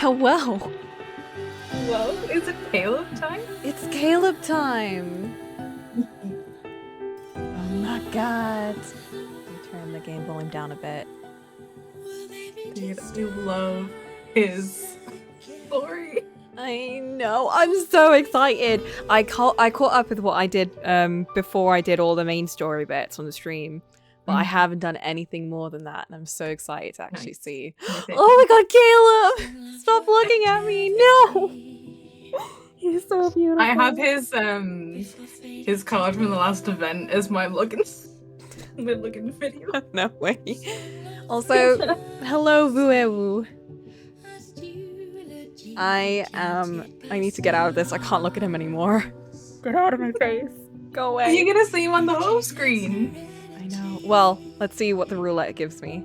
Well, Well, is it Caleb time? it's Caleb time. Oh my god. Let me turn the game volume down a bit. Dude, I love his story. I know. I'm so excited. I caught up with what I did before I did all the main story bits on the stream. But I haven't done anything more than that, and I'm so excited to actually see. Oh my god, Caleb! Stop looking at me! No! He's so beautiful. I have his card from the last event as my login video. No way. Also, hello, Vuewu. I need to get out of this. I can't look at him anymore. Get out of my face. Go away. You're gonna see him on the home screen. I know. Well, let's see what the roulette gives me.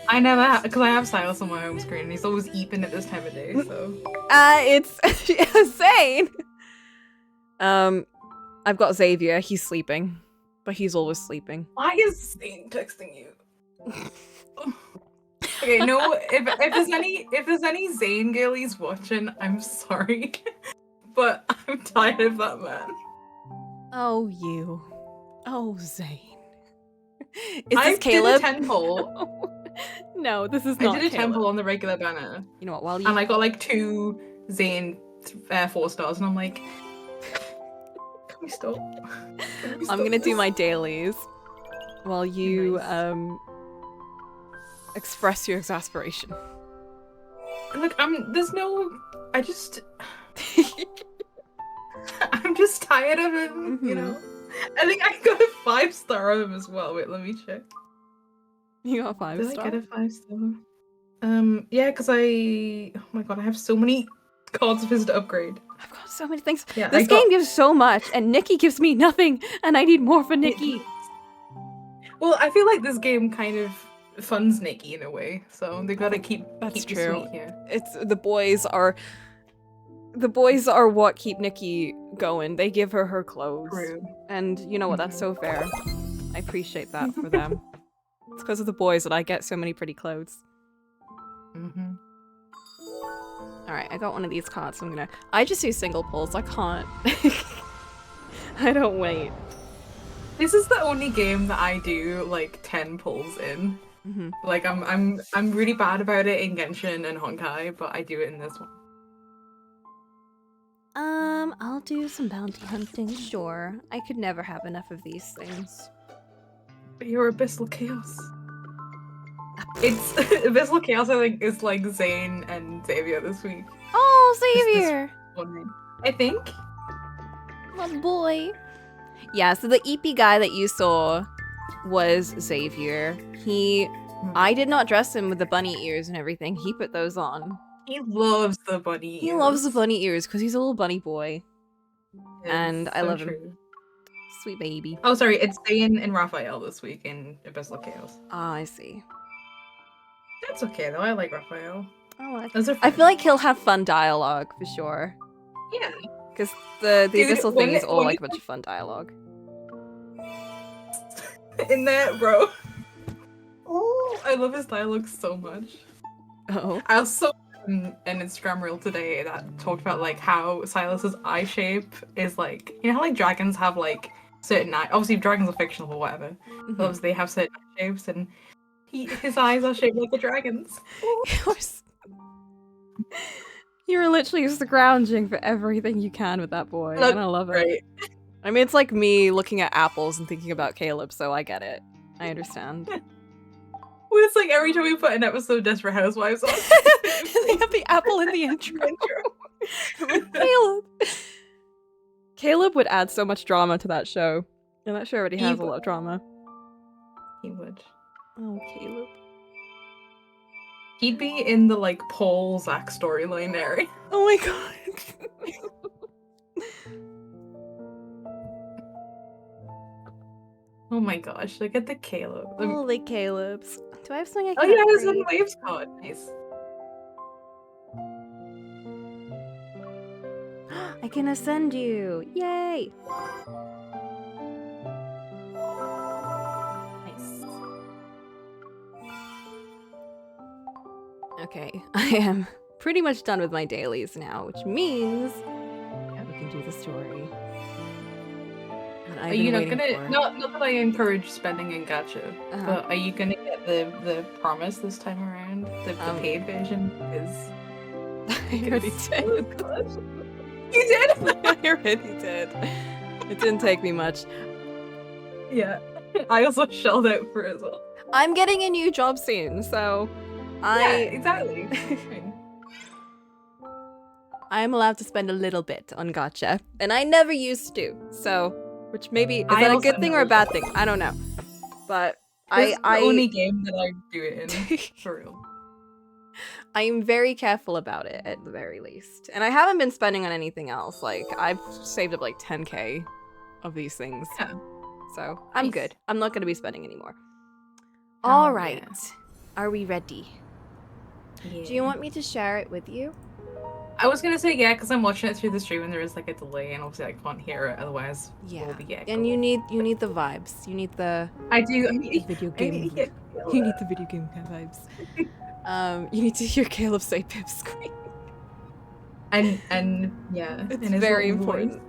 I never have, because I have Silas on my home screen and he's always eating at this time of day, so. It's insane. I've got Xavier. He's sleeping. But he's always sleeping. Why is Zane texting you? Okay, no, if there's any Zane girlies watching, I'm sorry. But I'm tired of that man. Oh, you. Oh, Zane. Is this Caleb? I did a 10 poll. No, this is not I did a Caleb. 10 poll on the regular banner. You know what, while you... And I got like 2 Zane 4 stars, and I'm like, can we stop? I'm gonna do my dailies while you, express your exasperation. Look, there's no... I just... I'm just tired of him, you know? I think I got a 5-star of him as well. Wait, let me check. You got a 5-star? Did I get a 5-star? Yeah, because oh my god, I have so many cards of his to upgrade. I've got so many things. Yeah, this game gives so much, and Nikki gives me nothing, and I need more for Nikki. Well, I feel like this game kind of funds Nikki in a way, so they gotta keep That's keep true. You sweet here. It's the boys are what keep Nikki going. They give her clothes. True. And you know what, that's so fair. I appreciate that for them. It's because of the boys that I get so many pretty clothes. Alright, I got one of these cards, so I just do single pulls, I can't. I don't wait. This is the only game that I do like 10 pulls in. Like I'm really bad about it in Genshin and Honkai, but I do it in this one. I'll do some bounty hunting, sure. I could never have enough of these things. But you're Abyssal Chaos. It's Abyssal Chaos, I think, is like Zane and Xavier this week. Oh, Xavier! I think. My boy. Yeah, so the EP guy that you saw was Xavier. I did not dress him with the bunny ears and everything. He put those on. He loves the bunny ears. He loves the bunny ears because he's a little bunny boy. It's and I so love true. him. Sweet baby. Oh, sorry, it's Zane and Raphael this week in Abyssal Chaos. Ah, I see. That's okay though, I like Raphael. I feel like he'll have fun dialogue for sure. Yeah. Because the Dude, Abyssal thing is all like a bunch of fun dialogue. In there, bro. Oh, I love his dialogue so much. Oh. I also an Instagram reel today that talked about like how Silas's eye shape is like, you know how like dragons have like certain eye, obviously dragons are fictional or whatever, but obviously they have certain eye shapes, and his eyes are shaped like the dragons. You're literally scrounging for everything you can with that boy, and I love it. Right. I mean, it's like me looking at apples and thinking about Caleb, so I get it. I understand. Well, it's like every time we put an episode of Desperate Housewives on. They have the apple in the intro. Caleb! Caleb would add so much drama to that show. And that show already has a lot of drama. He would. Oh, Caleb. He'd be in the like Paul Zach storyline area. Oh my god. Oh my gosh, look at the Caleb. Holy Calebs. Do I have something I Oh can yeah, there's a Waves card. Nice. I can ascend you! Yay! Nice. Okay, I am pretty much done with my dailies now, which means yeah, we can do the story. Are you not gonna? Not that I encourage spending in gacha, but are you gonna get the promise this time around? The paid version is. I already did. You did? I already did. It didn't take me much. Yeah, I also shelled out for it as well. I'm getting a new job soon, so yeah, exactly. I'm allowed to spend a little bit on gacha, and I never used to. So, which maybe is that a good thing or a bad thing? I don't know. But it's the only game that I do it in for real. I am very careful about it at the very least, and I haven't been spending on anything else. Like I've saved up like 10k of these things, so I'm good. I'm not going to be spending anymore. All right, are we ready? Yeah. Do you want me to share it with you? I was gonna say yeah, because I'm watching it through the stream and there is like a delay, and obviously I can't hear it. Otherwise, we'll be and you need the vibes. You need the. I do. I need the video game. You need the video game vibes. You need to hear Caleb say Pip scream. And yeah, it's very important.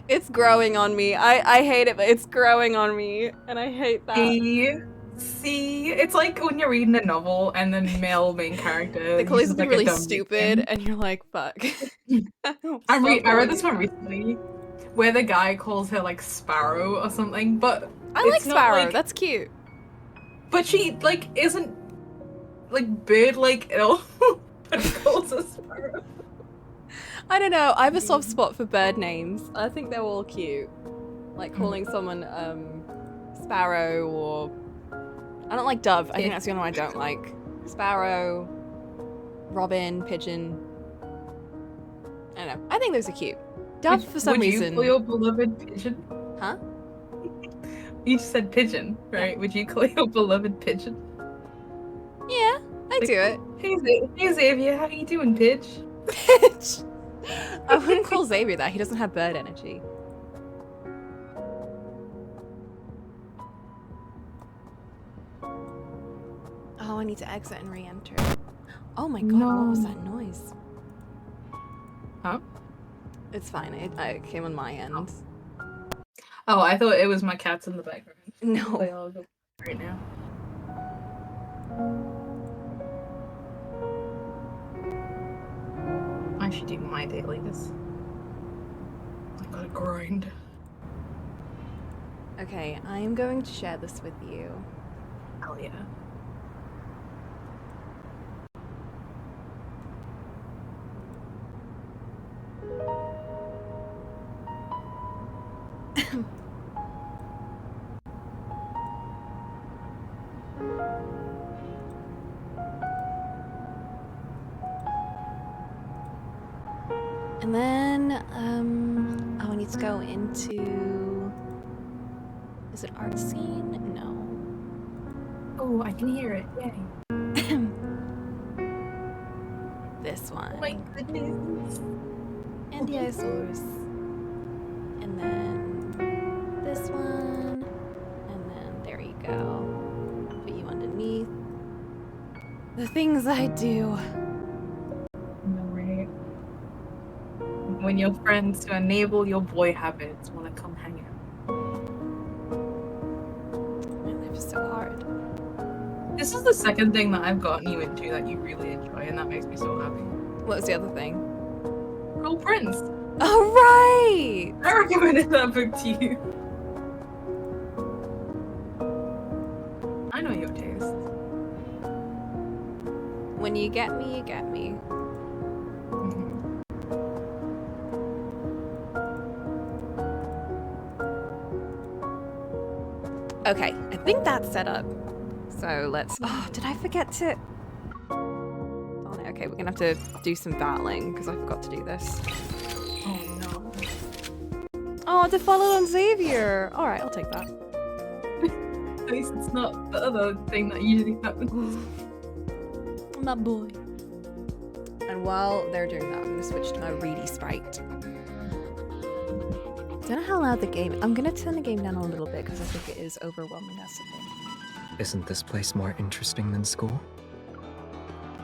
It's growing on me. I hate it, but it's growing on me, and I hate that. See, it's like when you're reading a novel and the male main character. They call you something really stupid, and you're like, "Fuck." I read this one recently, where the guy calls her like Sparrow or something, but I like Sparrow. Like, that's cute. But she like isn't like bird-like at all. But he calls her Sparrow. I don't know. I have a soft spot for bird names. I think they're all cute. Like calling someone Sparrow or. I don't like Dove. I think that's the only one I don't like. Sparrow, Robin, Pigeon. I don't know. I think those are cute. Dove, for some reason. Would you call your beloved Pigeon? Huh? You just said Pigeon, right? Yeah. Would you call your beloved Pigeon? Yeah, I do it. Hey Xavier, how you doing, Pidge? Pidge! I wouldn't call Xavier that. He doesn't have bird energy. Oh, I need to exit and re-enter. Oh my god, what was that noise? Huh? It's fine, it came on my end. Oh, I thought it was my cats in the background. No. They all go right now. I should do my dailies. I gotta grind. Okay, I am going to share this with you. Hell yeah. And then, oh, I need to go into, is it art scene? No. Oh, I can hear it, yay. This one. Oh my goodness. And the eyesores. And then this one. And then there you go. Put you underneath. The things I do. When your friends to enable your boy habits want to come hang out. My life is so hard. This is the second thing that I've gotten you into that you really enjoy, and that makes me so happy. What was the other thing? Girl Prince. Oh, right! I recommended that book to you. I know your taste. When you get me, you get me. Okay, I think that's set up. So let's. Oh, did I forget to? Oh, no, okay, we're gonna have to do some battling because I forgot to do this. Oh no. Oh, to follow on Xavier. All right, I'll take that. At least it's not the other thing that usually happens. My boy. And while they're doing that, I'm gonna switch to my reedy sprite. I don't know how loud the game. I'm gonna turn the game down a little bit because I think it is overwhelming us a bit. Isn't this place more interesting than school?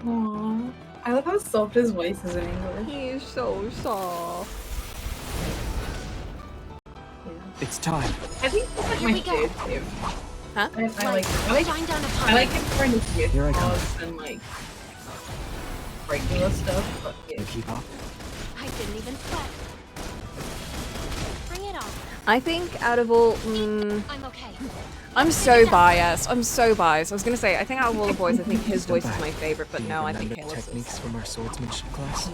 Aww. I love how soft his voice is in English. He's so soft. Yeah. It's time. I think that's like Here my we go. favorite too. Huh? Shine down upon I like me. him for his Here I come. pods and like regular stuff, but yeah. You keep up. I didn't even sweat. Bring it on. I think out of all, I'm okay. I'm so biased. I'm so biased. I was gonna say, I think out of all the boys, I think his Stand voice is back. my favorite, but Do you no, I think remember Caleb's techniques is. from our swordsmanship class.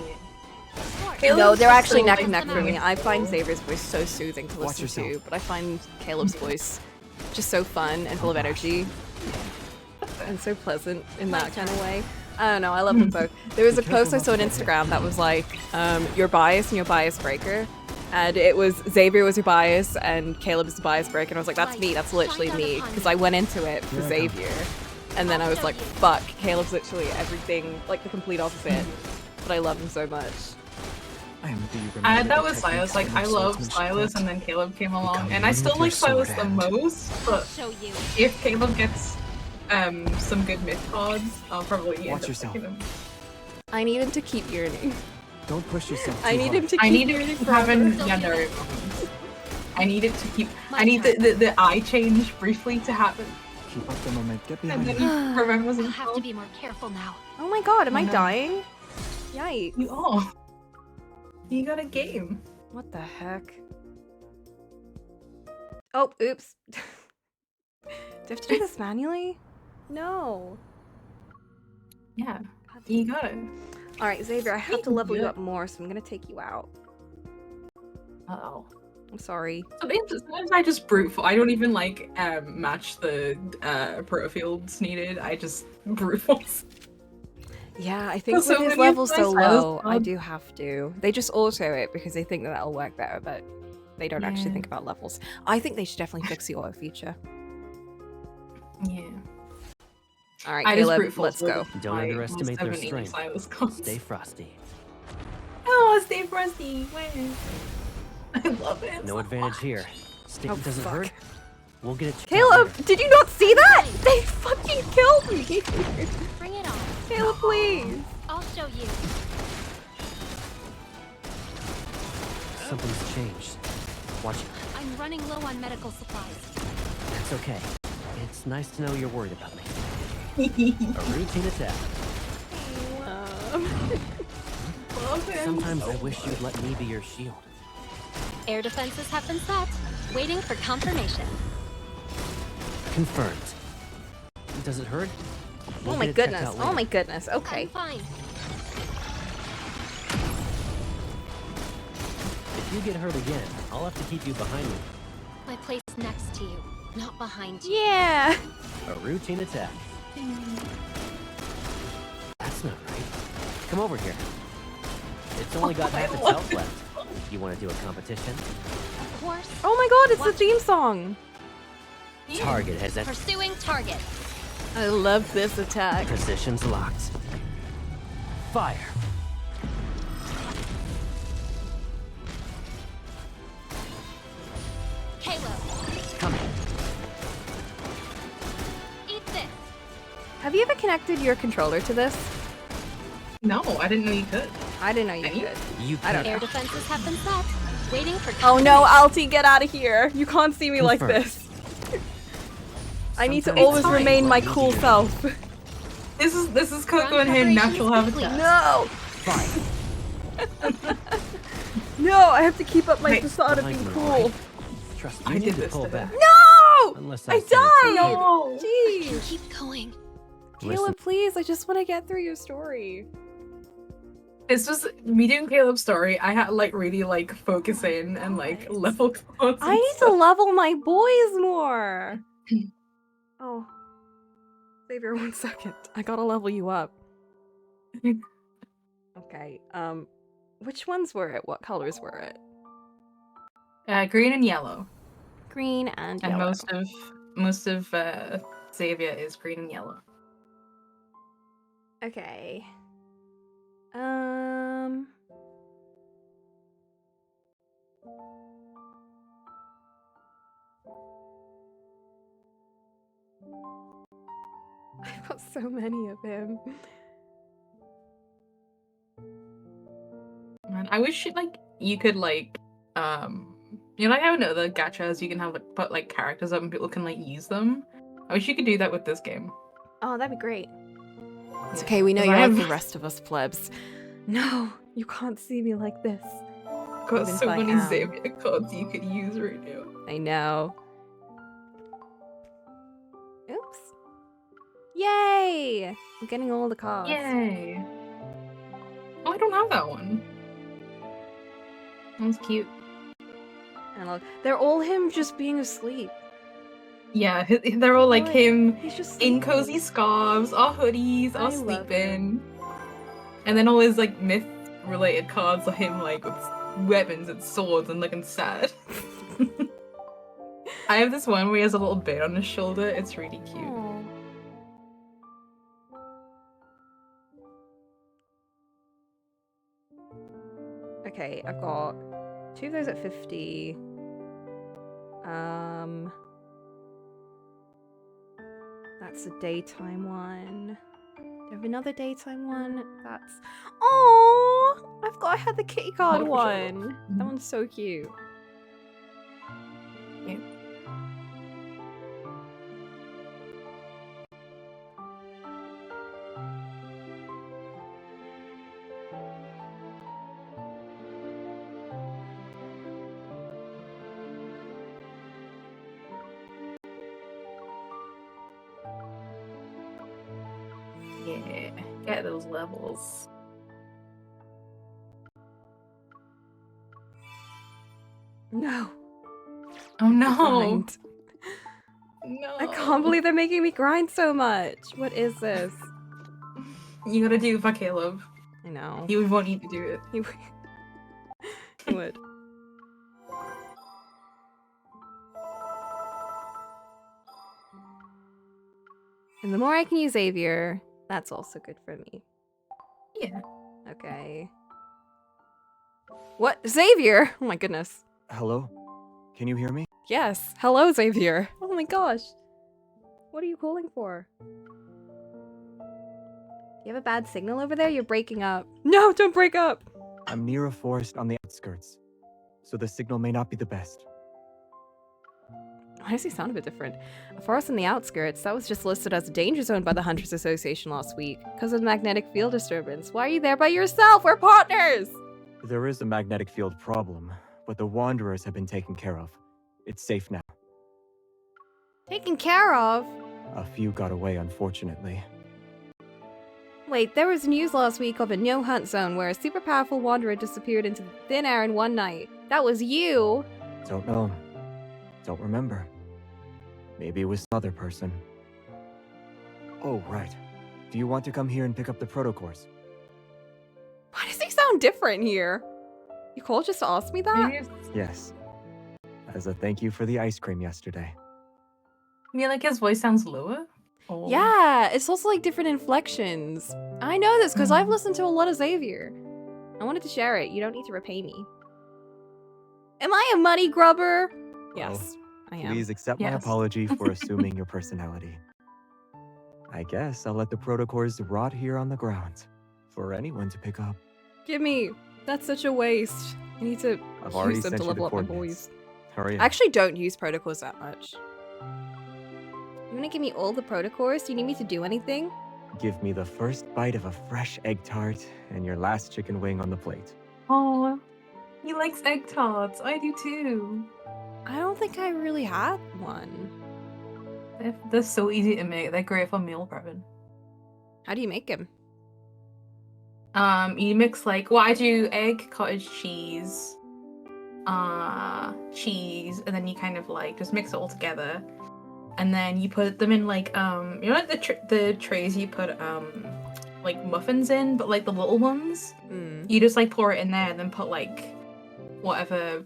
Caleb's No, they're just actually so, neck like, and neck for me. funny. I find Xavier's voice so soothing to Watch listen to, yourself. but I find Caleb's voice just so fun and full of energy and so pleasant in that kind of way. I don't know, I love them both. There was a Be careful post I not saw on to get hit. Instagram that was like, your bias and your bias breaker. And it was Xavier was your bias and Caleb is the bias breaker. And I was like, that's me, that's literally me. Because I went into it for Here I come. Xavier. And then I was like, fuck, Caleb's literally everything, like the complete opposite. But I love him so much. Do you remember I had that the with techniques Silas. Like, from I our love swordsmanship Silas, class? and then Caleb came along, Become and I one still with like your sword Silas the hand. most. I'll But show you. if Caleb gets some good myth cards, I'll probably end Watch up yourself. picking him. I need him to keep yearning. Don't push yourself too I need hard. him to I keep need yearning to have an forever. Don't do Yandere that. moment. I need it to keep. My I need turn. the eye change briefly to happen, Keep up the moment. Get and behind then me. he remembers I'll have to himself. be more careful now. Oh my god, am Oh I no. dying? Yikes. You are. You got a game. What the heck? Oh, oops. Do I have to do this manually? No. Yeah, God you damn. got it. Alright, Xavier, I have to You level you good. up more, so I'm gonna take you out. Oh. I'm sorry. Sometimes I just brute force. I don't even like match the pro fields needed. I just brute force. Yeah, I think So with his many level of my so styles low, I can't- do have to. They just auto it because they think that that'll work better, but they don't actually Yeah. think about levels. I think they should definitely fix the auto feature. Yeah. Alright, I just Caleb, brute force let's go. with Don't my underestimate their 170 strength. Silas cards. Stay frosty. Oh, stay frosty. Where? I love it. No advantage here. Sticking Oh, doesn't fuck. hurt. We'll get it. checked out Caleb, later. did you not see that? They fucking killed me! Bring it on. Caleb, please! I'll show you. Something's changed. Watch it. I'm running low on medical supplies. That's okay. It's nice to know you're worried about me. A routine attack. Love him. Sometimes I wish you'd let me be your shield. Air defenses have been set. Waiting for confirmation. Confirmed. Does it hurt? We'll Oh my get it checked goodness, out oh my later. goodness, I'm okay. fine. If you get hurt again, I'll have to keep you behind me. My place next to you, not behind you. Yeah! A routine attack. That's not right. Come over here. It's only got half its health left. You want to do a competition? Of course. Oh my god, it's the Watch. theme song! Target has that. Pursuing target. I love this attack. Positions locked. Fire. Caleb, Coming. eat this. Have you ever connected your controller to this? No, I didn't know you could. I didn't know you Any? could. You I don't can't. Air defenses have been set. Waiting for Oh no, confirmation. Alti, get out of here! You can't see me like Confirmed. this. I need to Sometimes always it's fine. remain my Let me cool do it. self. This is Coco Ground and her preparation natural is habitat. complete. No! Fire. No, I have to keep up my Wait, facade of behind being me, cool. alright? Trust me, I you did need to this pull to her. back. No! Unless I say it's okay. died! No. I can Jeez. keep going. Listen, Caleb, please, I just want to get through your story. It's just me doing Caleb's story. I had like really like focus in and like God. level cards. I need to level my boys more. Oh. Xavier, 1 second. I gotta level you up. Okay, which ones were it? What colors were it? Green and yellow, Green and and yellow. most of Xavier is green and yellow. Okay. Um. I've got so many of him. I wish like you could like you know, like how in other gachas you can have like put like characters up and people can like use them. I wish you could do that with this game. Oh, that'd be great. It's Yeah, okay, we know 'cause you're I like have- the rest of us plebs. No, you can't see me like this. Got Even so if I many am. Xavier cards you could use right now. I know. Oops. Yay! I'm getting all the cards. Yay! Oh, I don't have that one. That was cute. And look, they're all him just being asleep. Yeah, they're all like Look, him He's just in sleeping. cozy scarves, or hoodies, I or love sleeping. And then all his like myth-related cards are him like with weapons and swords and looking sad. I have this one where he has a little bit on his shoulder. It's really cute. Aw. Okay, I've got 2 of those at 50. That's a daytime one. Do I have another daytime one? That's... Oh, I had the kitty card Oh, for sure. one. That one's so cute. Yeah. Yeah, get those levels. No. Oh no! Grind. No. I can't believe they're making me grind so much. What is this? You gotta do for Caleb. I know. He would want you to do it. He would. And the more I can use Xavier, that's also good for me. Yeah. Okay. What? Xavier? Oh my goodness. Hello? Can you hear me? Yes. Hello, Xavier. Oh my gosh. What are you calling for? Do you have a bad signal over there? You're breaking up. No, don't break up. I'm near a forest on the outskirts, so the signal may not be the best. Why does he sound a bit different? A forest on the outskirts, that was just listed as a danger zone by the Hunters Association last week because of magnetic field disturbance. Why are you there by yourself? We're partners! There is a magnetic field problem, but the Wanderers have been taken care of. It's safe now. Taken care of? A few got away, unfortunately. Wait, there was news last week of a no-hunt zone where a super powerful wanderer disappeared into thin air in one night. That was you! Don't know. Don't remember. Maybe it was some other person. Oh, right. Do you want to come here and pick up the protocores? Why does he sound different here? You called just to ask me that? Maybe it's- Yes. As a thank you for the ice cream yesterday. Yeah, like his voice sounds lower. Or... Yeah, it's also like different inflections. I know this because I've listened to a lot of Xavier. I wanted to share it. You don't need to repay me. Am I a money grubber? Yes, I am. Please accept my Yes. apology for assuming your personality. I guess I'll let the protocores rot here on the ground for anyone to pick up. Give me. That's such a waste. I need to I've already use them sent to you the level up my coordinates. boys. Hurry I up. actually don't use protocols that much. You want to give me all the protocols? Do you need me to do anything? Give me the first bite of a fresh egg tart and your last chicken wing on the plate. Oh, he likes egg tarts. I do too. I don't think I really had one. They're so easy to make. They're great for meal prepping. How do you make them? You mix like, well, I do egg, cottage cheese, and then you kind of like just mix it all together, and then you put them in like you know like the trays you put like muffins in, but like the little ones. You just like pour it in there and then put like whatever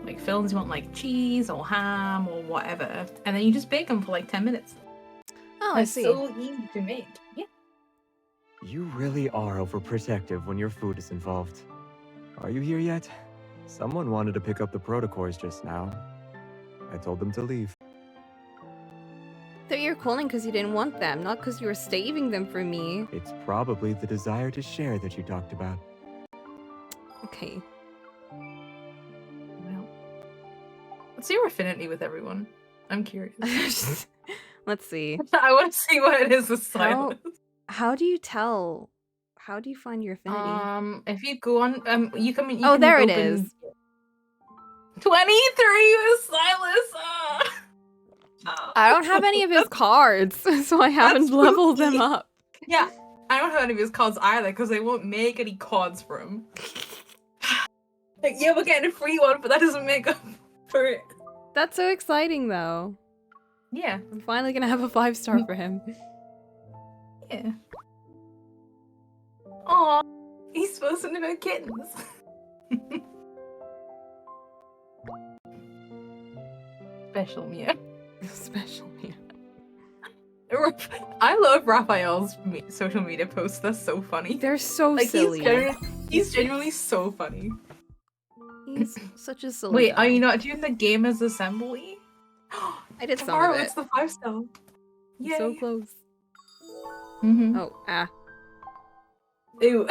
like fillings you want, like cheese or ham or whatever, and then you just bake them for like 10 minutes. Oh, I They're see. so easy to make. Yeah. You really are overprotective when your food is involved. Are you here yet? Someone wanted to pick up the protocores just now. I told them to leave. Thought you were calling because you didn't want them, not because you were saving them for me. It's probably the desire to share that you talked about. Okay. Well, what's your affinity with everyone? I'm curious. Let's see. I want to see what it is with Silas. How do you tell? How do you find your affinity? If you go on, you can. You Oh, can there it open is. 23 with Silas. I don't have any of his cards, so I haven't leveled them up. Yeah, I don't have any of his cards either because they won't make any cards for him. Like, yeah, we're getting a free one, but that doesn't make up for it. That's so exciting, though. Yeah. I'm finally gonna have a 5-star for him. Yeah. Aw, he's supposed to know kittens. Special Mia. Special Mia. I love Raphael's social media posts. They're so funny. They're so like, silly. He's genuinely so funny. He's such a silly Wait, guy. are you not doing the Gamers Assembly? I did some Tomorrow of it. it's the 5-star. Yay. So close. Mm-hmm. Oh, ah. Ew.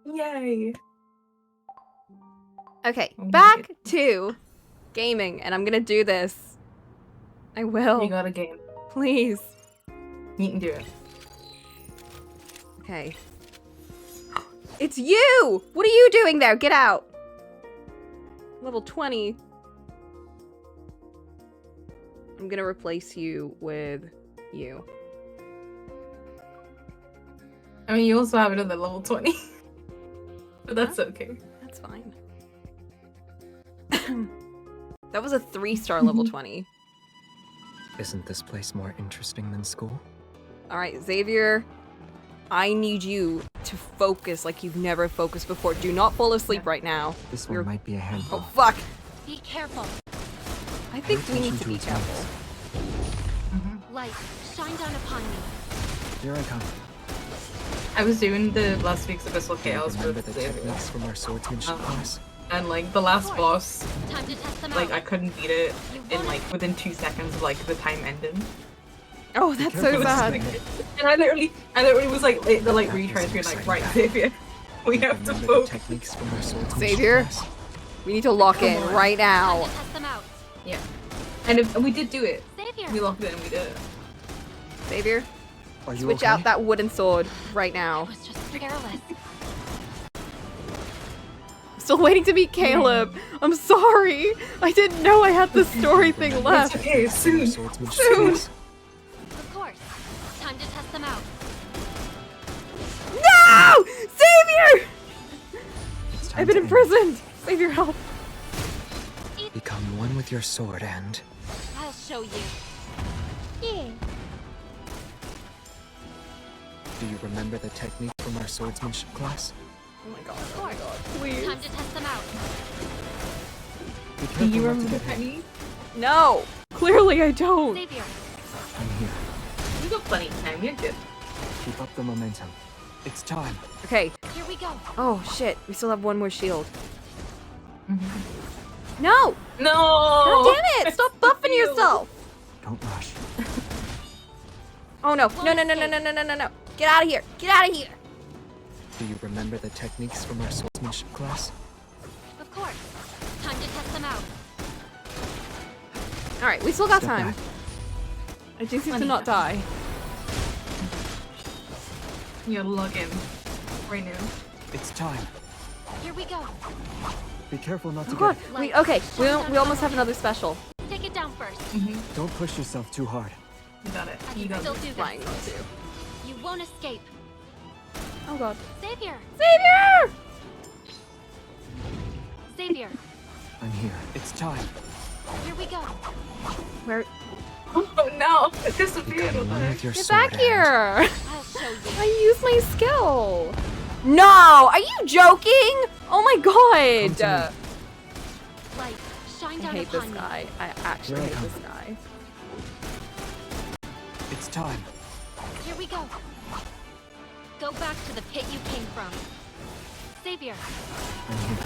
Yay. Okay, Oh my back to gaming, and I'm gonna do this. I will. You got a game. Please. You can do it. Okay. It's you! What are you doing there? Get out! Level 20. I'm gonna replace you with you. I mean, you also have another level 20. But that's okay. That's fine. That was a 3-star level 20. Isn't this place more interesting than school? Alright, Xavier. I need you to focus like you've never focused before. Do not fall asleep right now. This one might be a handful. Oh, fuck! Be careful. I think we need to be its careful. Light, shine down upon me. Here I come. I was doing the last week's Abyssal Do you Chaos remember with the Xavier. techniques from our swordsmanship class? And like the last boss, Time to test them like I out. couldn't beat it in like within 2 seconds of like the time ending. Oh, that's so careful. sad. And I literally was like the like retry screen like, right, Xavier, we have to Remember the focus. techniques from our swordsmanship Xavier? class? We need to lock in Come on. right Time now. to test them out. Yeah. And we did do it. Xavier. We locked it and we did it. Xavier, Are you switch okay? out that wooden sword right I now. was just careless. Still waiting to meet Caleb. I'm sorry. I didn't know I had the story thing It's left. okay, soon. Swordsmanship Soon. class? Of course. Time to test them out. No! Xavier! It's time I've been to end. imprisoned. Xavier, help. Become one with your sword and... I'll show you. Yeah. Do you remember the technique from our swordsmanship class? Oh my god. Of course. Please. Time to test them out. Be Do careful you not remember to the get hit. technique? No. Clearly I don't. Xavier. I'm here. You got plenty of time, you're good. Keep up the momentum. It's time. Okay. Here we go. Oh shit. We still have one more shield. No! No! God damn it! Stop buffing yourself! Don't rush. Oh no. No, no, no, no, no, no, no, no, no. Get out of here. Get out of here. Do you remember the techniques from our swordsmanship class? Of course. Time to test them out. Alright, we still got Step time. back. I just need to Plenty not of die. You're logging right now. It's time. Here we go. Be careful not to Oh god. get... We almost have another special. Take it down first. Don't push yourself too hard. You got it. I You can got still it. do Flying this. not to. You won't escape. Oh god. Xavier. Xavier! Xavier. I'm here. It's time. Here we go. Where? Oh no! It disappeared. Become What one the with your Get sword back and- here! I'll show you. I used my skill. No! Are you joking? Oh my god! Come to Light, shine I down hate upon this me. guy. I actually Here I hate come. this guy. It's time. Here we go. Go back to the pit you came from. Xavier. I'm here.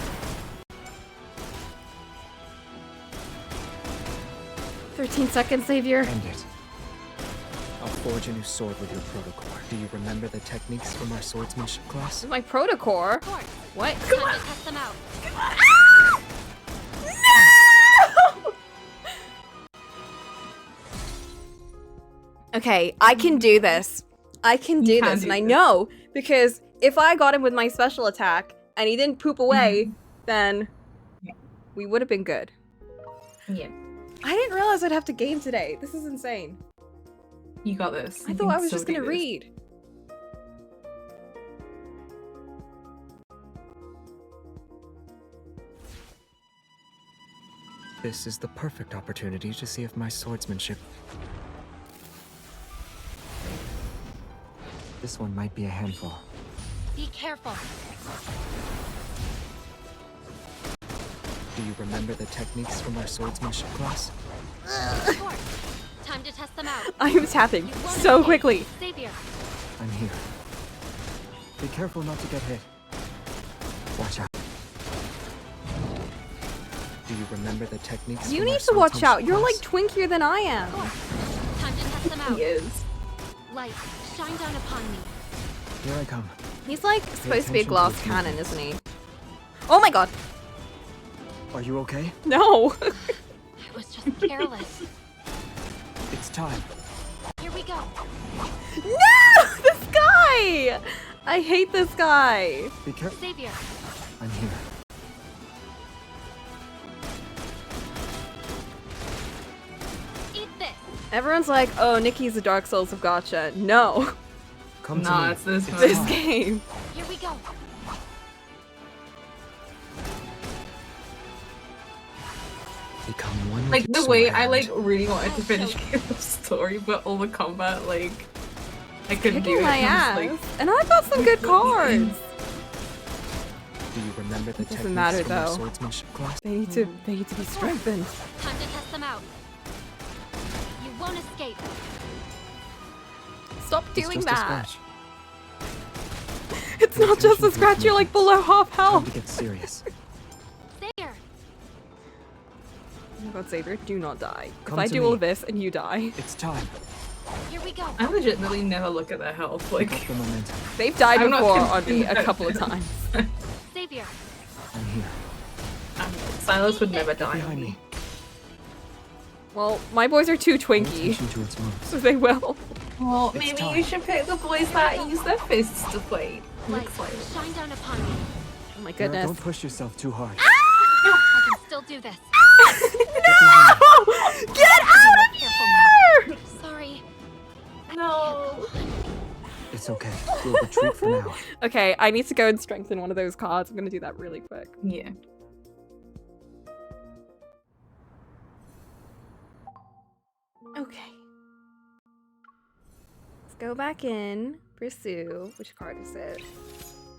13 seconds, Xavier. End it. I'll forge a new sword with your protocore. Do you remember the techniques from our swordsmanship class? My protocore? Of course. What? Time to test them out. No! Okay, I can do this. I can do this, and I know because if I got him with my special attack and he didn't poop away, then we would have been good. Yeah. I didn't realize I'd have to game today. This is insane. You got this. I You thought can I was still just do gonna this. read. This is the perfect opportunity to see if my swordsmanship... This one might be a handful. Be careful. Do you remember the techniques from our swordsmanship class? Of course. Time to test them out. I am tapping You won't so escape. quickly. Savior. I'm here. Be careful not to get hit. Watch out. Do you remember the techniques You from our need to watch out. swordsmanship You're like class? twinkier than I am. Of course. Time to test them out. He is. Light, shine down upon me. Here I come. He's like supposed to be a attention to glass its cannon, movements. isn't he? Oh my god. Are you okay? No. I was just careless. It's time. Here we go. No! This guy! I hate this guy. Be careful. Savior. I'm here. Eat this. Everyone's like, oh, Nikki's the Dark Souls of Gacha. No. Come to Nah, me. it's this one. This game. Here we go. Become one Like with the your way sword I hand. like really wanted to finish Caleb's story, but all the combat like I couldn't do Kicking it. my I was ass. like, And I got some good cards. Do you remember the Doesn't techniques matter, from our though. swordsmanship class? They need to be strengthened. Time to test them out. You won't escape. Stop It's doing just a that. scratch. It's not just a attention to scratch, its you're like movements. below half Time health. to get serious. There. Oh my god, Xavier, do not die. Come if I to do me. all of this and you die, It's time. Here we go. I legitimately never look at their health. Pick Like up the momentum. they've died I'm not before on me convinced a couple of times. Savior. I'm here. Silas would never die. Behind me. Well, my boys are too Pay twinky, attention to its moves. so they will. Well, It's maybe time. you should pick the boys that use their fists to fight. Light, Looks like. shine down upon me. Oh my Vera, goodness. don't push yourself too hard. I can still do this. No! Get out of here! Sorry. No. It's okay. We'll retreat for now. Okay, I need to go and strengthen one of those cards. I'm gonna do that really quick. Yeah. Okay. Let's go back in. Pursue. Which card is it?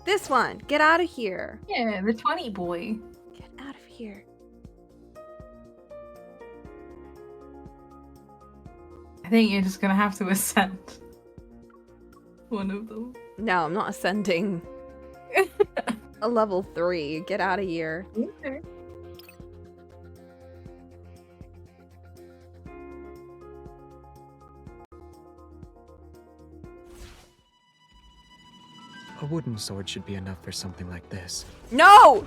This one. Get out of here. Yeah, the 20 boy. Get out of here. I think you're just gonna have to ascend. One of them. No, I'm not ascending. A level 3. Get out of here. Okay. A wooden sword should be enough for something like this. No!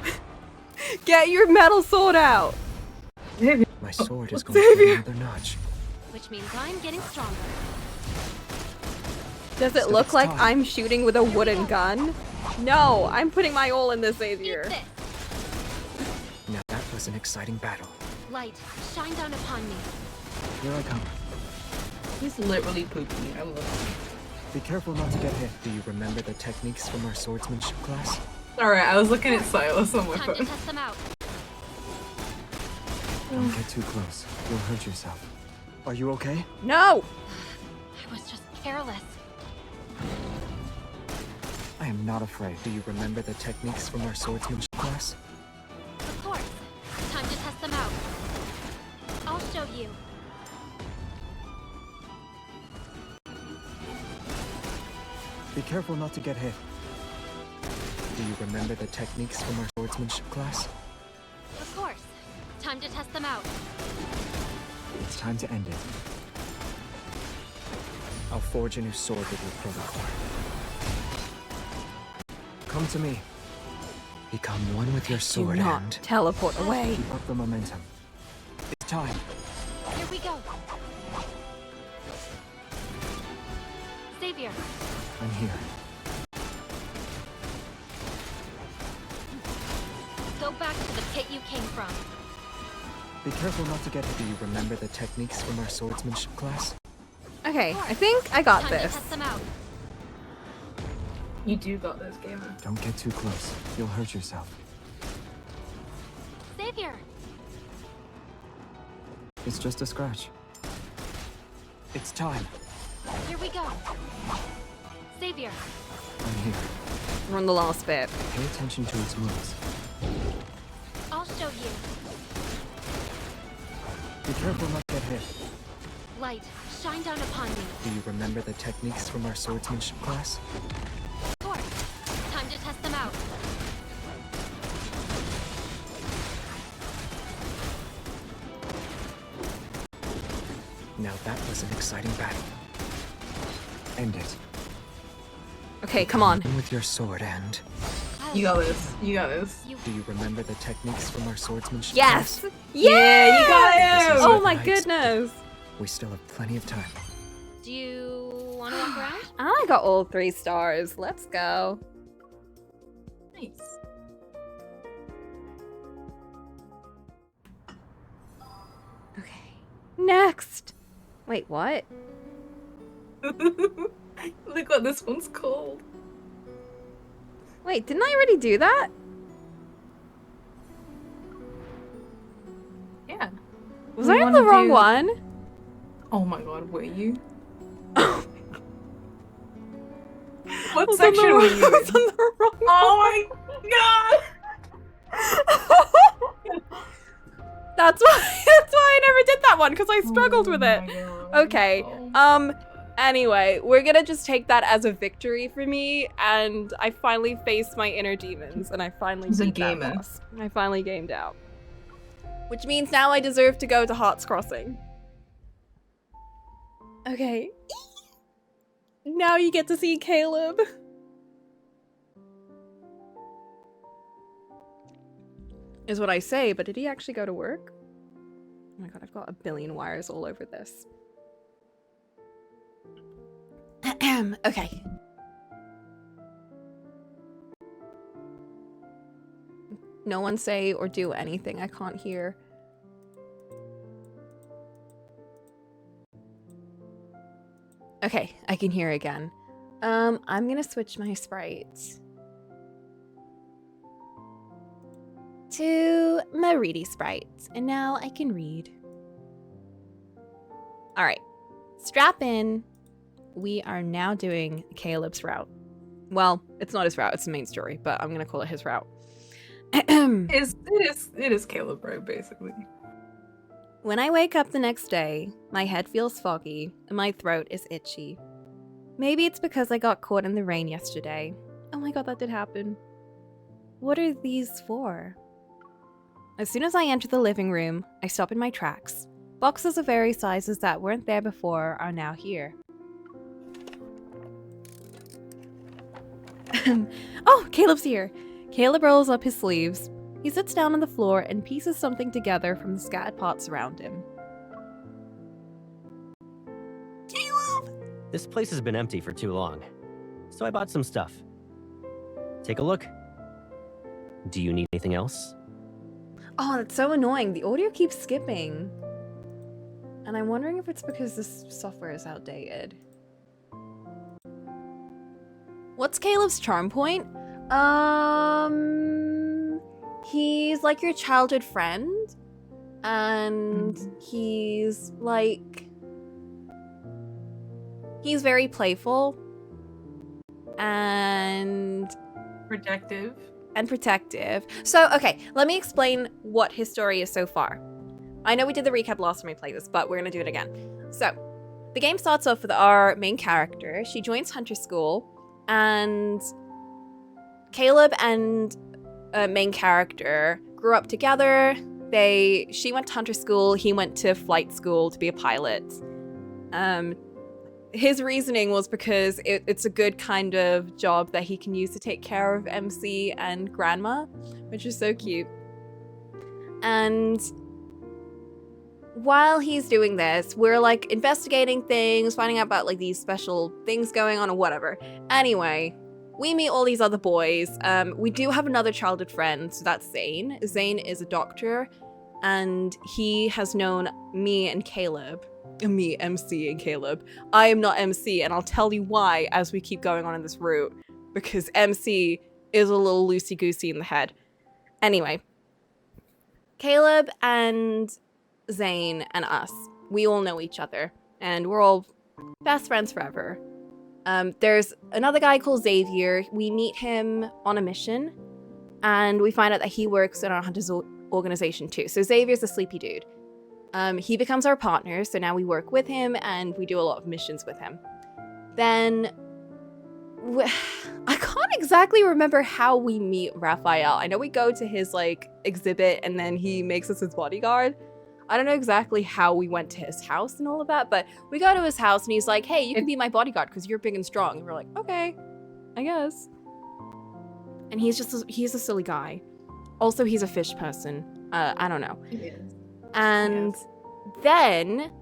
Get your metal sword out! My sword is going to Xavier. get another notch. Which means I'm getting stronger. Does it Still look it's like time. I'm shooting with a wooden gun? No, I'm putting my all in this, Xavier. Eat this. Now that was an exciting battle. Light, shine down upon me. Here I come. He's literally pooping. I love him. Be careful not to get hit. Do you remember the techniques from our swordsmanship class? Alright, I was looking at Silas on my Time to phone. test them out. Don't get too close. You'll hurt yourself. Are you okay? No! I was just careless. I am not afraid. Do you remember the techniques from our swordsmanship class? Of course. Time to test them out. I'll show you. Be careful not to get hit. Do you remember the techniques from our swordsmanship class? Of course. Time to test them out. It's time to end it. I'll forge a new sword with your protocol. Come to me. Become one with your Do sword not and teleport away. keep up the momentum. It's time. Here we go. Savior. I'm here. Go back to the pit you came from. Be careful not to get hit. Do you remember the techniques from our swordsmanship class? Okay, I think I got Time this. to test them out. You do got this, gamer. Don't get too close. You'll hurt yourself. Savior. It's just a scratch. It's time. Here we go. Savior. I'm here. We're on the last bit. Pay attention to its moves. I'll show you. Be careful not to get hit. Light, shine down upon me. Do you remember the techniques from our swordsmanship class? Sword. Time to test them out. Now that was an exciting battle. End it. Okay, come on. With your sword and You got this. You got this. do you remember the techniques from our swordsmanship Yes! class? Yeah, you got him! Oh my Right. goodness! We still have plenty of time. Do you want to walk around? I got all 3 stars. Let's go. Nice. Okay. Next! Wait, what? Look what this one's called. Wait, didn't I already do that? Yeah. Was We I on wanna the wrong do- one? Oh my god, were you? Oh, What I was on the section were wrong- you I was in? on the wrong Oh my god! That's why I never did that one, because I struggled with it. Oh my God. Okay. Oh. Anyway, we're gonna just take that as a victory for me, and I finally faced my inner demons, and I finally He's a beat that gamer. boss. I finally gamed out. Which means now I deserve to go to Hearts Crossing. Okay. Now you get to see Caleb. Is what I say, but did he actually go to work? Oh my god, I've got a billion wires all over this. Okay. No one say or do anything I can't hear. Okay, I can hear again. I'm gonna switch my sprites to my ready sprites, and now I can read. All right, strap in. We are now doing Caleb's route. Well, it's not his route, it's the main story, but I'm gonna call it his route. It is Caleb, bro, basically. When I wake up the next day, my head feels foggy and my throat is itchy. Maybe it's because I got caught in the rain yesterday. Oh my god, that did happen. What are these for? As soon as I enter the living room, I stop in my tracks. Boxes of various sizes that weren't there before are now here. Oh, Caleb's here. Caleb rolls up his sleeves. He sits down on the floor and pieces something together from the scattered parts around him. Caleb! This place has been empty for too long, so I bought some stuff. Take a look. Do you need anything else? Oh, that's so annoying. The audio keeps skipping. And I'm wondering if it's because this software is outdated. What's Caleb's charm point? He's like your childhood friend. And he's like... He's very playful. And Protective. So, okay, let me explain what his story is so far. I know we did the recap last time we played this, but we're gonna do it again. So, the game starts off with our main character. She joins Hunter School, and Caleb and main character grew up together. She went to Hunter School, he went to flight school to be a pilot. his reasoning was because it's a good kind of job that he can use to take care of MC and Grandma, which is so cute. And while he's doing this, we're like investigating things, finding out about like these special things going on or whatever. Anyway, we meet all these other boys. We do have another childhood friend, so that's Zane. Zane is a doctor, and he has known me and Caleb. Me, MC, and Caleb. I am not MC, and I'll tell you why as we keep going on in this route. Because MC is a little loosey-goosey in the head. Anyway, Caleb and Zane and us, we all know each other, and we're all best friends forever. There's another guy called Xavier. We meet him on a mission, and we find out that he works in our Hunters organization too. So Xavier's a sleepy dude. He becomes our partner, so now we work with him, and we do a lot of missions with him. Then, I can't exactly remember how we meet Raphael. I know we go to his, like, exhibit, and then he makes us his bodyguard. I don't know exactly how we went to his house and all of that, but we go to his house, and he's like, hey, you can be my bodyguard, because you're big and strong. And we're like, okay, I guess. And he's a silly guy. Also, he's a fish person. I don't know. He is. And then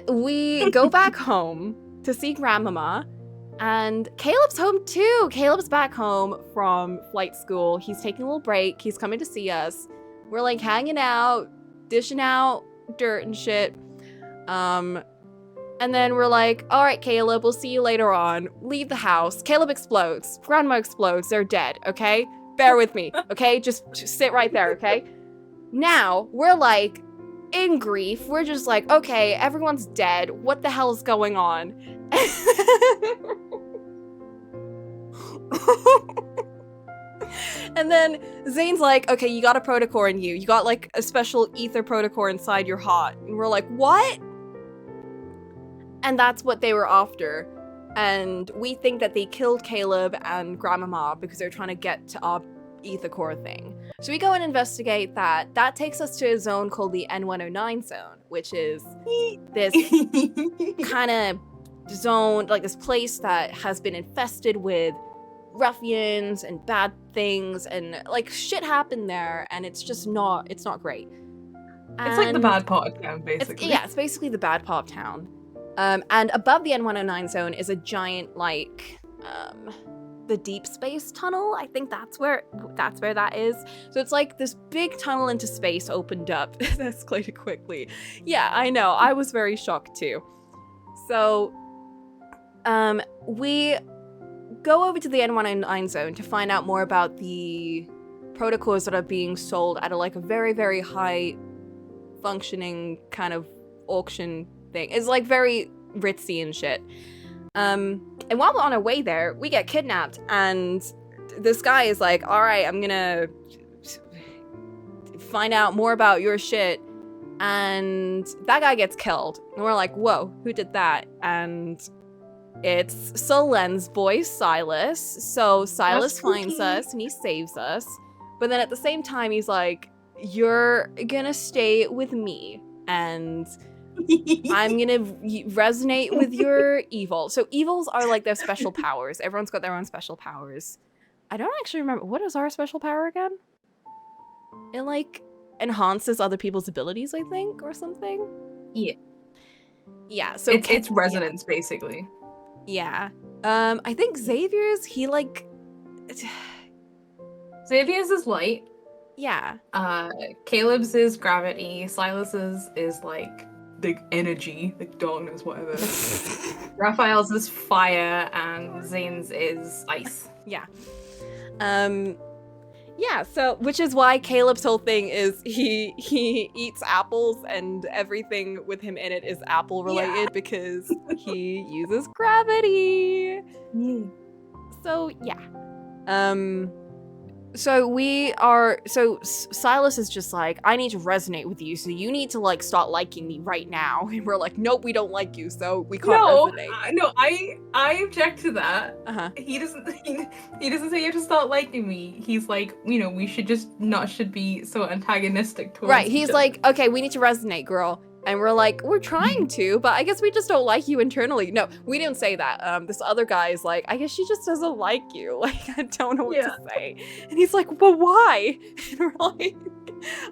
we go back home to see Grandmama, and Caleb's home too. Caleb's back home from flight school. He's taking a little break. He's coming to see us. We're like hanging out, dishing out dirt and shit. And then we're like, all right, Caleb, we'll see you later on. Leave the house. Caleb explodes. Grandma explodes. They're dead, okay? Bear with me, okay? Just sit right there, okay? Now, we're like, in grief, we're just like, okay, everyone's dead. What the hell is going on? And then Zane's like, okay, you got a protocore in you. You got like a special ether protocore inside your heart. And we're like, what? And that's what they were after. And we think that they killed Caleb and Grandmama because they're trying to get to our ether core thing. So we go and investigate that. That takes us to a zone called the N109 zone, which is this kind of zone, like this place that has been infested with ruffians and bad things, and like shit happened there, and it's just not, it's not great. It's like the bad part of town, basically. It's basically the bad part of town. And above the N109 zone is a giant, like, the Deepspace tunnel. I think that's where that is. So it's like this big tunnel into space opened up. It escalated quickly. Yeah, I know. I was very shocked too. So, we go over to the N109 zone to find out more about the protocols that are being sold at a very, very high functioning kind of auction thing. It's like very ritzy and shit. And while we're on our way there, we get kidnapped, and this guy is like, all right, I'm gonna find out more about your shit. And that guy gets killed. And we're like, whoa, who did that? And it's Solen's boy, Silas. So Silas finds us and he saves us. But then at the same time, he's like, you're gonna stay with me. And I'm gonna resonate with your evil. So evils are like their special powers. Everyone's got their own special powers. I don't actually remember. What is our special power again? It like enhances other people's abilities, I think, or something. Yeah. Yeah, so it's resonance, basically. Yeah. I think Xavier's, he like... Xavier's is light. Yeah. Caleb's is gravity. Silas's is like the energy, like darkness, whatever. Raphael's is fire, and Zane's is ice. Yeah. Yeah, so, which is why Caleb's whole thing is he eats apples, and everything with him in it is apple related because he uses gravity. So, yeah. So Silas is just like, I need to resonate with you, so you need to like start liking me right now. And we're like, nope, we don't like you, so we can't resonate. I object to that. He doesn't say you have to start liking me. He's like, we should be so antagonistic towards Right, he's like, okay, we need to resonate, girl. And we're like, we're trying to, but I guess we just don't like you internally. No, we didn't say that. This other guy is like, I guess she just doesn't like you. Like, I don't know what to say. And he's like, but why? And we're like,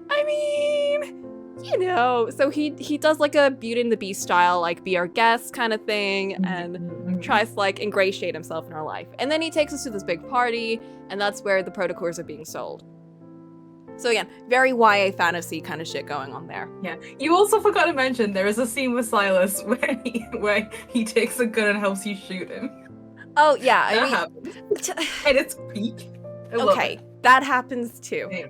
I mean, you know. So he does like a Beauty and the Beast style, like be our guest kind of thing, and tries to like ingratiate himself in our life. And then he takes us to this big party, and that's where the protocors are being sold. So again, very YA fantasy kind of shit going on there. Yeah. You also forgot to mention there is a scene with Silas where he takes a gun and helps you shoot him. Oh yeah, I That mean, happens. And it's peak. I love okay, it. that happens too. Anyway.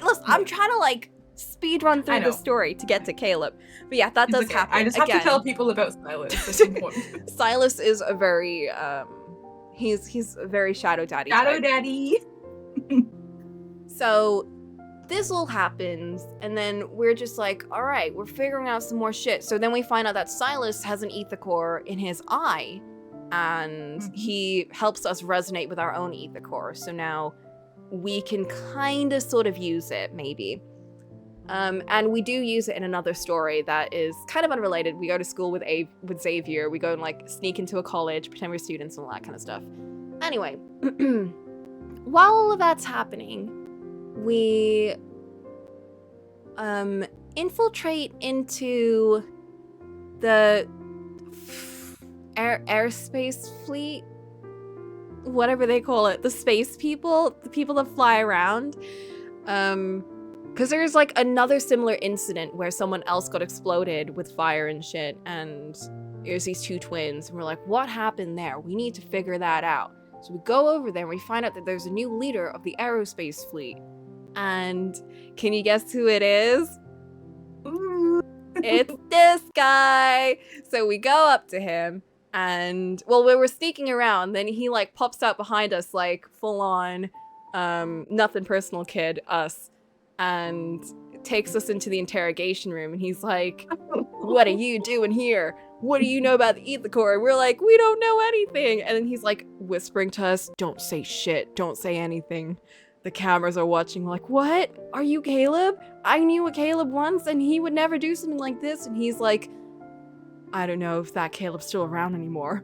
Listen, I'm trying to like speed run I through know. the story to get to Caleb. But yeah, that It's does okay. happen. I just have again. to tell people about Silas. It's important. Silas is a very he's a very shadow daddy. Shadow type. Daddy. So this all happens, and then we're just like, all right, we're figuring out some more shit. So then we find out that Silas has an ether core in his eye, and he helps us resonate with our own ether core. So now we can kind of sort of use it, maybe. And we do use it in another story that is kind of unrelated. We go to school with Xavier. We go and like sneak into a college, pretend we're students and all that kind of stuff. Anyway, while all of that's happening, we infiltrate into the airspace fleet, whatever they call it, the space people, the people that fly around. Because there's like another similar incident where someone else got exploded with fire and shit, and there's these two twins, and we're like, what happened there? We need to figure that out. So we go over there and we find out that there's a new leader of the aerospace fleet. And can you guess who it is? It's this guy. So we go up to him, and well, we were sneaking around, then he like pops out behind us like full on nothing personal kid us, and takes us into the interrogation room, and he's like, what are you doing here? What do you know about the ether core? And we're like, we don't know anything. And then he's like whispering to us, don't say shit, don't say anything. The cameras are watching. We're like, what? Are you Caleb? I knew a Caleb once, and he would never do something like this. And he's like, I don't know if that Caleb's still around anymore.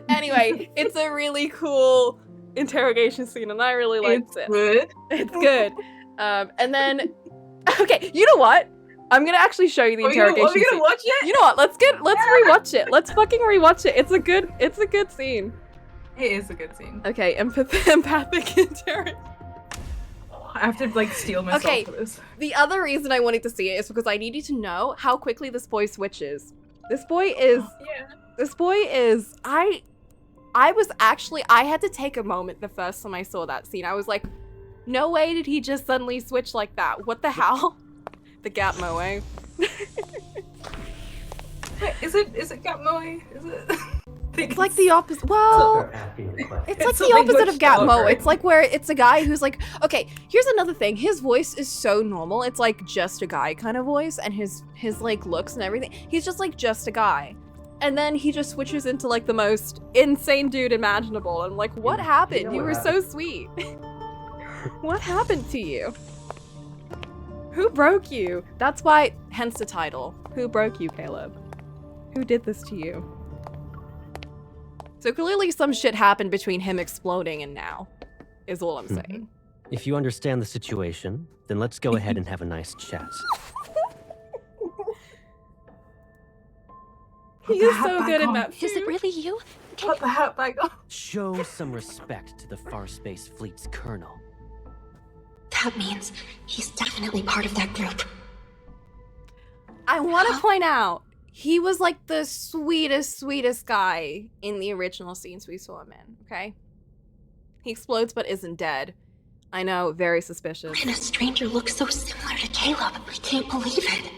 Anyway, it's a really cool interrogation scene, and I really liked it. Good. It's good. And then, okay, you know what? I'm gonna actually show you the interrogation Are we scene. gonna watch it? You know what? Let's rewatch it. Let's fucking rewatch it. It's a good scene. It is a good scene. Okay, empathic interrogation. I have to like steel myself Okay. for this. The other reason I wanted to see it is because I need you to know how quickly this boy switches. This boy is. I had to take a moment the first time I saw that scene. I was like, no way did he just suddenly switch like that. What the hell? The gap moe. Wait, is it Gap Moe? Is it? It's like the opposite. Well, it's like the opposite of Gap Moe. It's like where it's a guy who's like, okay, here's another thing. His voice is so normal. It's like just a guy kind of voice, and his like looks and everything. He's just like just a guy. And then he just switches into like the most insane dude imaginable. And I'm like, what happened? You were so sweet. What happened to you? Who broke you? That's why, hence the title. Who broke you, Caleb? Who did this to you? So clearly some shit happened between him exploding and now, is all I'm saying. If you understand the situation, then let's go ahead and have a nice chat. He is so good in that Is it really you? Put the hat back on. Show some respect to the Far Space Fleet's colonel. That means he's definitely part of that group. I want to point out, he was like the sweetest guy in the original scenes we saw him in, okay? He explodes but isn't dead. I know, very suspicious. And a stranger looks so similar to Caleb. I can't believe it.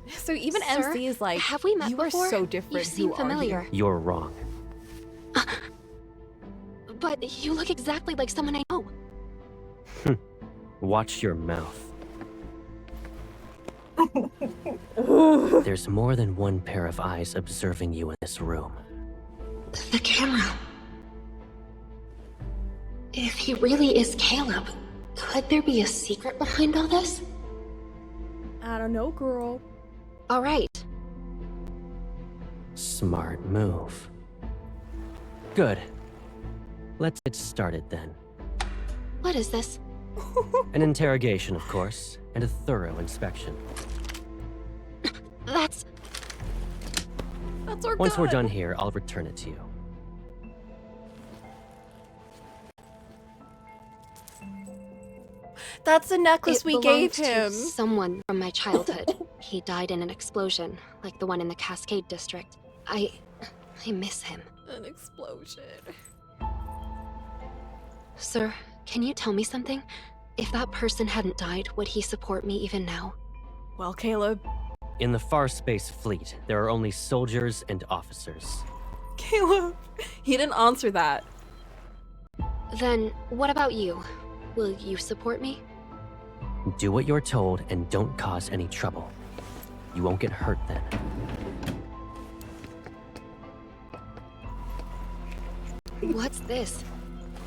So even Sir, MC is like, have we met you before? are so different. You seem Who are familiar. You're wrong. But you look exactly like someone I know. Watch your mouth. There's more than one pair of eyes observing you in this room. The camera. If he really is Caleb, could there be a secret behind all this? I don't know, girl. All right. Smart move. Good. Let's get started then. What is this? An interrogation, of course, and a thorough inspection. That's... That's our Once we're gun. done here, I'll return it to you. That's the necklace It we gave belonged him. to someone from my childhood. He died in an explosion, like the one in the Cascade District. I miss him. An explosion. Sir, can you tell me something? If that person hadn't died, would he support me even now? Well, Caleb. In the Far Space Fleet, there are only soldiers and officers. Caleb. He didn't answer that. Then, what about you? Will you support me? Do what you're told and don't cause any trouble. You won't get hurt then. What's this?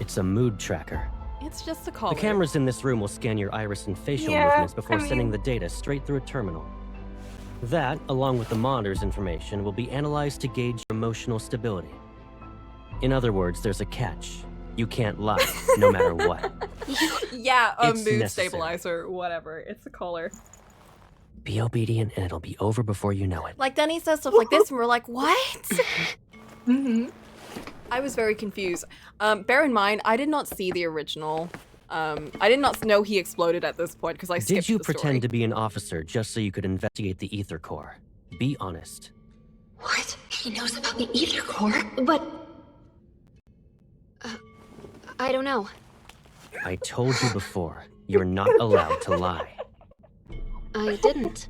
It's a mood tracker. It's just a collar. The cameras in this room will scan your iris and facial Yeah, movements before I mean- sending the data straight through a terminal. That, along with the monitor's information, will be analyzed to gauge your emotional stability. In other words, there's a catch. You can't lie, no matter what. Yeah, a It's mood necessary. stabilizer, whatever. It's a collar. Be obedient and it'll be over before you know it. Like, then he says stuff like this, and we're like, what? Mm-hmm. I was very confused. Bear in mind, I did not see the original. I did not know he exploded at this point because I skipped Did you the pretend story. to be an officer just so you could investigate the Ether Core? Be honest. What? He knows about the Ether Core? But... I don't know. I told you before, you're not allowed to lie. I didn't.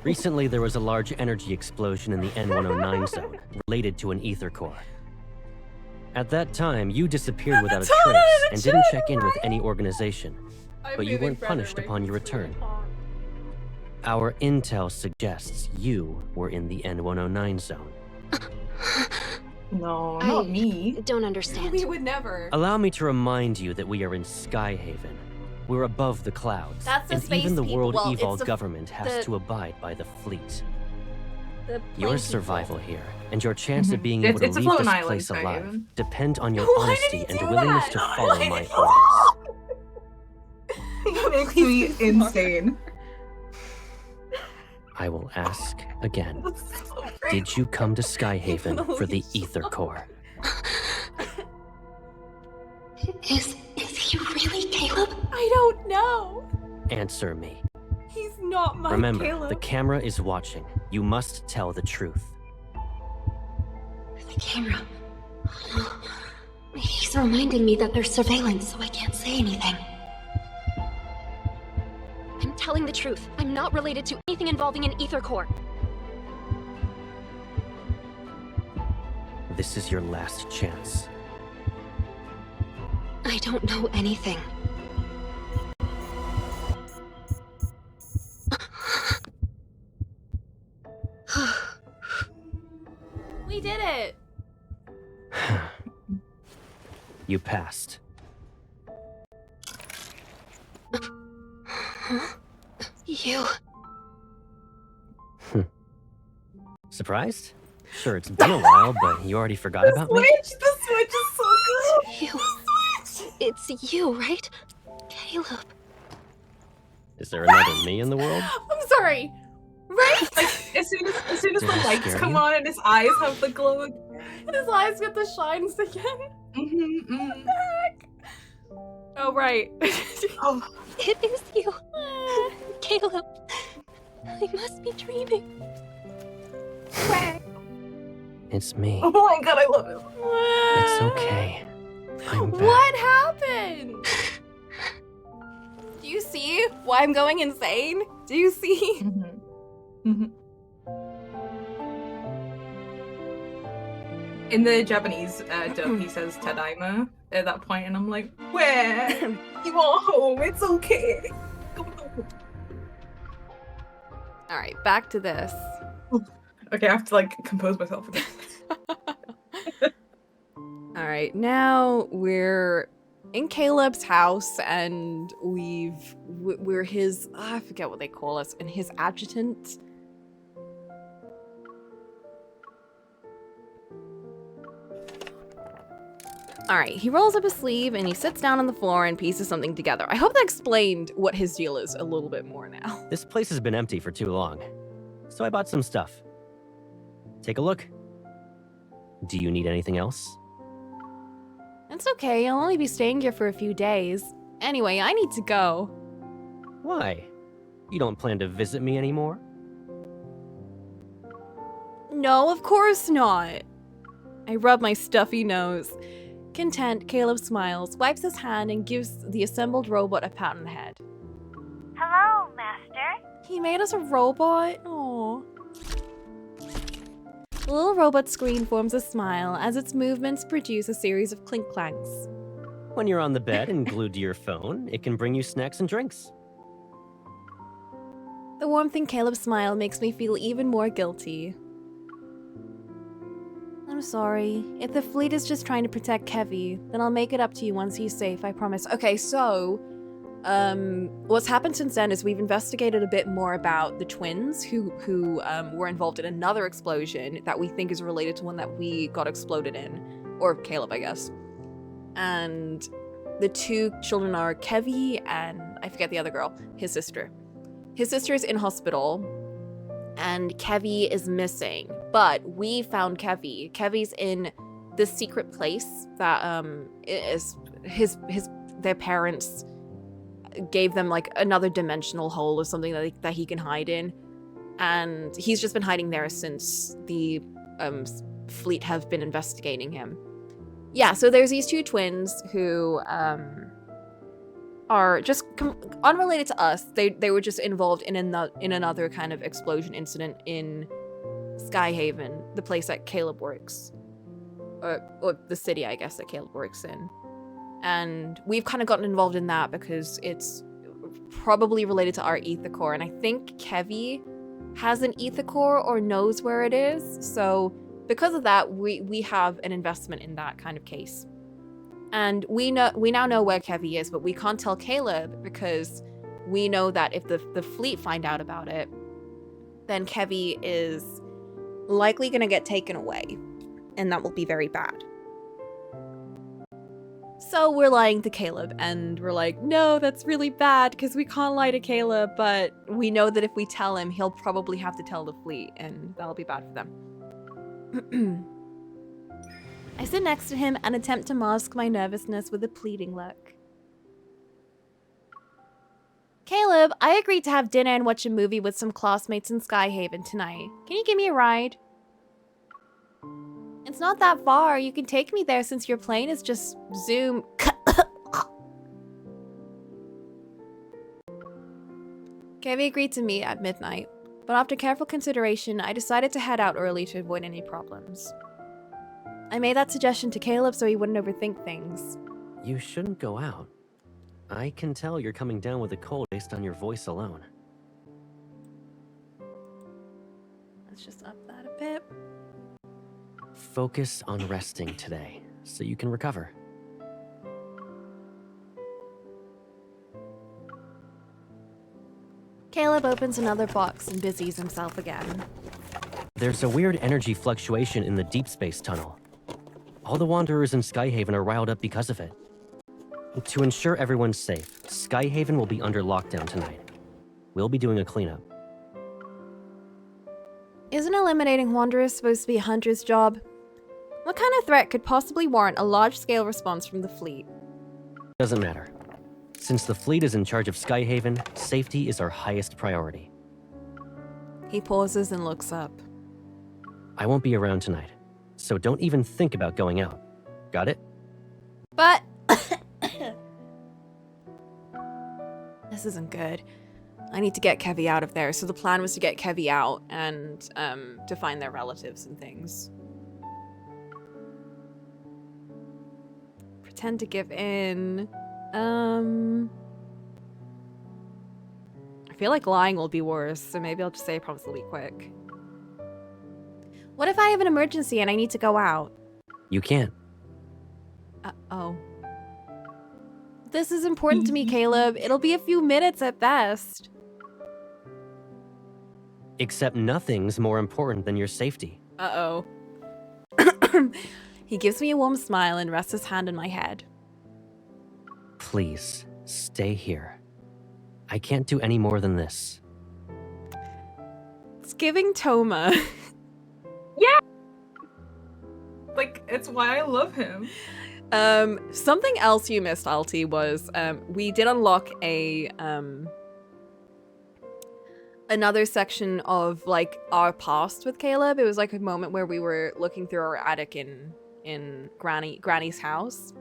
Recently, there was a large energy explosion in the N109 zone, related to an Ether Core. At that time, you disappeared without a Tell trace her the and didn't truth, check in with right? any organization. But you weren't punished upon your return. Our intel suggests you were in the N109 zone. No, I- not me. Don't understand. We would never. Allow me to remind you that we are in Skyhaven. We're above the clouds, That's the and space even the people- World well, Evil it's the- government has the- to abide by the fleet. The Your plain survival people. here, and your chance of Mhm. being able to It's a leave floating this island, place right, alive Evan? depend on your Why did honesty he and do willingness that? to Why follow did my he do orders. It makes me insane. I will ask again. That's so great. Did you come to Skyhaven for the Holy Ether Core? Is he really Caleb? I don't know. Answer me. He's not my Remember, Caleb. the camera is watching. You must tell the truth. The camera. He's reminding me that there's surveillance, so I can't say anything. I'm telling the truth. I'm not related to anything involving an Ether Core. This is your last chance. I don't know anything. We did it. You passed. You... Surprised? Sure, it's been a while, but you already forgot about me? The switch is so good. You... It's you, right? Caleb. Is there another me in the world? I'm sorry. Right? Like as soon as Did the I lights scare come you? on and his eyes have the glow. And his eyes get the shines again. Mm-hmm, mm. Oh, right. Oh, It is you. Caleb. I must be dreaming. It's me. oh my god, I love it. It's okay. I'm back. What happened? Do you see why I'm going insane? Do you see? Mm-hmm. Mm-hmm. In the Japanese dub, he says "tadaima" at that point, and I'm like, "Where? You are home. It's okay." All right, back to this. Okay, I have to like compose myself again. All right, now we're in Caleb's house, and we're his, I forget what they call us, and his adjutant. Alright, he rolls up his sleeve and he sits down on the floor and pieces something together. I hope that explained what his deal is a little bit more now. This place has been empty for too long, so I bought some stuff. Take a look. Do you need anything else? It's okay, I'll only be staying here for a few days. Anyway, I need to go. Why? You don't plan to visit me anymore? No, of course not. I rub my stuffy nose. Content, Caleb smiles, wipes his hand, and gives the assembled robot a pat on the head. Hello, Master. He made us a robot? Aww. The little robot screen forms a smile as its movements produce a series of clink-clanks. When you're on the bed and glued to your phone, it can bring you snacks and drinks. The warmth in Caleb's smile makes me feel even more guilty. I'm sorry. If the fleet is just trying to protect Kevy, then I'll make it up to you once he's safe, I promise. Okay, so, what's happened since then is we've investigated a bit more about the twins who were involved in another explosion that we think is related to one that we got exploded in. Or Caleb, I guess. And the two children are Kevy and I forget the other girl, his sister. His sister is in hospital and Kevy is missing. But we found Kevy. Kevy's in this secret place that is their parents gave them like another dimensional hole or something that he can hide in, and he's just been hiding there since the fleet have been investigating him. Yeah, so there's these two twins who are just unrelated to us. They were just involved in another kind of explosion incident in Skyhaven, the place that Caleb works. Or the city, I guess, that Caleb works in. And we've kind of gotten involved in that because it's probably related to our ether core. And I think Kevy has an ether core or knows where it is. So because of that, we have an investment in that kind of case. And we now know where Kevy is, but we can't tell Caleb because we know that if the fleet find out about it, then Kevy is likely going to get taken away, and that will be very bad. So we're lying to Caleb, and we're like, no, that's really bad because we can't lie to Caleb, but we know that if we tell him, he'll probably have to tell the fleet, and that'll be bad for them. I sit next to him and attempt to mask my nervousness with a pleading look. Caleb, I agreed to have dinner and watch a movie with some classmates in Skyhaven tonight. Can you give me a ride? It's not that far. You can take me there since your plane is just zoom. Kevy agreed to meet at midnight, but after careful consideration, I decided to head out early to avoid any problems. I made that suggestion to Caleb so he wouldn't overthink things. You shouldn't go out. I can tell you're coming down with a cold based on your voice alone. Let's just up that a bit. Focus on resting today, so you can recover. Caleb opens another box and busies himself again. There's a weird energy fluctuation in the Deepspace tunnel. All the Wanderers in Skyhaven are riled up because of it. To ensure everyone's safe, Skyhaven will be under lockdown tonight. We'll be doing a cleanup. Isn't eliminating Wanderers supposed to be a hunter's job? What kind of threat could possibly warrant a large-scale response from the fleet? Doesn't matter. Since the fleet is in charge of Skyhaven, safety is our highest priority. He pauses and looks up. I won't be around tonight, so don't even think about going out. Got it? But... This isn't good. I need to get Kevy out of there. So the plan was to get Kevy out and to find their relatives and things. Pretend to give in. I feel like lying will be worse, so maybe I'll just say I promise it'll be quick. What if I have an emergency and I need to go out? You can't. Oh. This is important to me, Caleb. It'll be a few minutes at best. Except nothing's more important than your safety. Uh-oh. He gives me a warm smile and rests his hand on my head. Please, stay here. I can't do any more than this. It's giving Toma. Like, it's why I love him. Something else you missed, Alti, was we did unlock a another section of like our past with Caleb. It was like a moment where we were looking through our attic in Granny's house.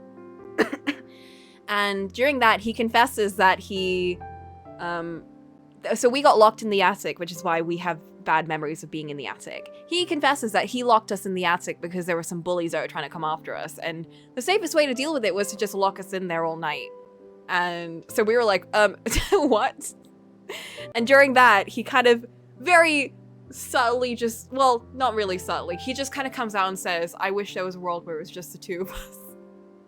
And during that, he confesses that he so we got locked in the attic, which is why we have bad memories of being in the attic. He confesses that he locked us in the attic because there were some bullies that were trying to come after us, and the safest way to deal with it was to just lock us in there all night. And so we were like, what? And during that, he kind of very subtly just, well, not really subtly, he just kind of comes out and says, I wish there was a world where it was just the two of us.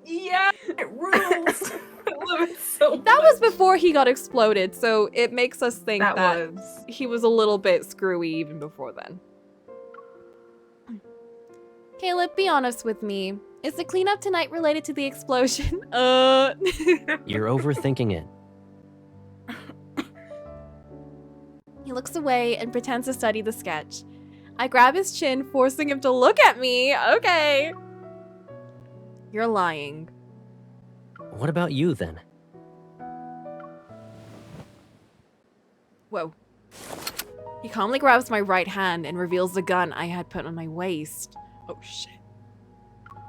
Yeah, it rules. I love it so much. That was before he got exploded, so it makes us think That that was. he was a little bit screwy even before then. Caleb, be honest with me. Is the cleanup tonight related to the explosion? You're overthinking it. He looks away and pretends to study the sketch. I grab his chin, forcing him to look at me. Okay. You're lying. What about you, then? Whoa. He calmly grabs my right hand and reveals the gun I had put on my waist. Oh, shit.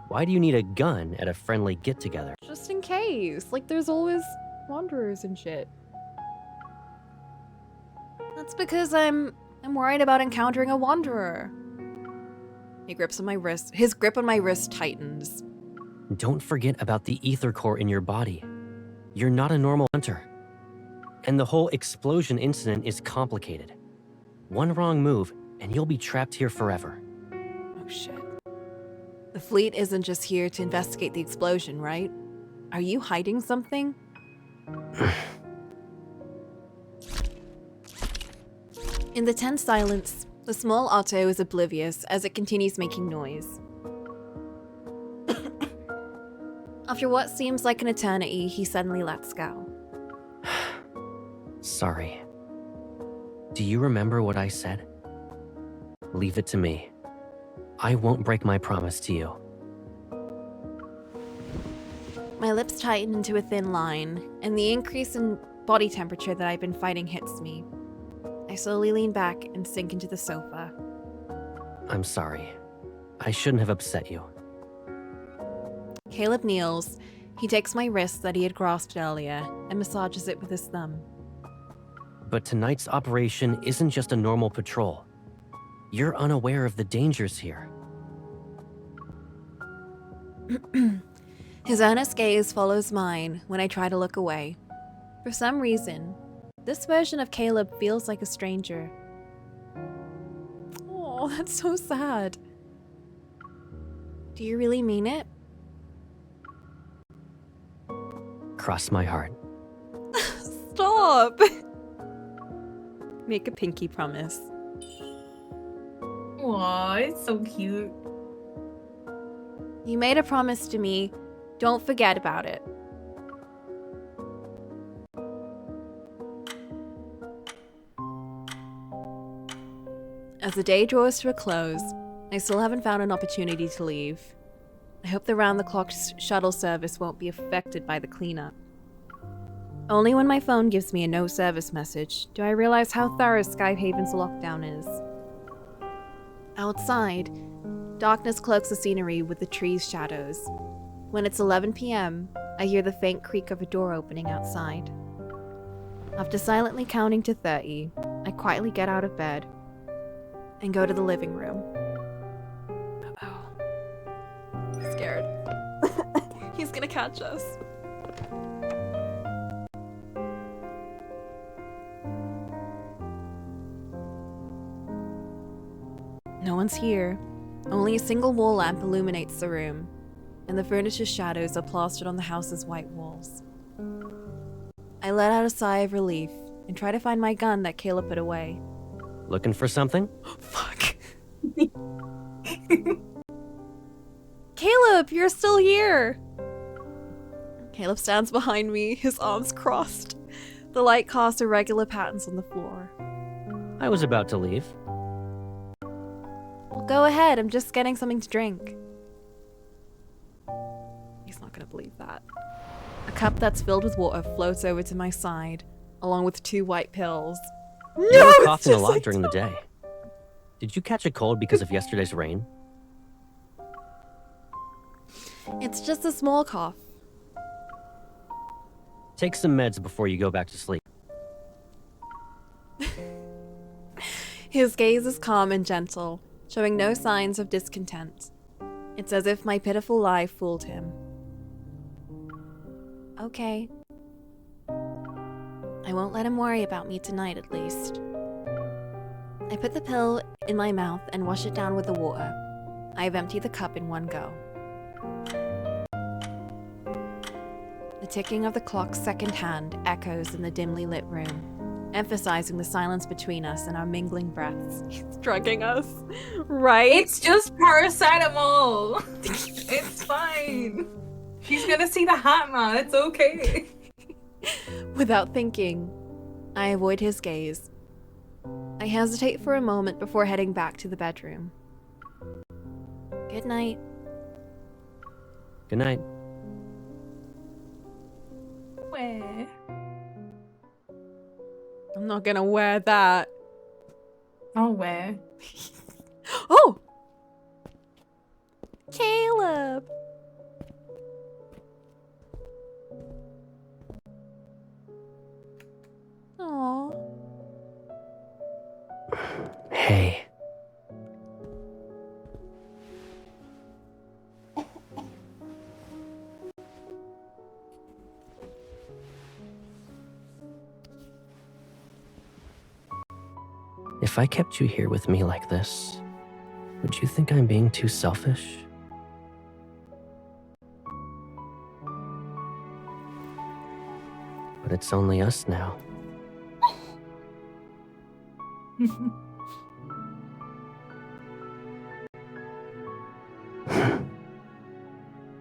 Why do you need a gun at a friendly get-together? Just in case. Like, there's always wanderers and shit. That's because I'm worried about encountering a wanderer. He grips on my wrist. His grip on my wrist tightens. Don't forget about the ether core in your body. You're not a normal hunter. And the whole explosion incident is complicated. One wrong move, and you'll be trapped here forever. Oh, shit. The fleet isn't just here to investigate the explosion, right? Are you hiding something? In the tense silence, the small Otto is oblivious as it continues making noise. After what seems like an eternity, he suddenly lets go. Sorry. Do you remember what I said? Leave it to me. I won't break my promise to you. My lips tighten into a thin line, and the increase in body temperature that I've been fighting hits me. I slowly lean back and sink into the sofa. I'm sorry. I shouldn't have upset you. Caleb kneels. He takes my wrist that he had grasped earlier and massages it with his thumb. But tonight's operation isn't just a normal patrol. You're unaware of the dangers here. His earnest gaze follows mine when I try to look away. For some reason, this version of Caleb feels like a stranger. Oh, that's so sad. Do you really mean it? Cross my heart. Stop! Make a pinky promise. Aw, it's so cute. You made a promise to me. Don't forget about it. As the day draws to a close, I still haven't found an opportunity to leave. I hope the round-the-clock shuttle service won't be affected by the cleanup. Only when my phone gives me a no-service message do I realize how thorough Skyhaven's lockdown is. Outside, darkness cloaks the scenery with the trees' shadows. When it's 11 p.m., I hear the faint creak of a door opening outside. After silently counting to 30, I quietly get out of bed and go to the living room. Uh-oh. I'm scared. He's gonna catch us. No one's here. Only a single wall lamp illuminates the room, and the furniture's shadows are plastered on the house's white walls. I let out a sigh of relief and tried to find my gun that Caleb put away. Looking for something? Fuck. Caleb, you're still here! Caleb stands behind me, his arms crossed. The light casts irregular patterns on the floor. I was about to leave. Well, go ahead, I'm just getting something to drink. He's not gonna believe that. A cup that's filled with water floats over to my side, along with 2 white pills. You No, were it's coughing a just lot like- during the day. Did you catch a cold because of yesterday's rain? It's just a small cough. Take some meds before you go back to sleep. His gaze is calm and gentle, showing no signs of discontent. It's as if my pitiful lie fooled him. Okay. I won't let him worry about me tonight, at least. I put the pill in my mouth and wash it down with the water. I have emptied the cup in one go. The ticking of the clock's second hand echoes in the dimly lit room, emphasizing the silence between us and our mingling breaths. He's drugging us, right? It's just paracetamol. It's fine. She's gonna see the hat man. It's okay. Without thinking, I avoid his gaze. I hesitate for a moment before heading back to the bedroom. Good night. Good night. Where? I'm not gonna wear that. Oh, where? Oh! Caleb! Aww. Hey. If I kept you here with me like this, would you think I'm being too selfish? But it's only us now.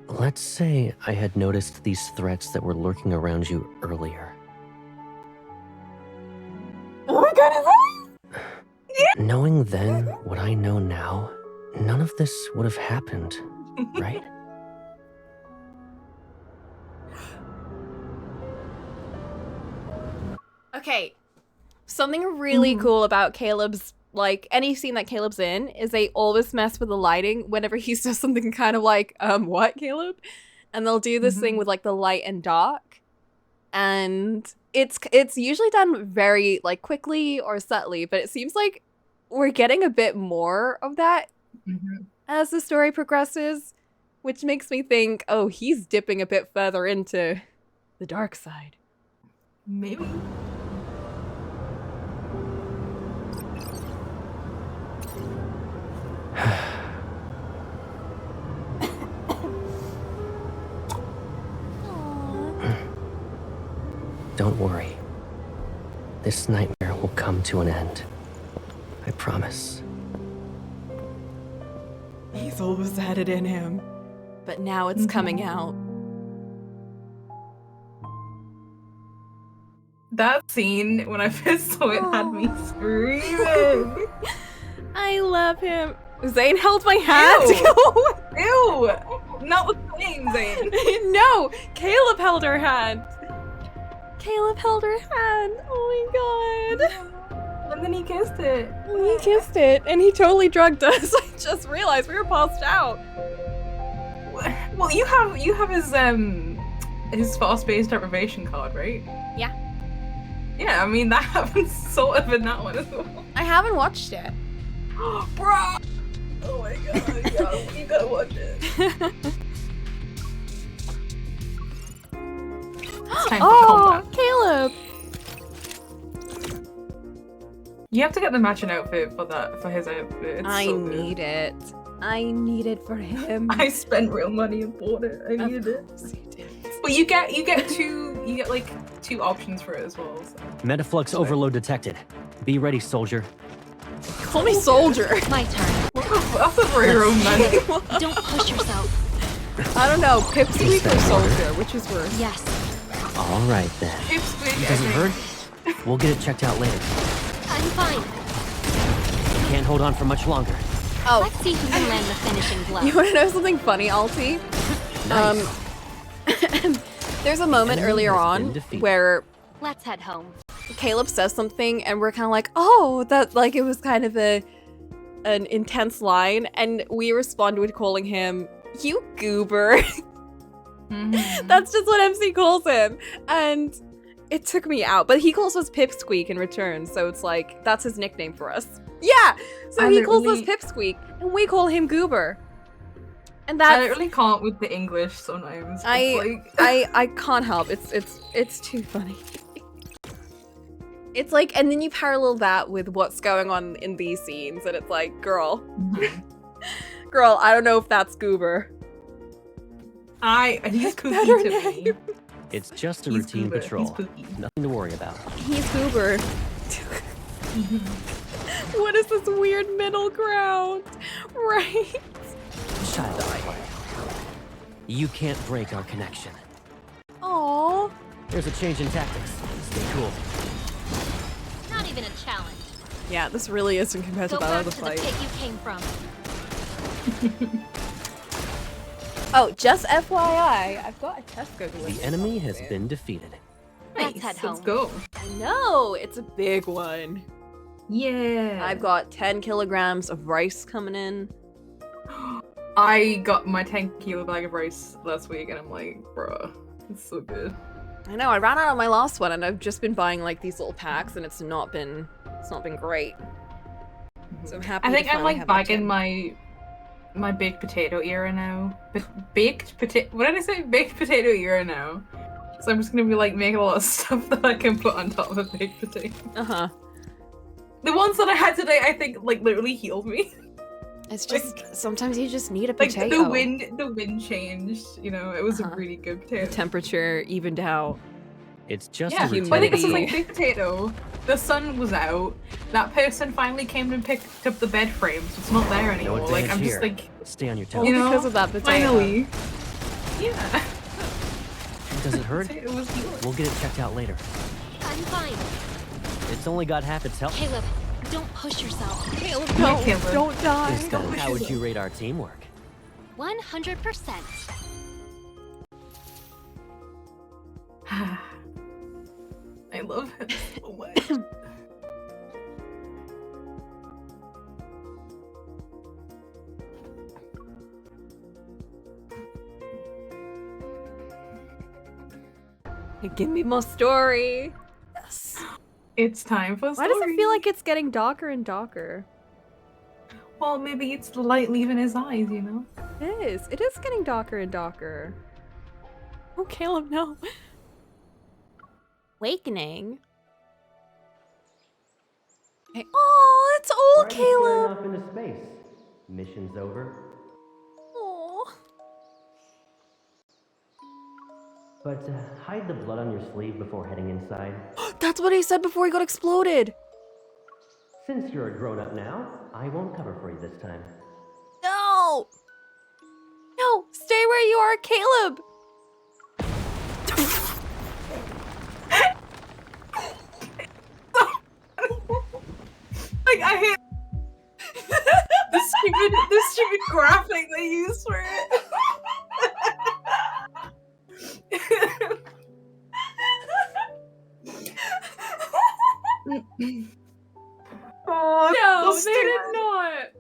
Let's say I had noticed these threats that were lurking around you earlier. Oh my god, is that? Knowing then what I know now, none of this would have happened, right? Okay, something really cool about Caleb's, like, any scene that Caleb's in is they always mess with the lighting whenever he says something kind of like, what, Caleb? And they'll do this thing with, like, the light and dark. And it's usually done very, like, quickly or subtly, but it seems like we're getting a bit more of that as the story progresses, which makes me think, oh, he's dipping a bit further into the dark side. Maybe. Don't worry. This nightmare will come to an end. I promise. He's always had it in him. But now it's coming out. That scene, when I first saw it, had me screaming. I love him. Zane held my hand. Ew! Not the same, Zane. No! Caleb held her hand. Caleb held her hand. Oh my god. And then he kissed it. He kissed it, and he totally drugged us. I just realized we were passed out. Well, you have his fast-paced deprivation card, right? Yeah. Yeah, I mean that happens sort of in that one as well. I haven't watched it. Bro! Oh my god, you gotta watch it. It's time for combat. Caleb! You have to get the matching outfit for his outfit. It's I so good. need it. I need it for him. I spent real money and bought it. I needed it. Of course you did. But you get like 2 options for it as well. So. Metaflux overload detected. Be ready, soldier. Call me soldier. My turn. That's a very romantic. Don't push yourself. I don't know, Pipsqueak or soldier, which is worse? Yes. All right then. Deepspace, Doesn't hurt? We'll get it checked out later. I'm fine. Can't hold on for much longer. Oh, Let's see who can land the finishing blow. you want to know something funny, Alti? There's a moment Enemy earlier has on been defeated. where Let's head home. Caleb says something and we're kind of like, oh, that like it was kind of an intense line, and we respond with calling him, you goober. That's just what MC calls him, and it took me out. But he calls us Pipsqueak in return, so it's like that's his nickname for us. Yeah, so he calls us Pipsqueak, and we call him Goober. And I that's really can't with the English sometimes. It's I can't help. It's too funny. It's like, and then you parallel that with what's going on in these scenes, and it's like, girl, girl, I don't know if that's Goober. He's kooky better to name. me. It's just a He's routine Goober. patrol. He's kooky. Nothing to worry about. He's Goober. What is this weird middle ground? Right? Child play. You can't break our connection. Aww. There's a change in tactics. Stay cool. Not even a challenge. Yeah, this really isn't compared to Go that back other to the fight. pit you came from. Oh, just FYI, I've got a Tesco delivery. The enemy has been defeated. Let's head Let's home. go. I know, it's a big one. Yeah. I've got 10 kilograms of rice coming in. I got my 10-kilo bag of rice last week, and I'm like, bruh, it's so good. I know, I ran out of my last one, and I've just been buying like these little packs, and it's not been great. So I'm happy. I think to I'm finally like have back in 10. my baked potato era now. Baked potato. What did I say? Baked potato era now. So I'm just gonna be like making a lot of stuff that I can put on top of a baked potato. Uh-huh. The ones that I had today, I think, like literally healed me. It's just sometimes you just need a Like potato. the wind changed. You know, it was a really good potato. Temperature evened out. It's just Yeah, a routine but I think this is patrol. like baked potato. The sun was out. That person finally came and picked up the bed frame, so it's not there No anymore. advantage Like I'm here. just like, Stay on your Well, toes. you know, because of that potato. finally. Yeah. Does it hurt? Potato was healed. We'll get it checked out later. I'm fine. It's only got half its health. Caleb, don't push yourself. Caleb, No, no, Caleb. don't die. Instead, how would you rate our teamwork? 100%. I love him so much. Give me more story. Yes. It's time for Why does it feel like it's getting darker and darker? Well, maybe it's the light leaving his eyes, you know? It is. It is getting darker and darker. Oh, Caleb, no. Awakening. Hey. Oh, it's old Caleb. Off into space. Mission's over. Oh. But hide the blood on your sleeve before heading inside. That's what he said before he got exploded. Since you're a grown-up now, I won't cover for you this time. No. No, stay where you are, Caleb. Like, I hate the stupid graphic they use for it. Oh, No, so they did stupid. not.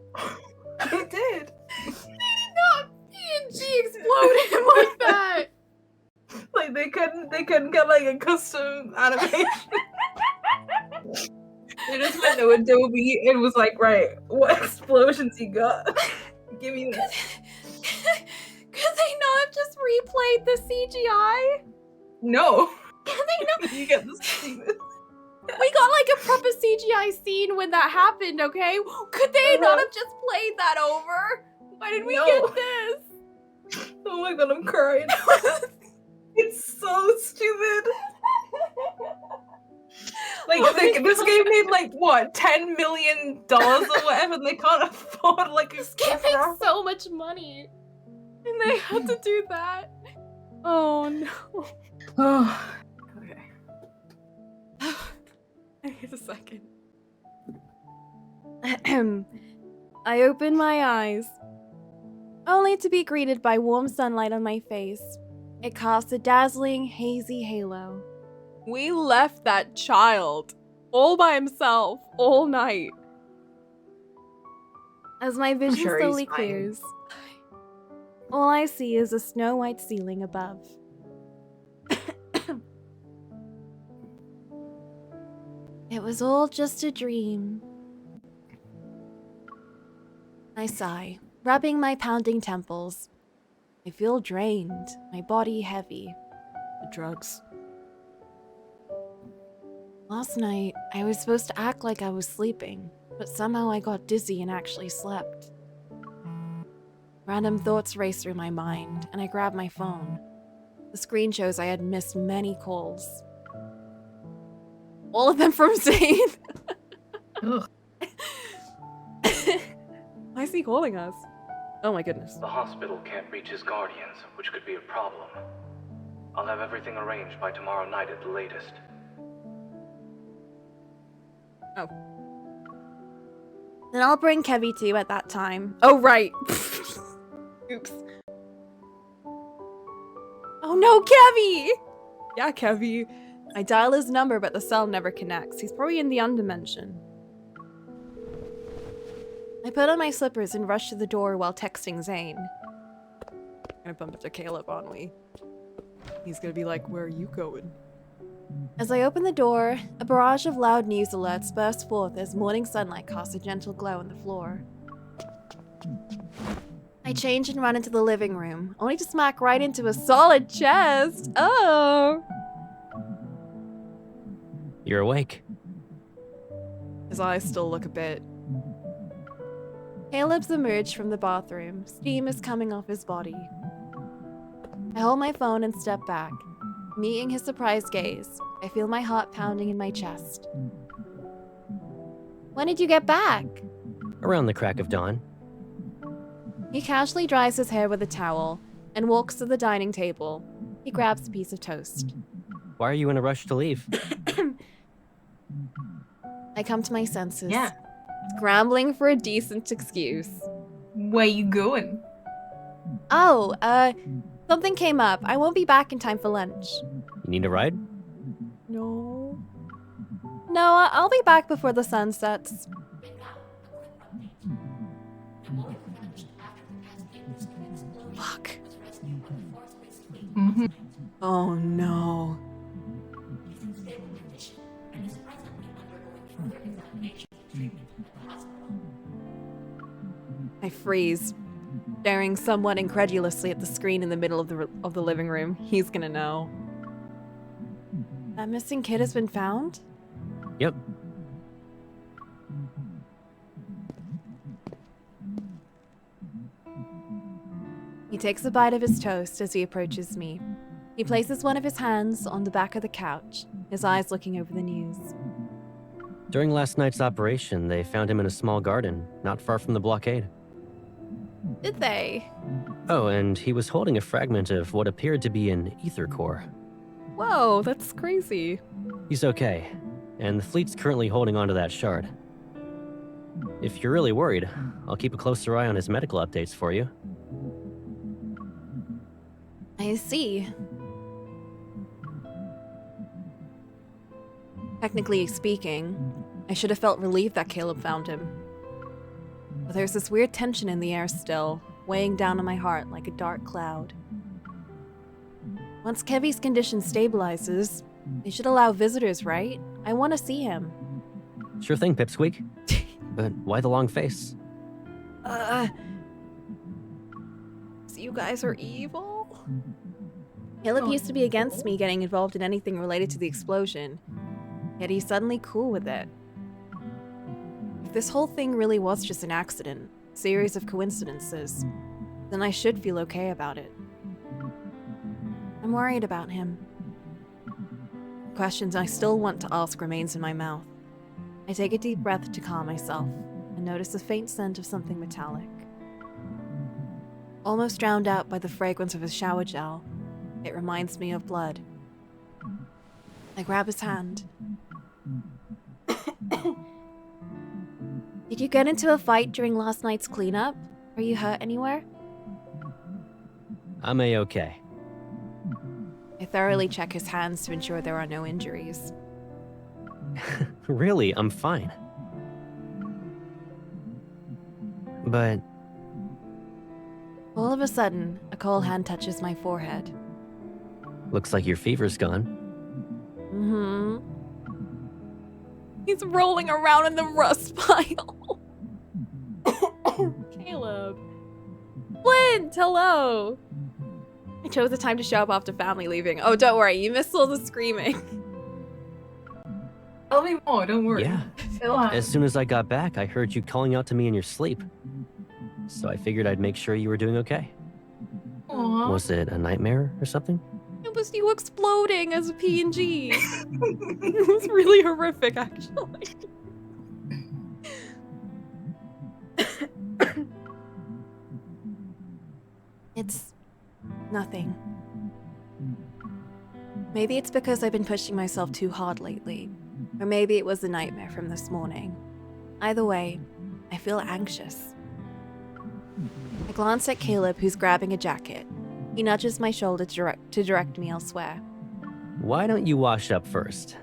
They did. They did not PNG explode him like that. Like they couldn't get like a custom animation. They just went to Adobe and was like, right, what explosions you got? Give me this. Could they not have just replayed the CGI? No. Can they not? You get this stupid. We got like a proper CGI scene when that happened, okay? Could they not have just played that over? Why did we No. get this? Oh my god, I'm crying. It's so stupid. This game made like what, $10 million or whatever, and they can't afford like a This game makes so much money. And they had to do that. Oh no. Oh, okay. Wait a second. I open my eyes, only to be greeted by warm sunlight on my face. It casts a dazzling, hazy halo. We left that child all by himself all night. As my vision sure he's slowly fine. clears, all I see is a snow-white ceiling above. It was all just a dream. I sigh, rubbing my pounding temples. I feel drained, my body heavy. The drugs. Last night, I was supposed to act like I was sleeping, but somehow I got dizzy and actually slept. Random thoughts race through my mind, and I grab my phone. The screen shows I had missed many calls. All of them from Zane. Ugh. Why is he calling us? Oh my goodness. The hospital can't reach his guardians, which could be a problem. I'll have everything arranged by tomorrow night at the latest. Oh. Then I'll bring Kevy to you at that time. Oh, right. Oops. Oh no, Kevy! Yeah, Kevy. I dial his number, but the cell never connects. He's probably in the undimension. I put on my slippers and rush to the door while texting Zane. We're gonna bump into Caleb, aren't we? He's gonna be like, where are you going? As I open the door, a barrage of loud news alerts burst forth as morning sunlight casts a gentle glow on the floor. I change and run into the living room, only to smack right into a solid chest. Oh! You're awake. His eyes still look a bit. Caleb's emerged from the bathroom. Steam is coming off his body. I hold my phone and step back. Meeting his surprised gaze, I feel my heart pounding in my chest. When did you get back? Around the crack of dawn. He casually dries his hair with a towel and walks to the dining table. He grabs a piece of toast. Why are you in a rush to leave? I come to my senses. Yeah. Scrambling for a decent excuse. Where you going? Oh, something came up. I won't be back in time for lunch. You need a ride? No. No, I'll be back before the sun sets. Fuck. Mm-hmm. Oh no. I freeze, staring somewhat incredulously at the screen in the middle of the living room. He's gonna know. That missing kid has been found? Yep. He takes a bite of his toast as he approaches me. He places one of his hands on the back of the couch, his eyes looking over the news. During last night's operation, they found him in a small garden, not far from the blockade. Did they? Oh, and he was holding a fragment of what appeared to be an ether core. Whoa, that's crazy. He's okay, and the fleet's currently holding onto that shard. If you're really worried, I'll keep a closer eye on his medical updates for you. I see. Technically speaking, I should have felt relieved that Caleb found him. But there's this weird tension in the air still, weighing down on my heart like a dark cloud. Once Kevy's condition stabilizes, they should allow visitors, right? I want to see him. Sure thing, Pipsqueak. But why the long face? So you guys are evil? Caleb used to be against me getting involved in anything related to the explosion, yet he's suddenly cool with it. If this whole thing really was just an accident, a series of coincidences, then I should feel okay about it. I'm worried about him. Questions I still want to ask remains in my mouth. I take a deep breath to calm myself and notice a faint scent of something metallic. Almost drowned out by the fragrance of his shower gel, it reminds me of blood. I grab his hand. Did you get into a fight during last night's cleanup? Are you hurt anywhere? I'm A-okay. I thoroughly check his hands to ensure there are no injuries. Really, I'm fine. But All of a sudden, a cold hand touches my forehead. looks like your fever's gone. Mm-hmm. He's rolling around in the rust pile. Caleb. Flint, hello. I chose the time to show up after family leaving. Oh, don't worry, you missed all the screaming. Tell me more, don't worry. Yeah. It'll happen. As soon as I got back, I heard you calling out to me in your sleep. So I figured I'd make sure you were doing okay. Aw. Was it a nightmare or something? It was you exploding as a PNG. It was really horrific, actually. It's nothing. Maybe it's because I've been pushing myself too hard lately. Or maybe it was the nightmare from this morning. Either way, I feel anxious. I glance at Caleb, who's grabbing a jacket. He nudges my shoulder to direct me elsewhere. Why don't you wash up first?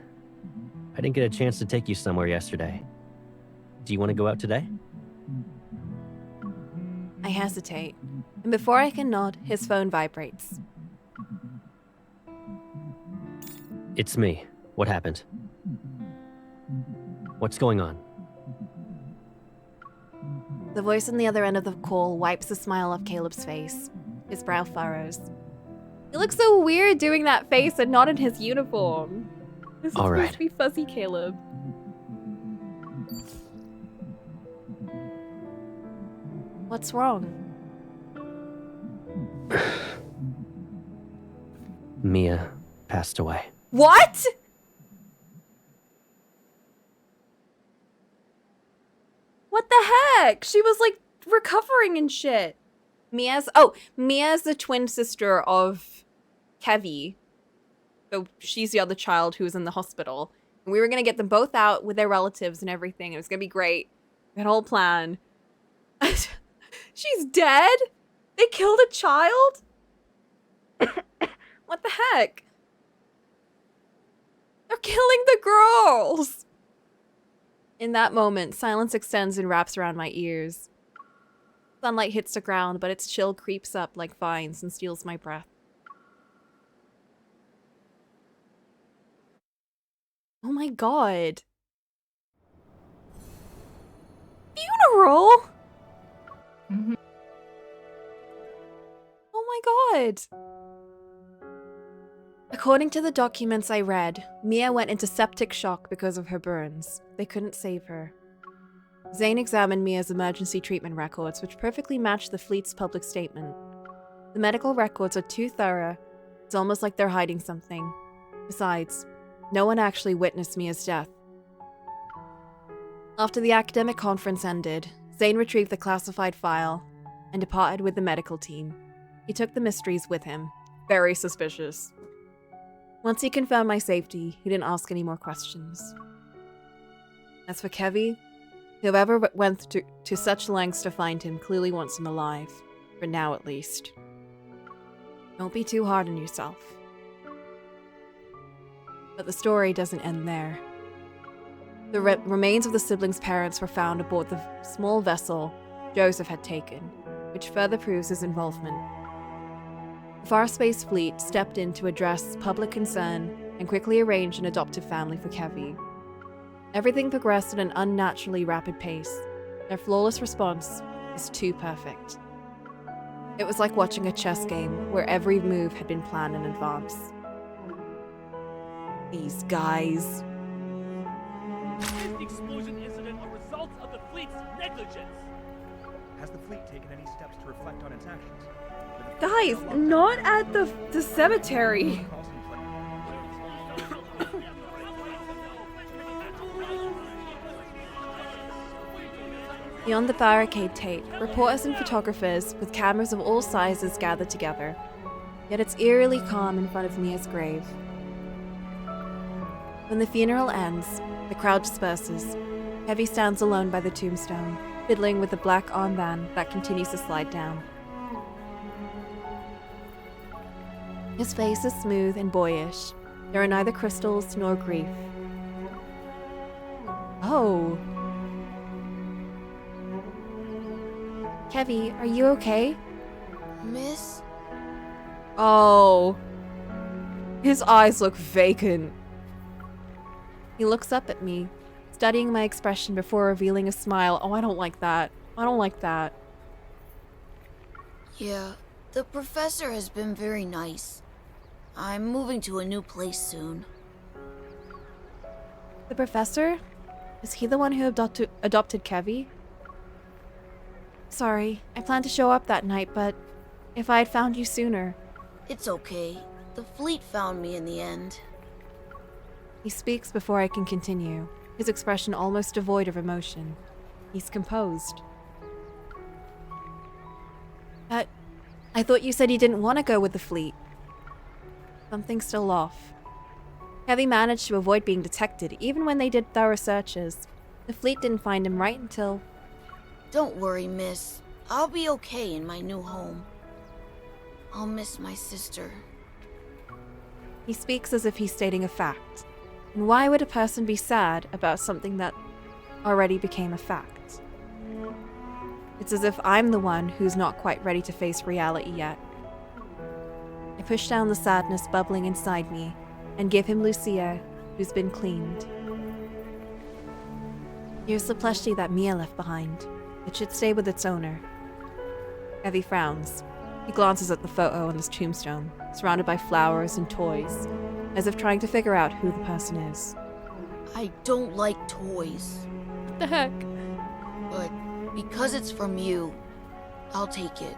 I didn't get a chance to take you somewhere yesterday. Do you want to go out today? I hesitate, and before I can nod, his phone vibrates. It's me. What happened? What's going on? The voice on the other end of the call wipes a smile off Caleb's face. His brow furrows. He looks so weird doing that face and not in his uniform. This is All supposed right. to be fuzzy Caleb. What's wrong? Mia passed away. What? What the heck? She was like recovering and shit. Mia's the twin sister of Kevi. So she's the other child who was in the hospital. And we were gonna get them both out with their relatives and everything. It was gonna be great. We had a whole plan. She's dead? They killed a child? What the heck? They're killing the girls! In that moment, silence extends and wraps around my ears. Sunlight hits the ground, but its chill creeps up like vines and steals my breath. Oh my god. Funeral? Mhm. Oh my god. According to the documents I read, Mia went into septic shock because of her burns. They couldn't save her. Zane examined Mia's emergency treatment records, which perfectly matched the fleet's public statement. The medical records are too thorough. It's almost like they're hiding something. Besides, no one actually witnessed Mia's death. After the academic conference ended, Zane retrieved the classified file and departed with the medical team. He took the mysteries with him. Very suspicious. Once he confirmed my safety, he didn't ask any more questions. As for Kevi, whoever went to such lengths to find him clearly wants him alive. For now, at least. Don't be too hard on yourself. But the story doesn't end there. The remains of the siblings' parents were found aboard the small vessel Joseph had taken, which further proves his involvement. The Far Space Fleet stepped in to address public concern and quickly arranged an adoptive family for Kevi. Everything progressed at an unnaturally rapid pace. Their flawless response is too perfect. It was like watching a chess game where every move had been planned in advance. These guys. Is the explosion incident a result of the fleet's negligence? Has the fleet taken any steps to reflect on its actions? Guys, not at the cemetery. Beyond the barricade tape, reporters and photographers with cameras of all sizes gather together. Yet it's eerily calm in front of Mia's grave. When the funeral ends, the crowd disperses. Heavy stands alone by the tombstone, fiddling with the black armband that continues to slide down. His face is smooth and boyish. There are neither crystals nor grief. Oh. Kevy, are you okay? Miss? Oh. His eyes look vacant. He looks up at me, studying my expression before revealing a smile. Oh, I don't like that. I don't like that. Yeah, the professor has been very nice. I'm moving to a new place soon. The professor? Is he the one who adopted Kevy? Sorry, I planned to show up that night, but if I had found you sooner. It's okay. The fleet found me in the end. He speaks before I can continue, his expression almost devoid of emotion. He's composed. But I thought you said you didn't want to go with the fleet. Something's still off. Kevy managed to avoid being detected, even when they did thorough searches. The fleet didn't find him right until... Don't worry, miss. I'll be okay in my new home. I'll miss my sister. He speaks as if he's stating a fact. And why would a person be sad about something that already became a fact? It's as if I'm the one who's not quite ready to face reality yet. I push down the sadness bubbling inside me and give him Lucia, who's been cleaned. Here's the plushie that Mia left behind. It should stay with its owner. Kevy frowns. He glances at the photo on his tombstone, surrounded by flowers and toys, as if trying to figure out who the person is. I don't like toys. What the heck? But because it's from you, I'll take it.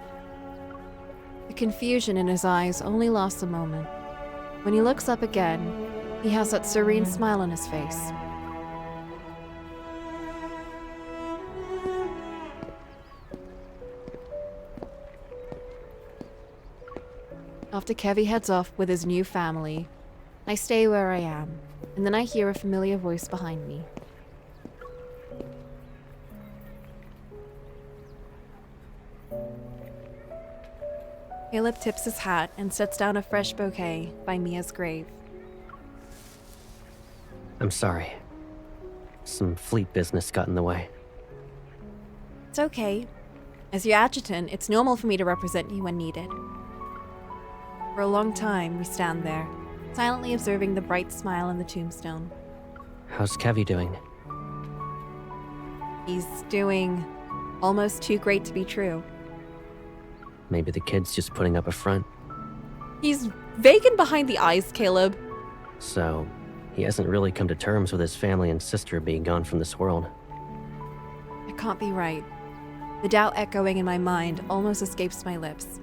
The confusion in his eyes only lasts a moment. When he looks up again, he has that serene smile on his face. After Kevy heads off with his new family, I stay where I am, and then I hear a familiar voice behind me. Caleb tips his hat and sets down a fresh bouquet by Mia's grave. I'm sorry. Some fleet business got in the way. It's okay. As your adjutant, it's normal for me to represent you when needed. For a long time, we stand there, silently observing the bright smile on the tombstone. How's Kevy doing? He's doing almost too great to be true. Maybe the kid's just putting up a front. He's vacant behind the eyes, Caleb. So, he hasn't really come to terms with his family and sister being gone from this world. It can't be right. The doubt echoing in my mind almost escapes my lips.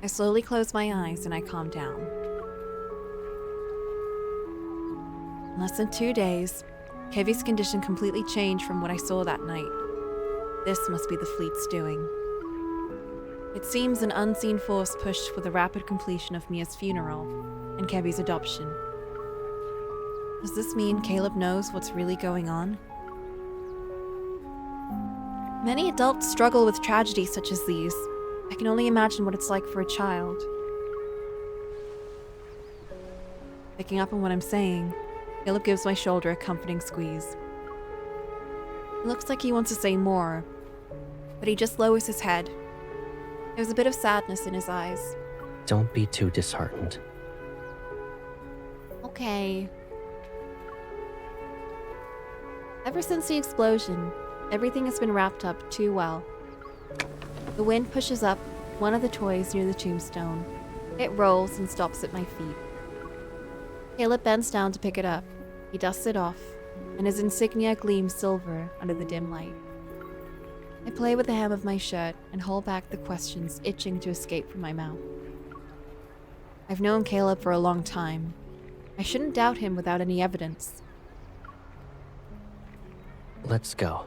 I slowly close my eyes and I calm down. In less than 2 days, Kevy's condition completely changed from what I saw that night. This must be the fleet's doing. It seems an unseen force pushed for the rapid completion of Mia's funeral and Kevy's adoption. Does this mean Caleb knows what's really going on? Many adults struggle with tragedies such as these. I can only imagine what it's like for a child. Picking up on what I'm saying, Caleb gives my shoulder a comforting squeeze. It looks like he wants to say more, but he just lowers his head. There's a bit of sadness in his eyes. Don't be too disheartened. Okay. Ever since the explosion, everything has been wrapped up too well. The wind pushes up one of the toys near the tombstone. It rolls and stops at my feet. Caleb bends down to pick it up. He dusts it off, and his insignia gleams silver under the dim light. I play with the hem of my shirt and hold back the questions itching to escape from my mouth. I've known Caleb for a long time. I shouldn't doubt him without any evidence. Let's go.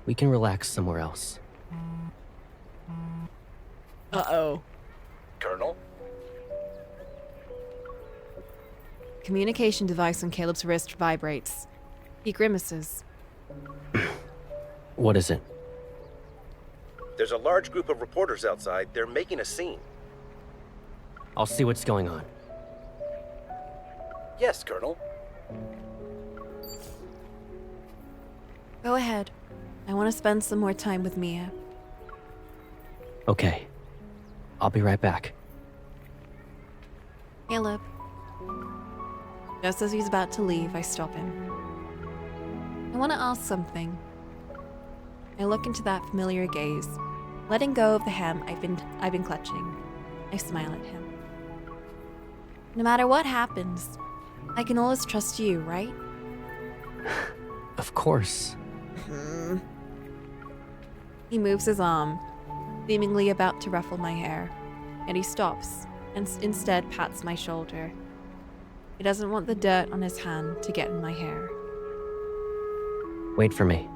We can relax somewhere else. Uh-oh. Colonel? Communication device on Caleb's wrist vibrates. He grimaces. What is it? There's a large group of reporters outside. They're making a scene. I'll see what's going on. Yes, Colonel. Go ahead. I want to spend some more time with Mia. Okay. I'll be right back. Caleb. Just as he's about to leave, I stop him. I want to ask something. I look into that familiar gaze, letting go of the ham I've been clutching. I smile at him. No matter what happens, I can always trust you, right? Of course. He moves his arm, seemingly about to ruffle my hair, and he stops and instead pats my shoulder. He doesn't want the dirt on his hand to get in my hair. Wait for me.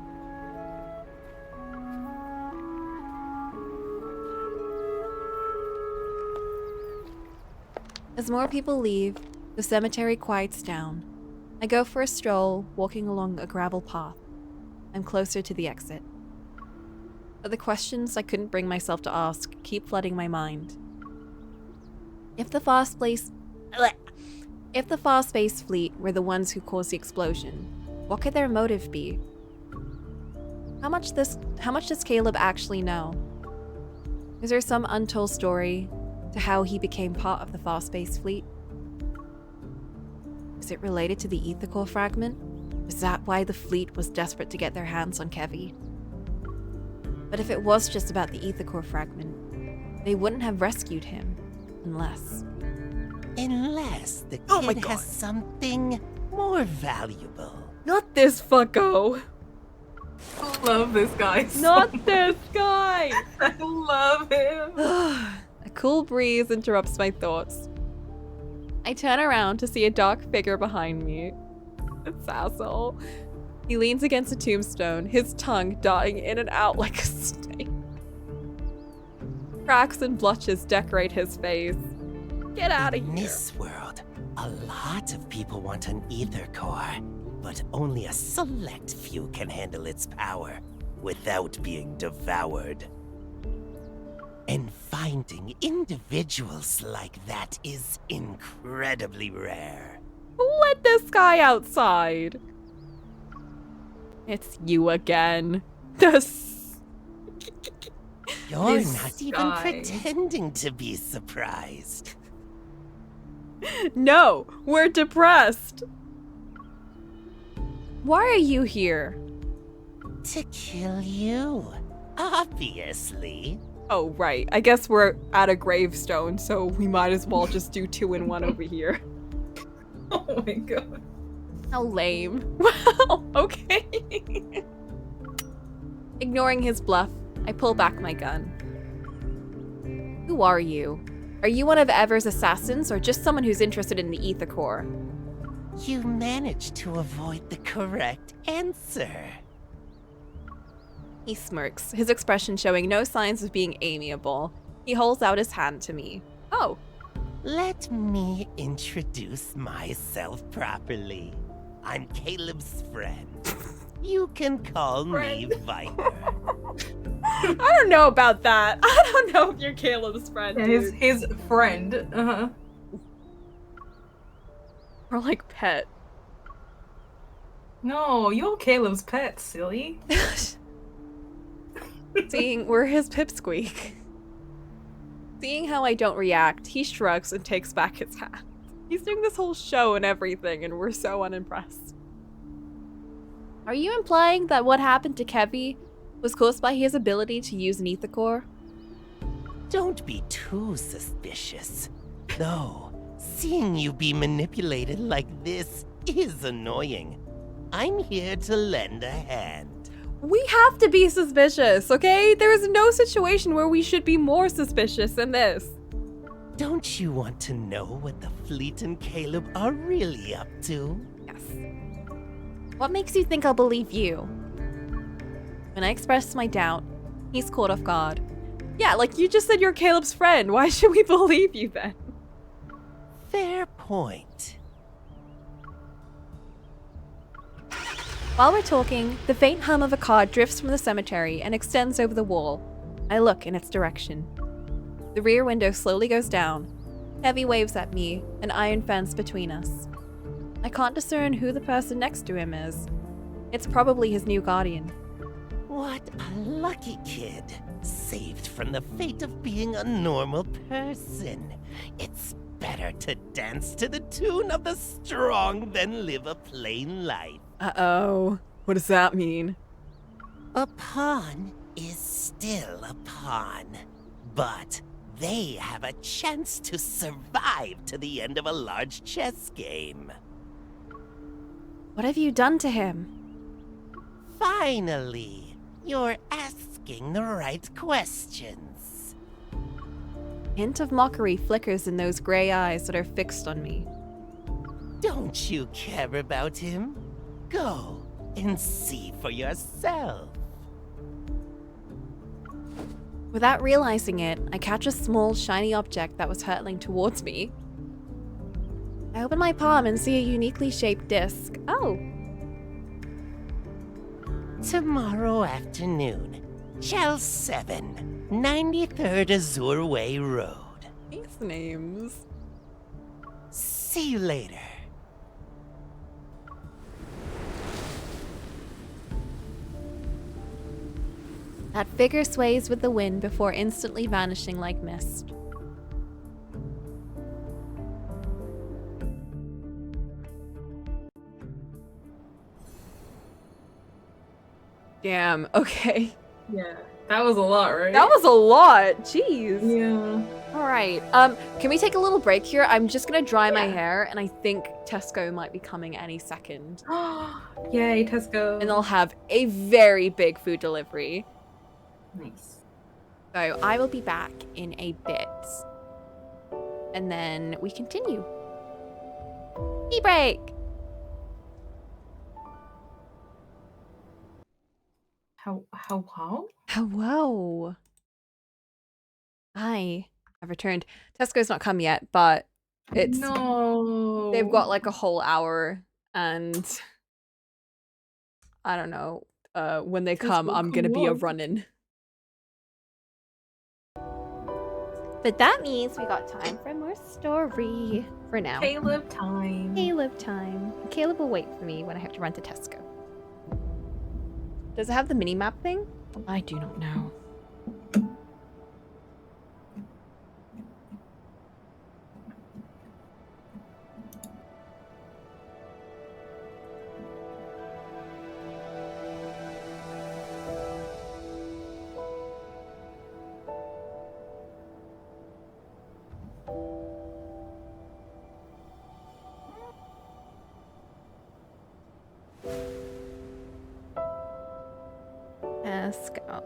As more people leave, the cemetery quiets down. I go for a stroll, walking along a gravel path. I'm closer to the exit. But the questions I couldn't bring myself to ask keep flooding my mind. If the fast space fleet were the ones who caused the explosion, what could their motive be? How much does Caleb actually know? Is there some untold story to how he became part of the fast space fleet? Is it related to the ether core fragment? Is that why the fleet was desperate to get their hands on Kevy? But if it was just about the ether core fragment, they wouldn't have rescued him, unless the kid has something more valuable. Not this fucko! I love this guy. Not this guy! I love him. A cool breeze interrupts my thoughts. I turn around to see a dark figure behind me. This asshole. He leans against a tombstone, his tongue darting in and out like a snake. Cracks and blotches decorate his face. Get out of here. In this world, a lot of people want an ether core, but only a select few can handle its power without being devoured. And finding individuals like that is incredibly rare. Let this guy outside. It's you again. You're not even pretending to be surprised. No, we're depressed. Why are you here? To kill you, obviously. Oh, right. I guess we're at a gravestone, so we might as well just do 2 in 1 over here. Oh my god. How lame. Well, okay. Ignoring his bluff, I pull back my gun. Who are you? Are you one of Ever's assassins, or just someone who's interested in the ether core? You managed to avoid the correct answer. He smirks, his expression showing no signs of being amiable. He holds out his hand to me. Oh. Let me introduce myself properly. I'm Caleb's friend. You can call me Viper. I don't know about that. I don't know if you're Caleb's friend. Yeah, his friend. Uh-huh. Or like pet. No, you're Caleb's pet, silly. Seeing we're his pipsqueak. Seeing how I don't react, he shrugs and takes back his hat. He's doing this whole show and everything, and we're so unimpressed. Are you implying that what happened to Kevy was caused by his ability to use an ether core? Don't be too suspicious. Though, seeing you be manipulated like this is annoying. I'm here to lend a hand. We have to be suspicious, okay? There is no situation where we should be more suspicious than this. Don't you want to know what the fleet and Caleb are really up to? Yes. What makes you think I'll believe you? When I express my doubt, he's caught off guard. Yeah, like you just said you're Caleb's friend. Why should we believe you then? Fair point. While we're talking, the faint hum of a car drifts from the cemetery and extends over the wall. I look in its direction. The rear window slowly goes down. Heavy waves at me, an iron fence between us. I can't discern who the person next to him is. It's probably his new guardian. What a lucky kid. Saved from the fate of being a normal person. It's better to dance to the tune of the strong than live a plain life. Uh-oh. What does that mean? A pawn is still a pawn, but they have a chance to survive to the end of a large chess game. What have you done to him? Finally, you're asking the right questions. Hint of mockery flickers in those gray eyes that are fixed on me. Don't you care about him? Go and see for yourself. Without realizing it, I catch a small, shiny object that was hurtling towards me. I open my palm and see a uniquely shaped disc. Oh. Tomorrow afternoon, Chel 7, 93rd Azure Way Road. These names. See you later. That figure sways with the wind before instantly vanishing like mist. Damn, okay. Yeah, that was a lot, right? That was a lot. Jeez. Yeah. All right. Can we take a little break here? I'm just gonna dry my hair, and I think Tesco might be coming any second. Yay, Tesco. And they'll have a very big food delivery. Nice. So I will be back in a bit. And then we continue. Tea break! Hello. Hi. I've returned. Tesco's not come yet, but it's... No. They've got like a whole hour, and... I don't know. When they come, I'm gonna be a running. But that means we got time for more story for now. Caleb time. Caleb time. Caleb will wait for me when I have to run to Tesco. Does it have the mini-map thing? I do not know. Let's go.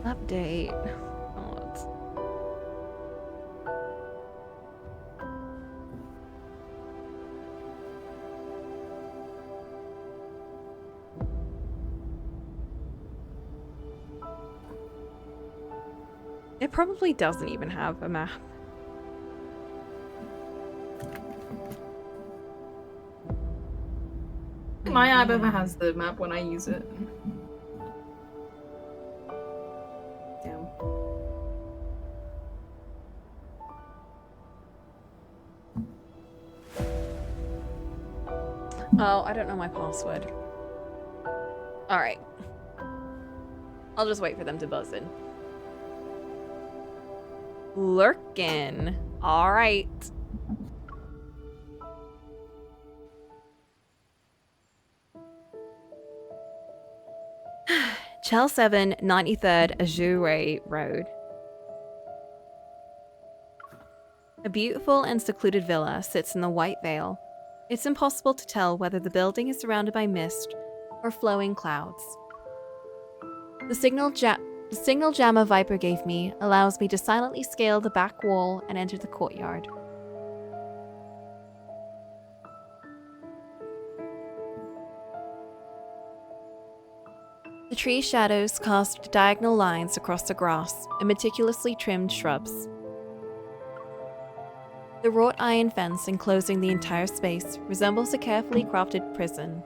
Update. It probably doesn't even have a map. My iPad has the map when I use it. Damn. Oh, I don't know my password. Alright. I'll just wait for them to buzz in. Lurkin. Alright. Chel 7, 93rd Azure Road. A beautiful and secluded villa sits in the White Vale. It's impossible to tell whether the building is surrounded by mist or flowing clouds. The signal jammer Viper gave me allows me to silently scale the back wall and enter the courtyard. tree shadows cast diagonal lines across the grass and meticulously trimmed shrubs. The wrought iron fence enclosing the entire space resembles a carefully crafted prison.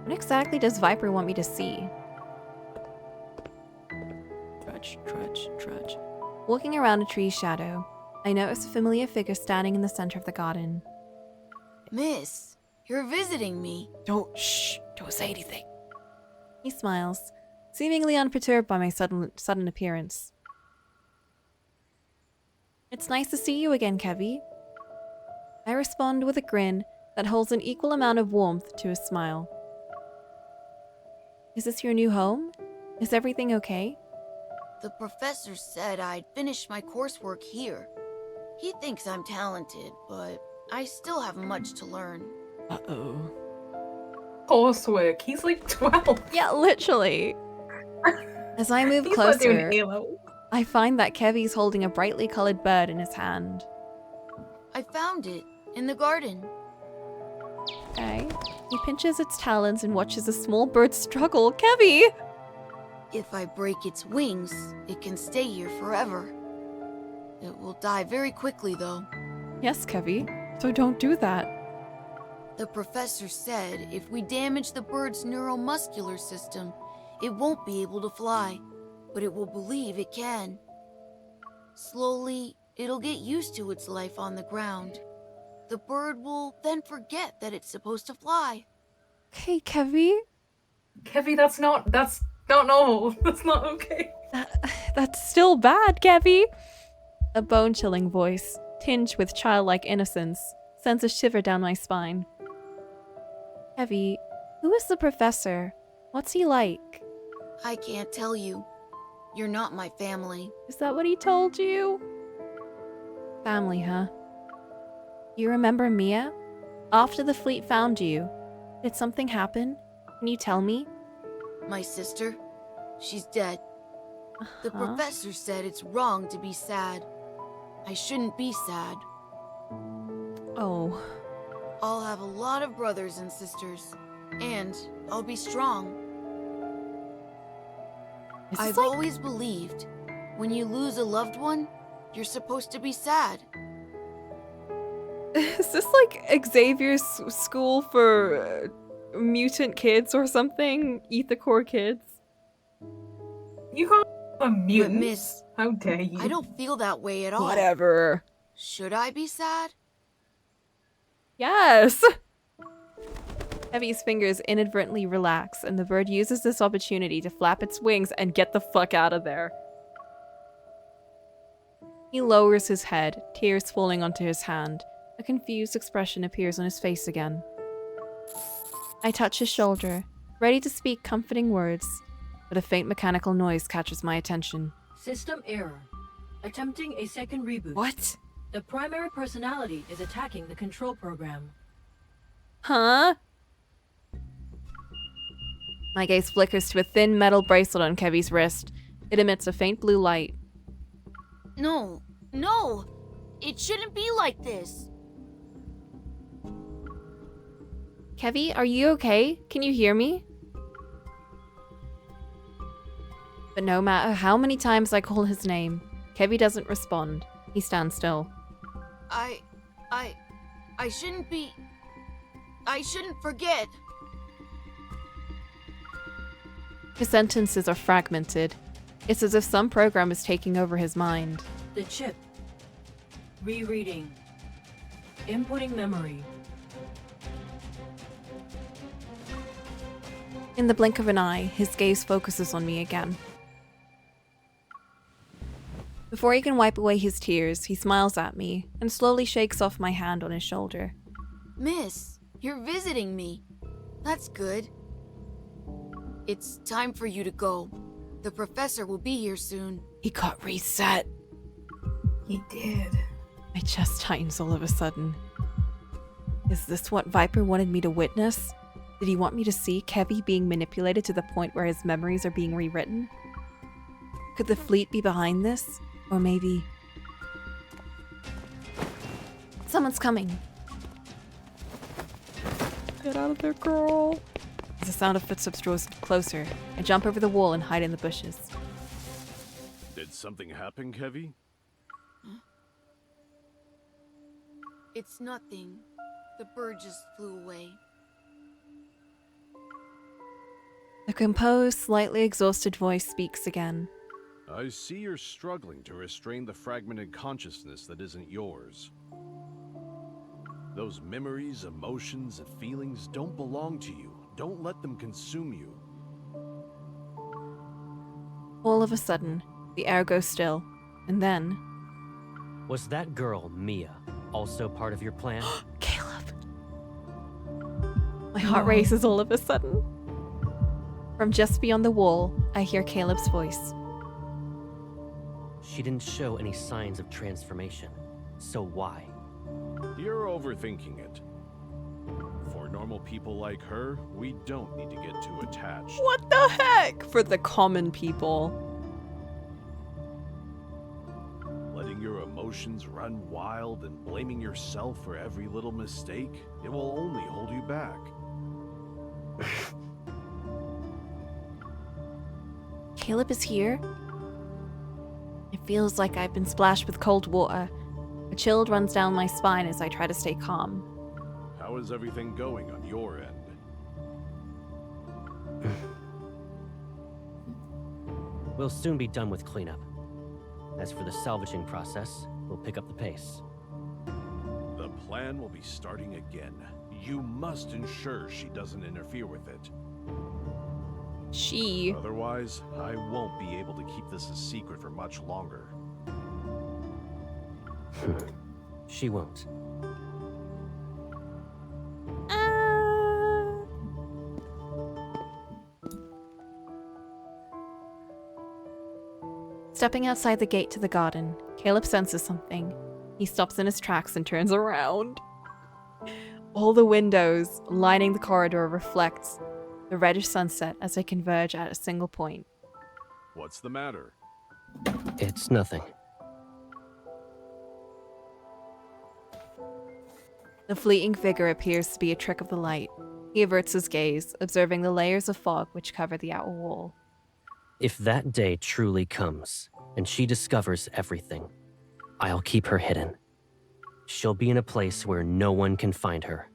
What exactly does Viper want me to see? Trudge, trudge, trudge. Walking around a tree's shadow, I notice a familiar figure standing in the center of the garden. Miss, you're visiting me. Don't say anything. He smiles, seemingly unperturbed by my sudden appearance. It's nice to see you again, Kevy. I respond with a grin that holds an equal amount of warmth to a smile. Is this your new home? Is everything okay? The professor said I'd finish my coursework here. He thinks I'm talented, but I still have much to learn. Uh-oh. Coursework. He's like 12. Yeah, literally. As I move He's not doing closer, A-level. I find that Kevy's holding a brightly colored bird in his hand. I found it in the garden. Okay. He pinches its talons and watches a small bird struggle. Kevy! If I break its wings, it can stay here forever. It will die very quickly, though. Yes, Kevy. So don't do that. The professor said if we damage the bird's neuromuscular system, it won't be able to fly, but it will believe it can. Slowly, it'll get used to its life on the ground. The bird will then forget that it's supposed to fly. Okay, Kevy. Kevy, that's not normal. That's not okay. That's still bad, Kevy. A bone-chilling voice, tinged with childlike innocence, sends a shiver down my spine. Kevy, who is the professor? What's he like? I can't tell you. You're not my family. Is that what he told you? Family, huh? You remember Mia? After the fleet found you, did something happen? Can you tell me? My sister? She's dead. The professor said it's wrong to be sad. I shouldn't be sad. Oh. I'll have a lot of brothers and sisters, and I'll be strong. I've always believed when you lose a loved one, you're supposed to be sad. Is this like Xavier's school for mutant kids or something? Eat the core kids? You call them a mutant? But miss, how dare you? I don't feel that way at all. Whatever. Should I be sad? Yes! Kevy's fingers inadvertently relax, and the bird uses this opportunity to flap its wings and get the fuck out of there. He lowers his head, tears falling onto his hand. A confused expression appears on his face again. I touch his shoulder, ready to speak comforting words, but a faint mechanical noise catches my attention. System error. Attempting a second reboot. What? The primary personality is attacking the control program. Huh? My gaze flickers to a thin metal bracelet on Kevy's wrist. It emits a faint blue light. No, no! It shouldn't be like this! Kevy, are you okay? Can you hear me? But no matter how many times I call his name, Kevy doesn't respond. He stands still. I shouldn't be... I shouldn't forget. His sentences are fragmented. It's as if some program is taking over his mind. The chip. Rereading. Inputting memory. In the blink of an eye, his gaze focuses on me again. Before he can wipe away his tears, he smiles at me and slowly shakes off my hand on his shoulder. Miss, you're visiting me. That's good. It's time for you to go. The professor will be here soon. He got reset. He did. My chest tightens all of a sudden. Is this what Viper wanted me to witness? Did he want me to see Kevy being manipulated to the point where his memories are being rewritten? Could the fleet be behind this? Or maybe... Someone's coming. Get out of there, girl. As the sound of footsteps draws closer, I jump over the wall and hide in the bushes. Did something happen, Kevy? It's nothing. The bird just flew away. The composed, slightly exhausted voice speaks again. I see you're struggling to restrain the fragmented consciousness that isn't yours. Those memories, emotions, and feelings don't belong to you. Don't let them consume you. All of a sudden, the air goes still, and then... Was that girl, Mia, also part of your plan? Caleb! My heart races all of a sudden. From just beyond the wall, I hear Caleb's voice. She didn't show any signs of transformation, so why? You're overthinking it. For normal people like her, we don't need to get too attached. What the heck? For the common people. Letting your emotions run wild and blaming yourself for every little mistake, it will only hold you back. Caleb is here? It feels like I've been splashed with cold water. A chill runs down my spine as I try to stay calm. How is everything going on your end? We'll soon be done with cleanup. As for the salvaging process, we'll pick up the pace. The plan will be starting again. You must ensure she doesn't interfere with it. She. Otherwise, I won't be able to keep this a secret for much longer. She won't. Stepping outside the gate to the garden, Caleb senses something. He stops in his tracks and turns around. All the windows lining the corridor reflect the reddish sunset as they converge at a single point. What's the matter? It's nothing. The fleeting figure appears to be a trick of the light. He averts his gaze, observing the layers of fog which cover the outer wall. If that day truly comes, and she discovers everything, I'll keep her hidden. She'll be in a place where no one can find her.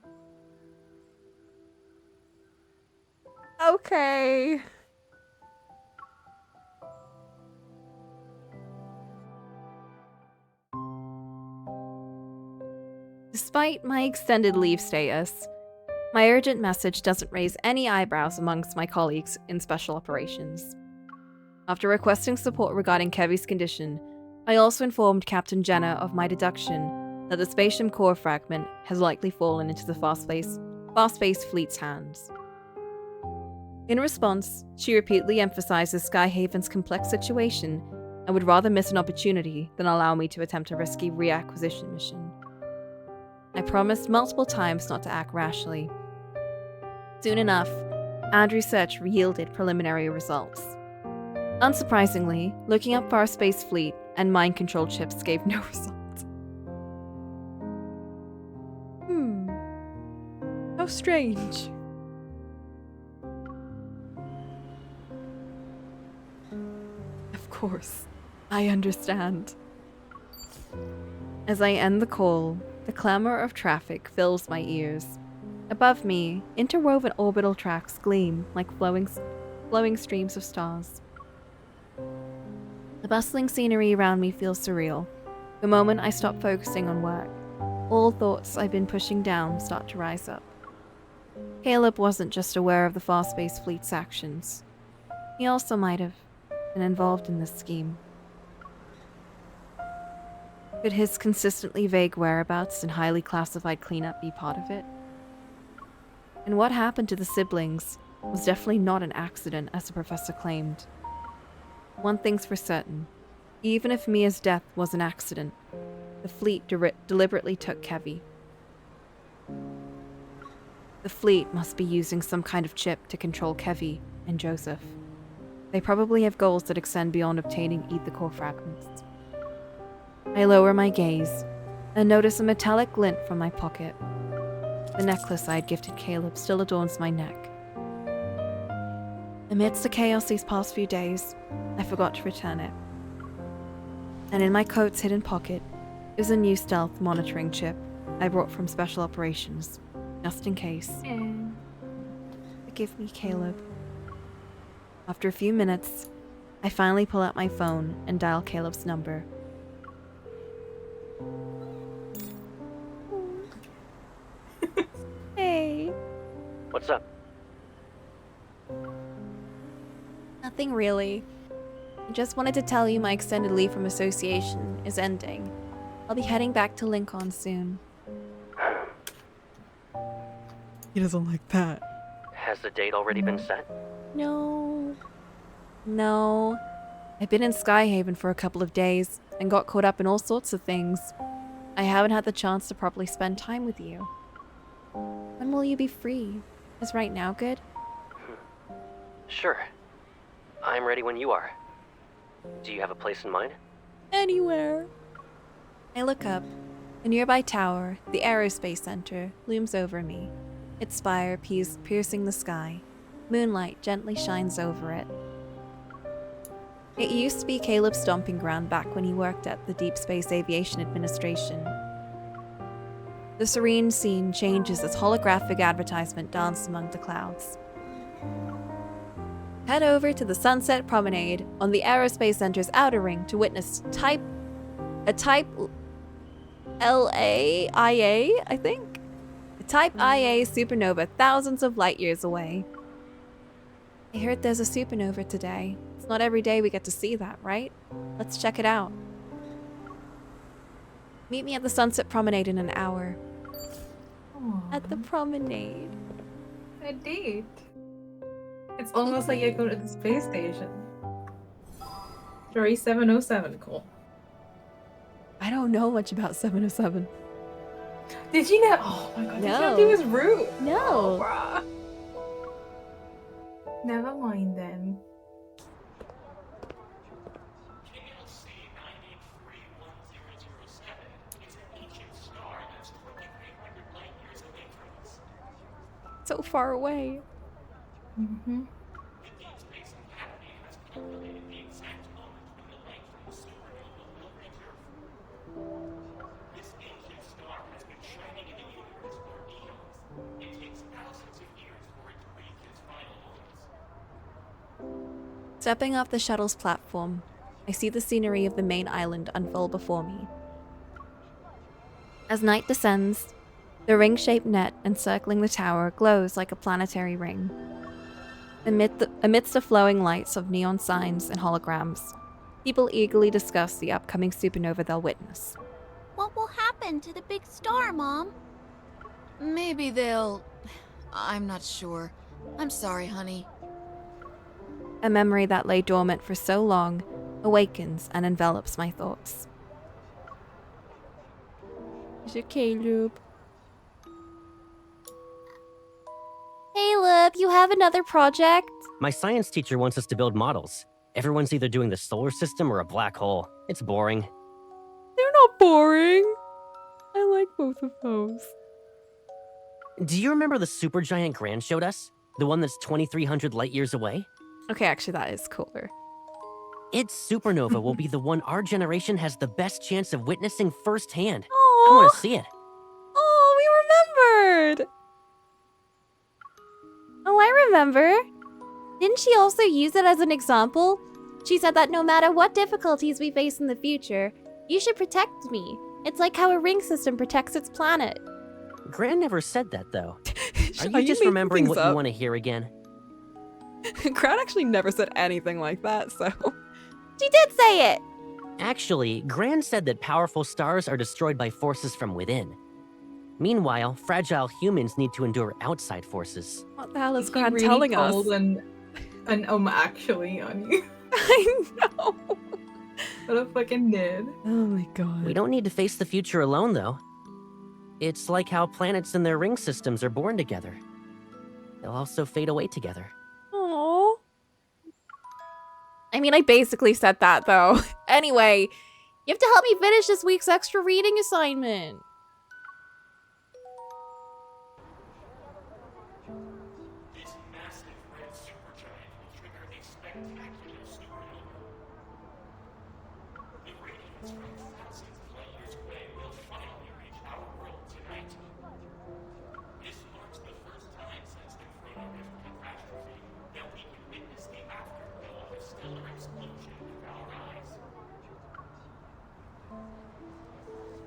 Okay. Despite my extended leave status, my urgent message doesn't raise any eyebrows amongst my colleagues in special operations. After requesting support regarding Kevy's condition, I also informed Captain Jenna of my deduction that the spatium core fragment has likely fallen into the fast-space fleet's hands. In response, she repeatedly emphasizes Skyhaven's complex situation and would rather miss an opportunity than allow me to attempt a risky reacquisition mission. I promised multiple times not to act rashly. Soon enough, Andrew's search yielded preliminary results. Unsurprisingly, looking up Far Space Fleet and mind-controlled ships gave no result. How strange. Of course, I understand. As I end the call, the clamor of traffic fills my ears. Above me, interwoven orbital tracks gleam like flowing streams of stars. The bustling scenery around me feels surreal. The moment I stop focusing on work, all thoughts I've been pushing down start to rise up. Caleb wasn't just aware of the Far Space Fleet's actions. He also might have been involved in this scheme. Could his consistently vague whereabouts and highly classified cleanup be part of it? And what happened to the siblings was definitely not an accident, as the professor claimed. One thing's for certain. Even if Mia's death was an accident, the fleet deliberately took Kevy. The fleet must be using some kind of chip to control Kevy and Joseph. They probably have goals that extend beyond obtaining ether core fragments. I lower my gaze and notice a metallic glint from my pocket. The necklace I had gifted Caleb still adorns my neck. Amidst the chaos these past few days, I forgot to return it. And in my coat's hidden pocket is a new stealth monitoring chip I brought from Special Operations, just in case. Forgive me, Caleb. After a few minutes, I finally pull out my phone and dial Caleb's number. Hey. What's up? Nothing really. I just wanted to tell you my extended leave from association is ending. I'll be heading back to Lincoln soon. He doesn't like that. Has the date already been set? No. No. I've been in Skyhaven for a couple of days and got caught up in all sorts of things. I haven't had the chance to properly spend time with you. When will you be free? Is right now good? Sure. I'm ready when you are. Do you have a place in mind? Anywhere. I look up. A nearby tower, the Aerospace Center, looms over me. Its spire piercing the sky. Moonlight gently shines over it. It used to be Caleb's stomping ground back when he worked at the Deepspace Aviation Administration. The serene scene changes as holographic advertisement dances among the clouds. Head over to the Sunset Promenade on the Aerospace Center's outer ring to witness a Type LAIA, I think? A Type IA supernova thousands of light years away. I heard there's a supernova today. It's not every day we get to see that, right? Let's check it out. Meet me at the Sunset Promenade in an hour. Aww. At the promenade. A date. It's almost like you're going to the space station. Story 707, cool. I don't know much about 707. Did you know? Oh my god, did you No. not do his route? No. Oh, bruh. Never mind then. So far away. Mm-hmm. Stepping off the shuttle's platform, I see the scenery of the main island unfold before me. As night descends, the ring-shaped net encircling the tower glows like a planetary ring. Amidst the flowing lights of neon signs and holograms, people eagerly discuss the upcoming supernova they'll witness. What will happen to the big star, Mom? Maybe they'll... I'm not sure. I'm sorry, honey. A memory that lay dormant for so long awakens and envelops my thoughts. Is it Caleb? Caleb, you have another project? My science teacher wants us to build models. Everyone's either doing the solar system or a black hole. It's boring. They're not boring. I like both of those. Do you remember the supergiant Gran showed us? The one that's 2,300 light years away? Okay, actually that is cooler. Its supernova will be the one our generation has the best chance of witnessing firsthand. Aww. I want to see it. Oh, we remembered! Oh, I remember. Didn't she also use it as an example? She said that no matter what difficulties we face in the future, you should protect me. It's like how a ring system protects its planet. Gran never said that, though. Are Are you you just making remembering things what you up? want to hear again? Gran actually never said anything like that, so... She did say it! Actually, Gran said that powerful stars are destroyed by forces from within. Meanwhile, fragile humans need to endure outside forces. What the hell is He Gran really telling us? called an actually on you. I know! What a fucking nerd. Oh my god. We don't need to face the future alone, though. It's like how planets and their ring systems are born together. They'll also fade away together. Aww. I mean, I basically said that, though. Anyway, you have to help me finish this week's extra reading assignment.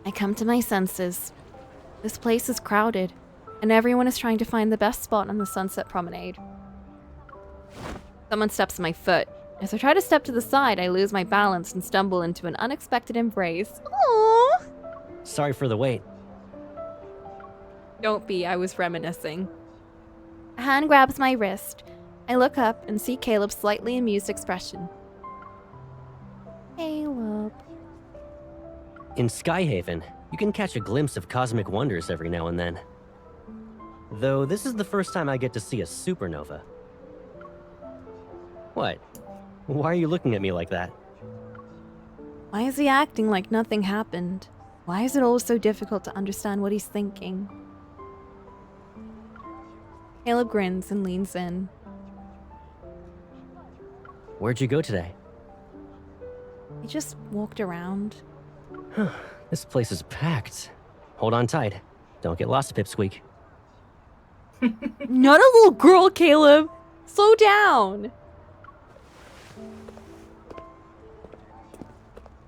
I come to my senses. This place is crowded, and everyone is trying to find the best spot on the Sunset Promenade. Someone steps on my foot. As I try to step to the side, I lose my balance and stumble into an unexpected embrace. Aww! Sorry for the wait. Don't be, I was reminiscing. A hand grabs my wrist. I look up and see Caleb's slightly amused expression. Caleb. In Skyhaven, you can catch a glimpse of cosmic wonders every now and then. Though this is the first time I get to see a supernova. What? Why are you looking at me like that? Why is he acting like nothing happened? Why is it always so difficult to understand what he's thinking? Caleb grins and leans in. Where'd you go today? He just walked around. This place is packed. Hold on tight. Don't get lost, Pipsqueak. Not a little girl, Caleb! Slow down!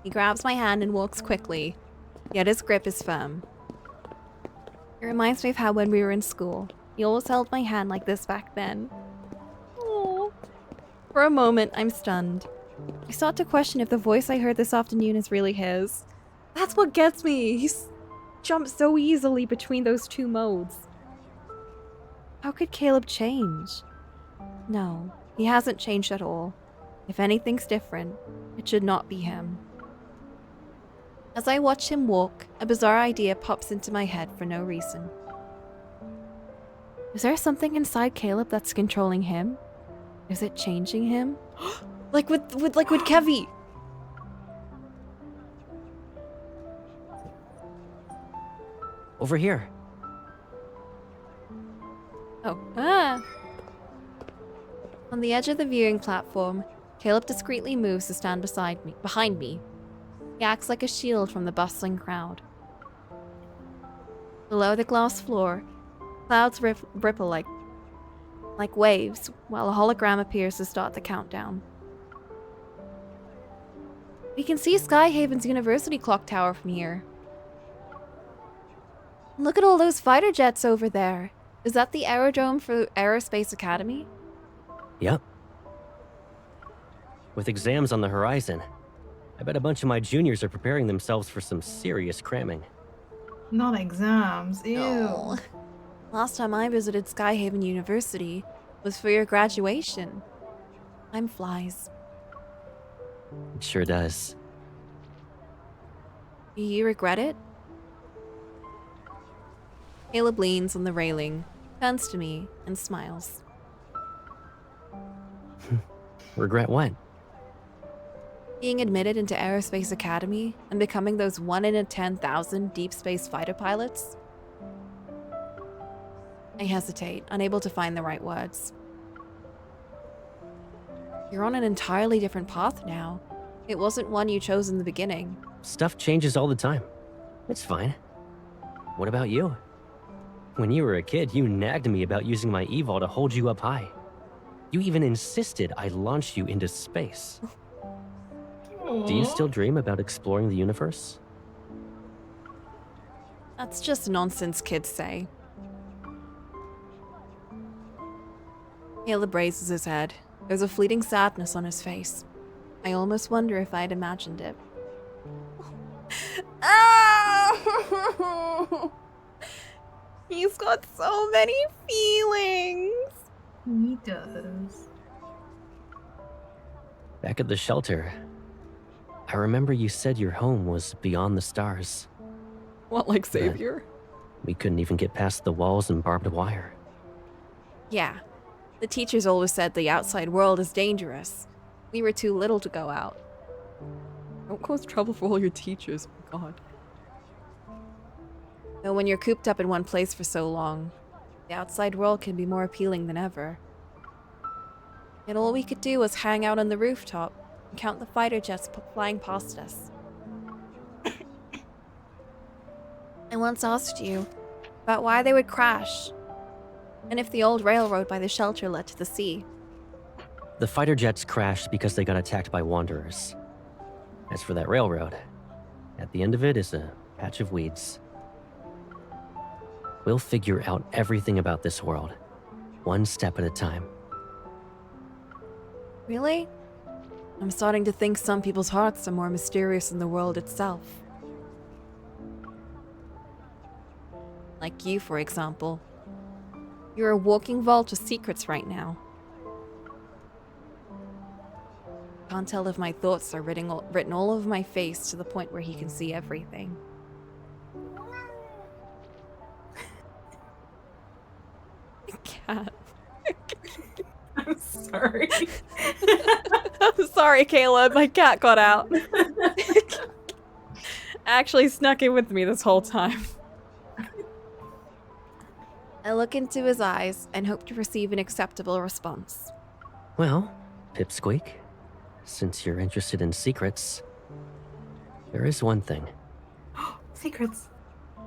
He grabs my hand and walks quickly, yet his grip is firm. It reminds me of how when we were in school, he always held my hand like this back then. Aww. For a moment, I'm stunned. I start to question if the voice I heard this afternoon is really his. That's what gets me. He's jumped so easily between those two modes. How could Caleb change? No, he hasn't changed at all. If anything's different, it should not be him. As I watch him walk, a bizarre idea pops into my head for no reason. Is there something inside Caleb that's controlling him? Is it changing him? like with Kevy! Over here. Oh, ah! On the edge of the viewing platform, Caleb discreetly moves to stand behind me. He acts like a shield from the bustling crowd. Below the glass floor, clouds ripple like waves, while a hologram appears to start the countdown. We can see Skyhaven's University clock tower from here. Look at all those fighter jets over there. Is that the aerodrome for Aerospace Academy? Yep. With exams on the horizon, I bet a bunch of my juniors are preparing themselves for some serious cramming. Not exams, ew. No. Last time I visited Skyhaven University was for your graduation. Time flies. It sure does. Do you regret it? Caleb leans on the railing, turns to me, and smiles. Regret what? Being admitted into Aerospace Academy and becoming those 1 in 10,000 deep space fighter pilots? I hesitate, unable to find the right words. You're on an entirely different path now. It wasn't one you chose in the beginning. Stuff changes all the time. It's fine. What about you? When you were a kid, you nagged me about using my evol to hold you up high. You even insisted I launch you into space. Do you still dream about exploring the universe? That's just nonsense kids say. Caleb raises his head. There's a fleeting sadness on his face. I almost wonder if I'd imagined it. He's got so many feelings. He does. Back at the shelter, I remember you said your home was beyond the stars. What, like Xavier? We couldn't even get past the walls and barbed wire. Yeah. The teachers always said the outside world is dangerous. We were too little to go out. Don't cause trouble for all your teachers, oh my god. Though when you're cooped up in one place for so long, the outside world can be more appealing than ever. Yet all we could do was hang out on the rooftop and count the fighter jets flying past us. I once asked you about why they would crash, and if the old railroad by the shelter led to the sea. The fighter jets crashed because they got attacked by wanderers. As for that railroad, at the end of it is a patch of weeds. We'll figure out everything about this world, one step at a time. Really? I'm starting to think some people's hearts are more mysterious than the world itself. Like you, for example. You're a walking vault of secrets right now. Can't tell if my thoughts are written all over my face to the point where he can see everything. Cat. I'm sorry. I'm sorry, Caleb. My cat got out. Actually snuck in with me this whole time. I look into his eyes and hope to receive an acceptable response. Well, Pipsqueak, since you're interested in secrets, there is one thing. Secrets.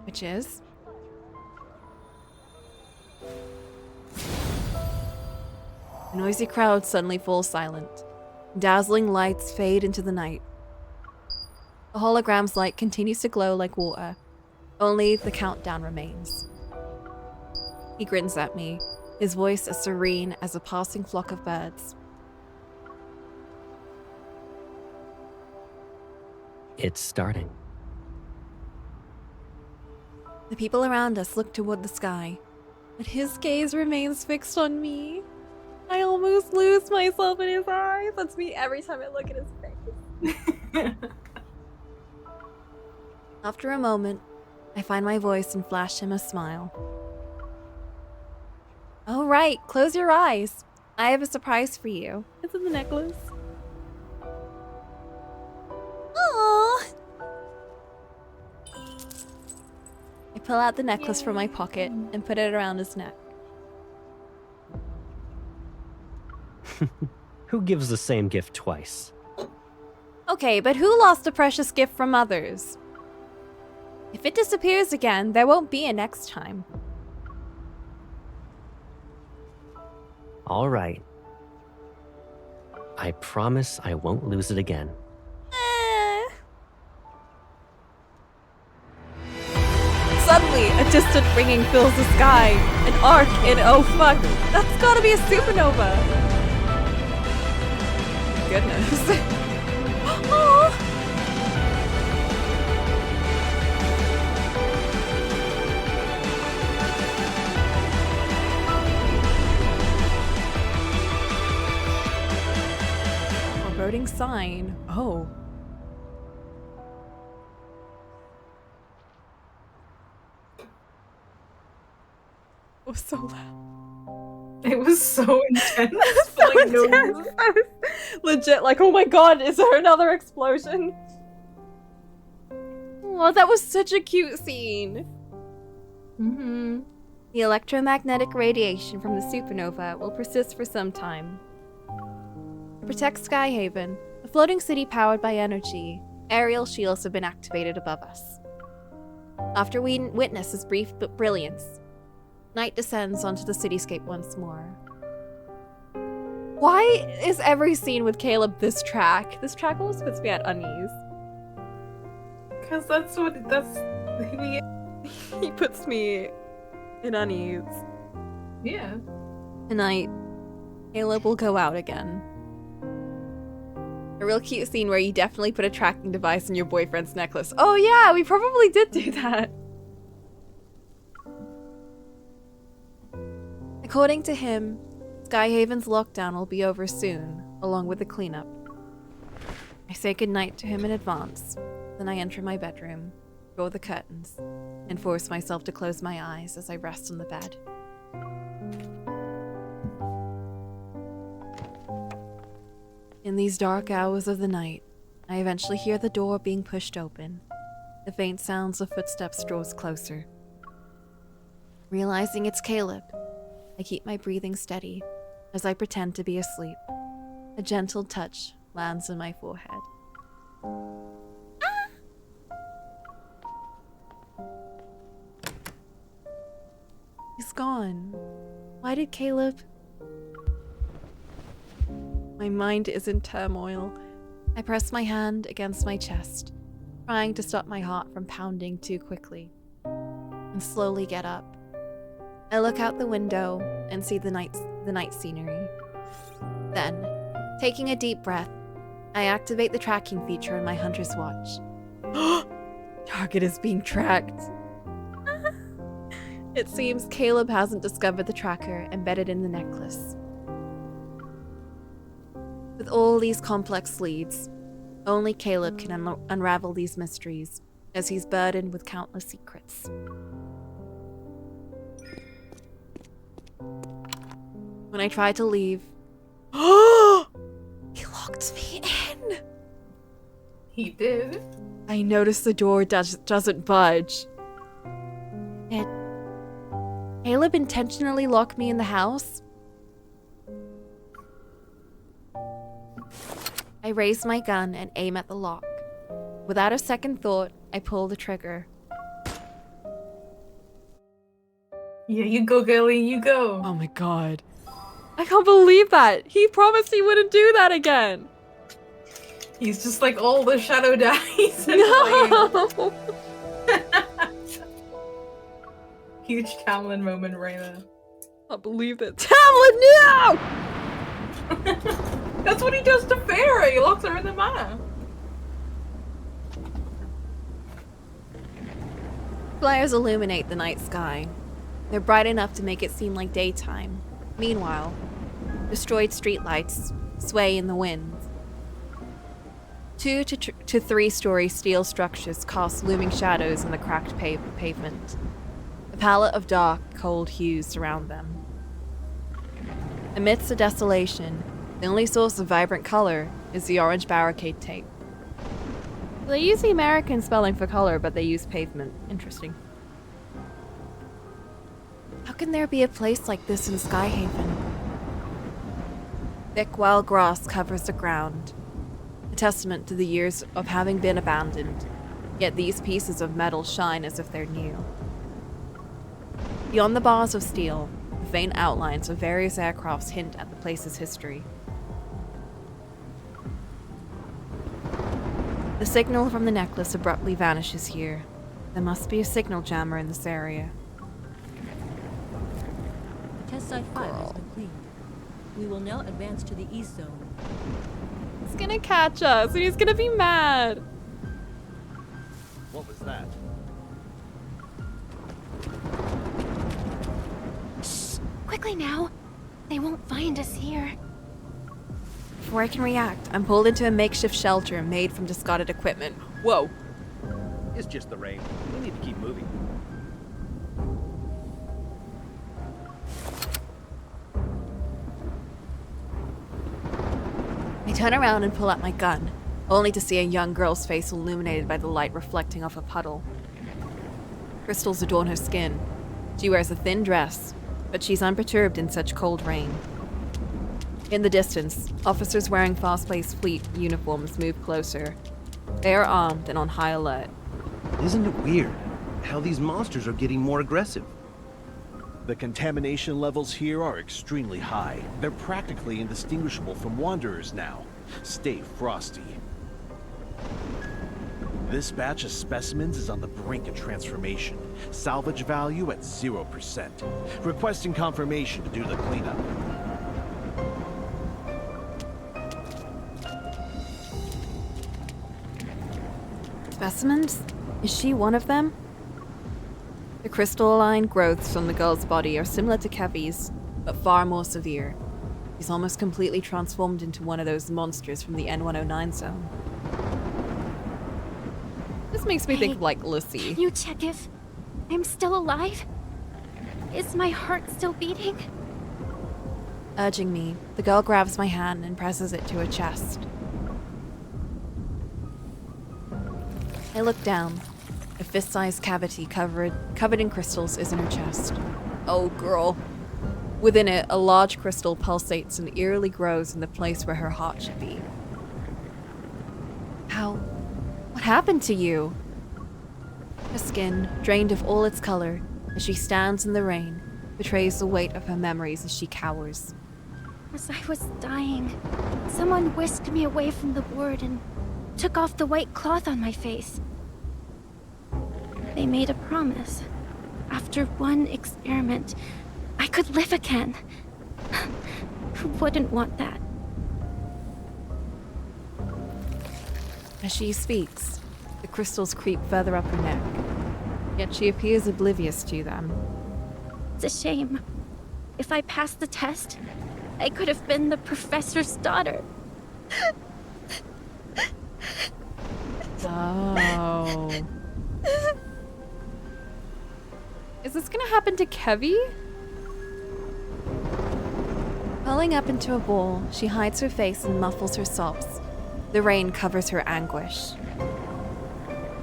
Which is? The noisy crowd suddenly falls silent. Dazzling lights fade into the night. The hologram's light continues to glow like water. Only the countdown remains. He grins at me, his voice as serene as a passing flock of birds. It's starting. The people around us look toward the sky, but his gaze remains fixed on me. I almost lose myself in his eyes. That's me every time I look at his face. After a moment, I find my voice and flash him a smile. All right, close your eyes. I have a surprise for you. It's in the necklace. Aww. I pull out the necklace from my pocket and put it around his neck. Who gives the same gift twice? Okay, but who lost a precious gift from others? If it disappears again, there won't be a next time. All right. I promise I won't lose it again. Suddenly, a distant ringing fills the sky. An arc in oh fuck, that's gotta be a supernova. Goodness. Oh. Foreboding sign. Oh. It was so loud. It was so intense. So like, intense. I was legit like, oh my god, is there another explosion? Oh, that was such a cute scene. Mm-hmm. The electromagnetic radiation from the supernova will persist for some time. To protect Skyhaven, a floating city powered by energy, aerial shields have been activated above us. After we witness this brief brilliance, night descends onto the cityscape once more. Why is every scene with Caleb this track? This track always puts me at unease. Because that's he puts me in unease. Yeah. Tonight, Caleb will go out again. A real cute scene where you definitely put a tracking device in your boyfriend's necklace. Oh yeah, we probably did do that. According to him, Skyhaven's lockdown will be over soon, along with the cleanup. I say goodnight to him in advance, then I enter my bedroom, draw the curtains, and force myself to close my eyes as I rest on the bed. In these dark hours of the night, I eventually hear the door being pushed open. The faint sounds of footsteps draws closer. Realizing it's Caleb, I keep my breathing steady as I pretend to be asleep. A gentle touch lands on my forehead. gone. Why did Caleb... My mind is in turmoil. I press my hand against my chest, trying to stop my heart from pounding too quickly, and slowly get up. I look out the window and see the night scenery. Then, taking a deep breath, I activate the tracking feature on my hunter's watch. Target is being tracked. It seems Caleb hasn't discovered the tracker embedded in the necklace. With all these complex leads, only Caleb can unravel these mysteries, as he's burdened with countless secrets. When I try to leave, he locked me in! He did? I notice the door doesn't budge. Did Caleb intentionally lock me in the house? I raise my gun and aim at the lock. Without a second thought, I pull the trigger. Yeah, you go, girlie, you go. Oh my god. I can't believe that! He promised he wouldn't do that again! He's just like all the shadow dice. No! Huge Tamlin moment right there. I can't believe that. Tamlin, no! That's what he does to Farah. He locks her in the manor. Flares illuminate the night sky. They're bright enough to make it seem like daytime. Meanwhile, destroyed streetlights sway in the wind. 2 to 3 story steel structures cast looming shadows in the cracked pavement. A palette of dark, cold hues surround them. Amidst the desolation, the only source of vibrant color is the orange barricade tape. They use the American spelling for color, but they use pavement. Interesting. How can there be a place like this in Skyhaven? Thick wild grass covers the ground, a testament to the years of having been abandoned, yet these pieces of metal shine as if they're new. Beyond the bars of steel, the faint outlines of various aircrafts hint at the place's history. The signal from the necklace abruptly vanishes here. There must be a signal jammer in this area. Test Site 5 has been cleaned. We will now advance to the east zone. He's gonna catch us and he's gonna be mad. What was that? Shh! Quickly now! They won't find us here. Before I can react, I'm pulled into a makeshift shelter made from discarded equipment. Whoa. It's just the rain. We need to keep moving. I turn around and pull out my gun, only to see a young girl's face illuminated by the light reflecting off a puddle. Crystals adorn her skin. She wears a thin dress, but she's unperturbed in such cold rain. In the distance, officers wearing Fast-Paced Fleet uniforms move closer. They are armed and on high alert. Isn't it weird how these monsters are getting more aggressive? The contamination levels here are extremely high. They're practically indistinguishable from wanderers now. Stay frosty. This batch of specimens is on the brink of transformation. Salvage value at 0%. Requesting confirmation to do the cleanup. Specimens? Is she one of them? The crystalline growths on the girl's body are similar to Kevy's, but far more severe. She's almost completely transformed into one of those monsters from the N109 zone. This makes me think of, like, Lucy. Can you check if I'm still alive? Is my heart still beating? Urging me, the girl grabs my hand and presses it to her chest. I look down. A fist-sized cavity covered in crystals is in her chest. Oh, girl. Within it, a large crystal pulsates and eerily grows in the place where her heart should be. How? What happened to you? Her skin, drained of all its color, as she stands in the rain, betrays the weight of her memories as she cowers. As I was dying, someone whisked me away from the ward and took off the white cloth on my face. They made a promise. After one experiment, I could live again. Who wouldn't want that? As she speaks, the crystals creep further up her neck, yet she appears oblivious to them. It's a shame. If I passed the test, I could have been the professor's daughter. Oh. Is this gonna happen to Kevi? Curling up into a ball, she hides her face and muffles her sobs. The rain covers her anguish.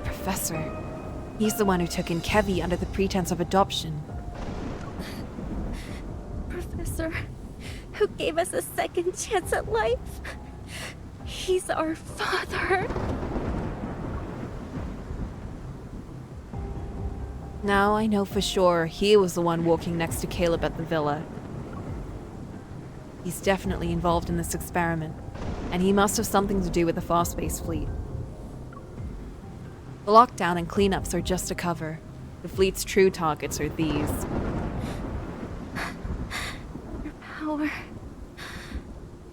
Professor. He's the one who took in Kevi under the pretense of adoption. Professor, who gave us a second chance at life. He's our father. Now I know for sure he was the one walking next to Caleb at the villa. He's definitely involved in this experiment, and he must have something to do with the Fast-Space fleet. The lockdown and cleanups are just a cover. The fleet's true targets are these. Your power.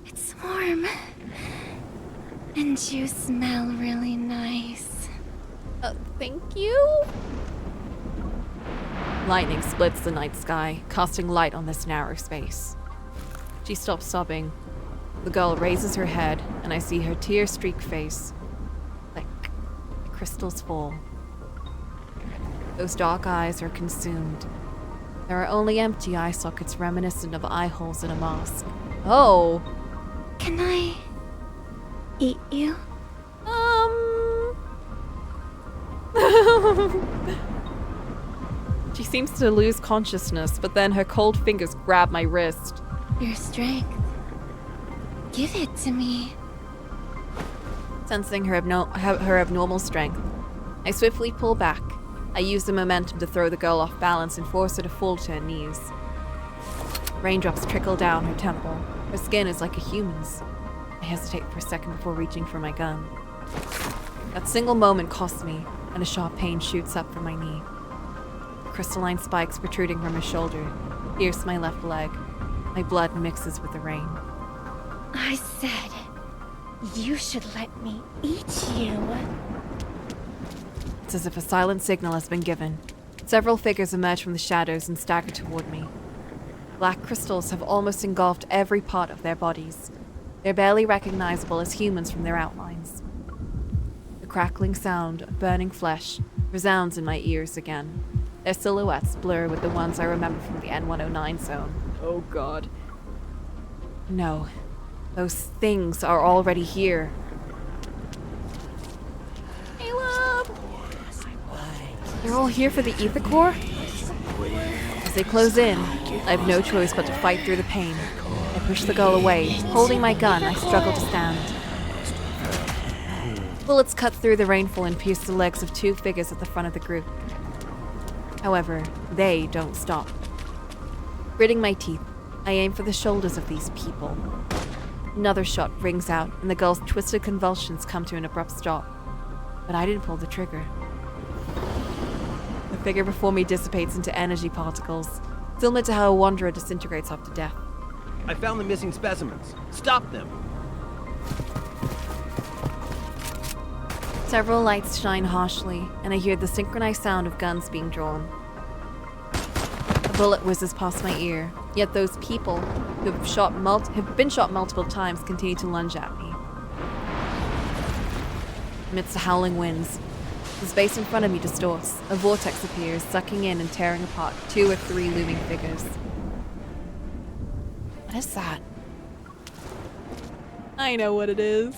It's warm. And you smell really nice. Thank you? Lightning splits the night sky, casting light on this narrow space. She stops sobbing. The girl raises her head, and I see her tear-streaked face. Click. The crystals fall. Those dark eyes are consumed. There are only empty eye sockets reminiscent of eye holes in a mask. Oh! Can I eat you? She seems to lose consciousness, but then her cold fingers grab my wrist. Your strength. Give it to me. Sensing her abnormal strength, I swiftly pull back. I use the momentum to throw the girl off balance and force her to fall to her knees. Raindrops trickle down her temple. Her skin is like a human's. I hesitate for a second before reaching for my gun. That single moment costs me, and a sharp pain shoots up from my knee. Crystalline spikes protruding from her shoulder pierce my left leg. My blood mixes with the rain. I said, you should let me eat you. It's as if a silent signal has been given. Several figures emerge from the shadows and stagger toward me. Black crystals have almost engulfed every part of their bodies. They're barely recognizable as humans from their outlines. The crackling sound of burning flesh resounds in my ears again. Their silhouettes blur with the ones I remember from the N109 zone. Oh god. No. Those things are already here. Caleb! They're all here for the ether core? As they close in, I have no choice but to fight through the pain. I push the girl away. Holding my gun, I struggle to stand. Bullets cut through the rainfall and pierce the legs of two figures at the front of the group. However, they don't stop. Gritting my teeth, I aim for the shoulders of these people. Another shot rings out, and the girl's twisted convulsions come to an abrupt stop. But I didn't pull the trigger. The figure before me dissipates into energy particles, similar to how a wanderer disintegrates after death. I found the missing specimens. Stop them! Several lights shine harshly, and I hear the synchronized sound of guns being drawn. A bullet whizzes past my ear, yet those people who have been shot multiple times continue to lunge at me. Amidst the howling winds, the space in front of me distorts. A vortex appears, sucking in and tearing apart 2 or 3 looming figures. What is that? I know what it is.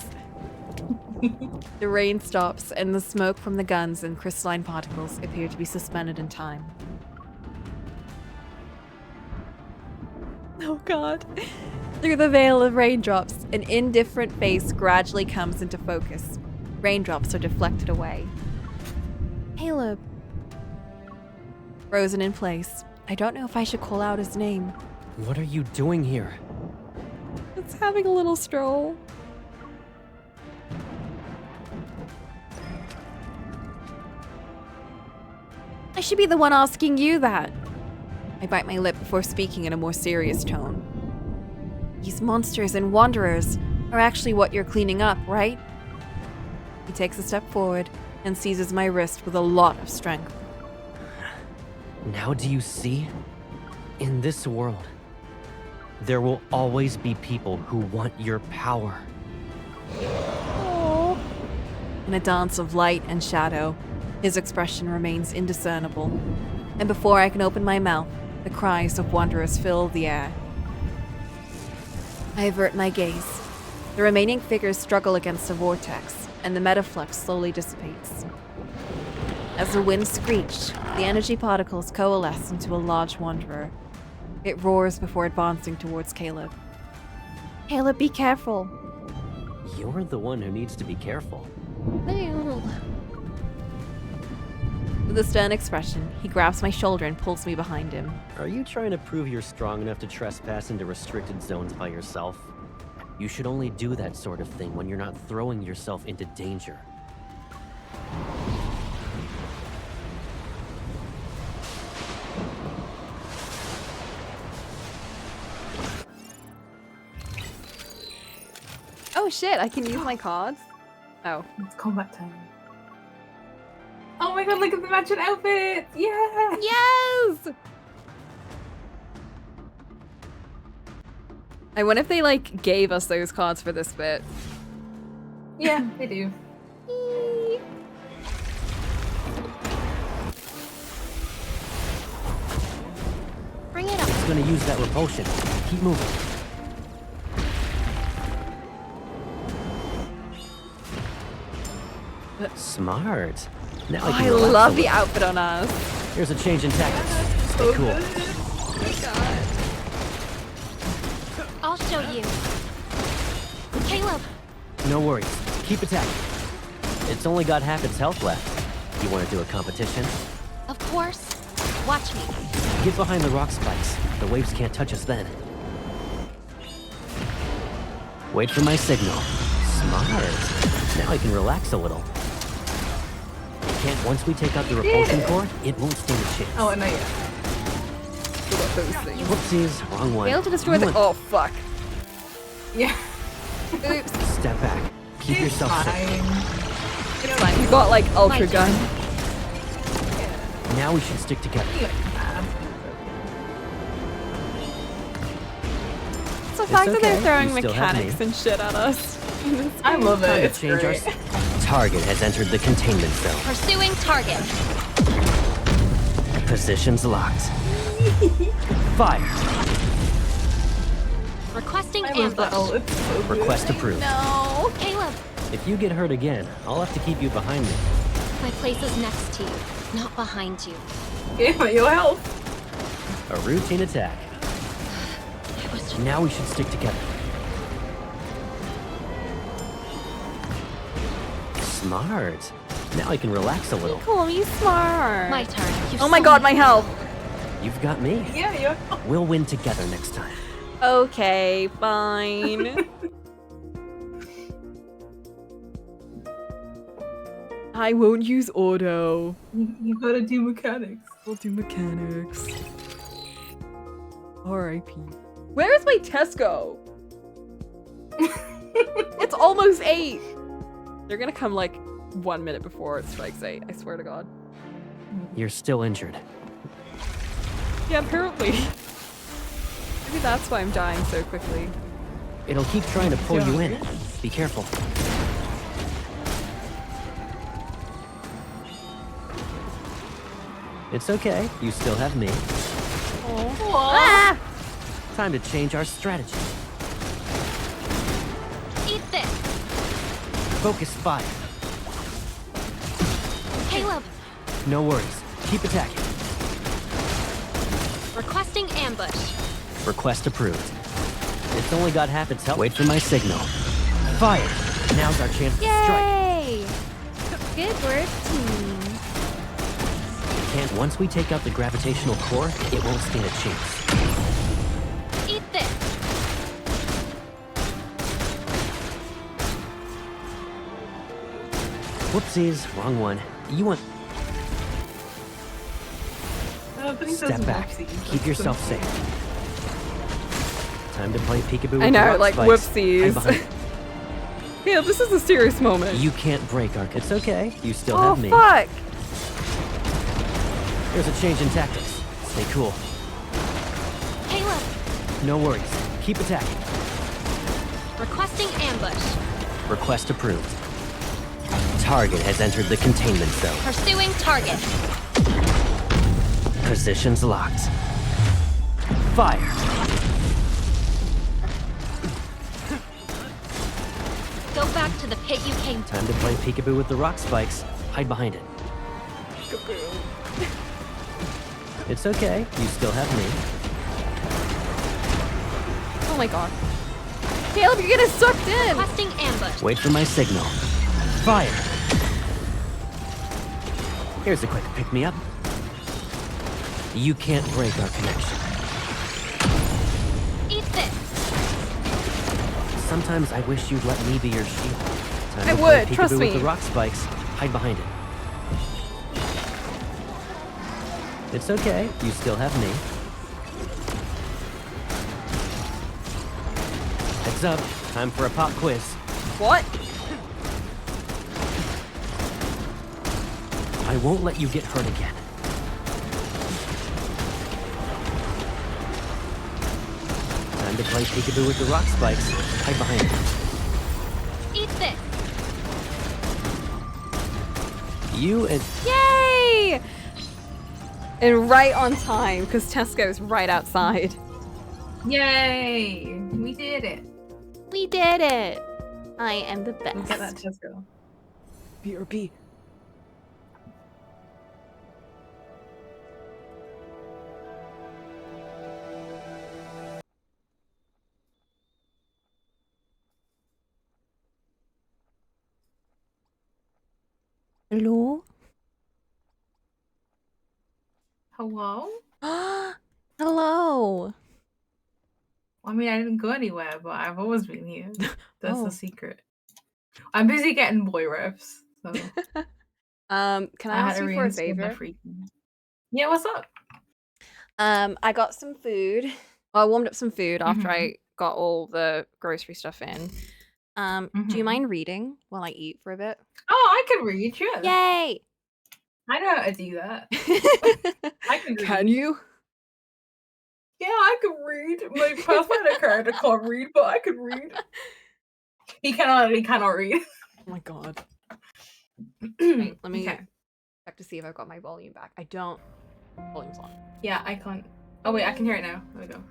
The rain stops, and the smoke from the guns and crystalline particles appear to be suspended in time. Oh god. Through the veil of raindrops, an indifferent face gradually comes into focus. Raindrops are deflected away. Caleb. Frozen in place, I don't know if I should call out his name. What are you doing here? It's having a little stroll. I should be the one asking you that. I bite my lip before speaking in a more serious tone. These monsters and wanderers are actually what you're cleaning up, right? He takes a step forward and seizes my wrist with a lot of strength. Now do you see? In this world, there will always be people who want your power. Aww. In a dance of light and shadow, his expression remains indiscernible, and before I can open my mouth, the cries of wanderers fill the air. I avert my gaze. The remaining figures struggle against the vortex, and the metaflux slowly dissipates. As the wind screeched, the energy particles coalesce into a large wanderer. It roars before advancing towards Caleb. Caleb, be careful. You're the one who needs to be careful. With a stern expression, he grabs my shoulder and pulls me behind him. Are you trying to prove you're strong enough to trespass into restricted zones by yourself? You should only do that sort of thing when you're not throwing yourself into danger. Oh shit, I can use my cards? Oh. It's combat time. Oh my god, look at the matching outfits! Yeah! Yes! I wonder if they, like, gave us those cards for this bit. Yeah, they do. Bring it up. It's gonna use that repulsion. Keep moving. Smart. Now I can I relax love a the little. outfit on us. Here's a change in tactics. Stay cool. Oh my god. I'll show you. Caleb! No worries. Keep attacking. It's only got half its health left. You want to do a competition? Of course. Watch me. Get behind the rock spikes. The waves can't touch us then. Wait for my signal. Smart. Now I can relax a little. Can't once we take out the repulsion core, it won't stand a chance. Oh, not yet. Forgot those things. Whoopsies, wrong one. Failed to destroy the. Oh fuck. Yeah. Oops. Step back. Keep yourself safe. It's fine. You got like ultra gun. Now we should stick together. It's the fact that they're okay. throwing You still have me. mechanics and shit at us. I love it. Time to It's change great. our target has entered the containment zone. Pursuing target. Positions locked. Fire. Requesting I love that. Oh, ambush. it's so good. Request approved. No. Caleb, If you get hurt again, I'll have to keep you behind me. my place is next to you, not behind you. Yeah, but your health. A routine attack. It was just... Now we should stick together. Smart. Now I can relax a little. Call me smart. My turn. You Oh my saw god, me. my health. You've got me. Yeah, you're. We'll win together next time. Okay, fine. I won't use auto. You gotta do mechanics. I'll do mechanics. R.I.P. Where is my Tesco? It's almost 8. They're gonna come like 1 minute before it strikes 8. I swear to God. You're still injured. Yeah, apparently. Maybe that's why I'm dying so quickly. It'll keep trying to pull you in. Be careful. It's okay. You still have me. Ah! Time to change our strategy. Eat this. Focus fire. Caleb, No worries. Keep attacking. requesting ambush. Request approved. It's only got half its health. Wait for my signal. Fire! Now's our chance to strike. Yay! Good work, team. can't. Once we take out the gravitational core, it won't stand a chance. Eat this! Whoopsies, wrong one. You want... Step back. Keep yourself safe. Time to play peekaboo with I know, the rock like, spikes. whoopsies. Hide behind. Yeah, this is a serious moment. You can't break our... It's okay. You still Oh, have me. fuck! There's a change in tactics. Stay cool. Caleb, No worries. Keep attacking. requesting ambush. Request approved. Target has entered the containment zone. Pursuing target. Positions locked. Fire. Go back to the pit you came to. Time to play peekaboo with the rock spikes. Hide behind it. It's okay. You still have me. Oh my god. Caleb, you're getting sucked in! Requesting ambush. Wait for my signal. Fire. Here's a quick pick-me-up. You can't break our connection. Eat this. Sometimes I wish you'd let me be your shield. Time I to play would, trust peekaboo me. with the rock spikes. Hide behind it. It's okay. You still have me. Heads up. Time for a pop quiz. What? I won't let you get hurt again. Time to play peekaboo with the rock spikes. Hide behind it. Eat this. You and... Yay! And right on time, because Tesco's right outside. Yay! We did it. We did it! I am the best. Get that Tesco. BRB. Hello? Hello? Hello! I mean, I didn't go anywhere, but I've always been here. That's Oh. the secret. I'm busy getting boy refs. So Can I ask to you for a reinstall my favor? free- Yeah, what's up? I got some food. Well, I warmed up some food after Mhm. I got all the grocery stuff in. Do you Mhm. mind reading while I eat for a bit? Oh, I can read, yeah. Yay! I know how to do that. I can read. Can you? Yeah, I can read. My Pathfinder character can't read, but I can read. He cannot read. Oh my god. Wait, let me Okay. check to see if I've got my volume back. I don't. Volume's on. Yeah, I can't. Oh wait, I can hear it now. There we go.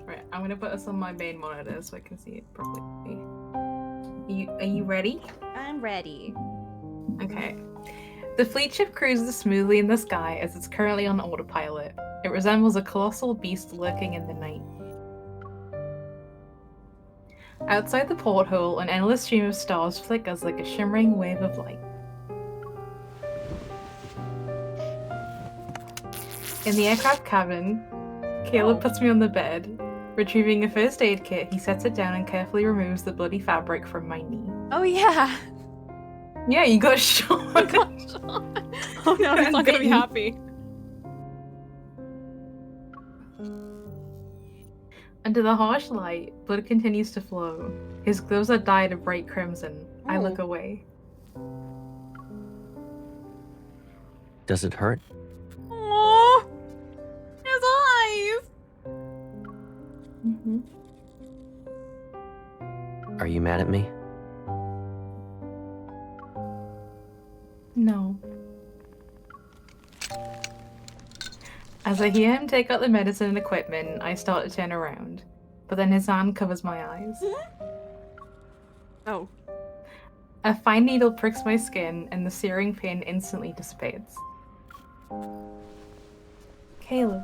Right, I'm gonna put this on my main monitor so I can see it properly. Are you ready? I'm ready. Okay. The fleet ship cruises smoothly in the sky as it's currently on autopilot. It resembles a colossal beast lurking in the night. Outside the porthole, an endless stream of stars flickers like a shimmering wave of light. In the aircraft cabin, Caleb puts me on the bed. Retrieving a first aid kit, he sets it down and carefully removes the bloody fabric from my knee. Oh yeah! Yeah, you got shot. I got shot. Oh no, he's not gonna be happy. Under the harsh light, blood continues to flow. His gloves are dyed a bright crimson. I look Oh. away. Does it hurt? Aww! His eyes! Mm-hmm. Are you mad at me? No. As I hear him take out the medicine and equipment, I start to turn around. But then his hand covers my eyes. Oh. A fine needle pricks my skin, and the searing pain instantly dissipates. Caleb.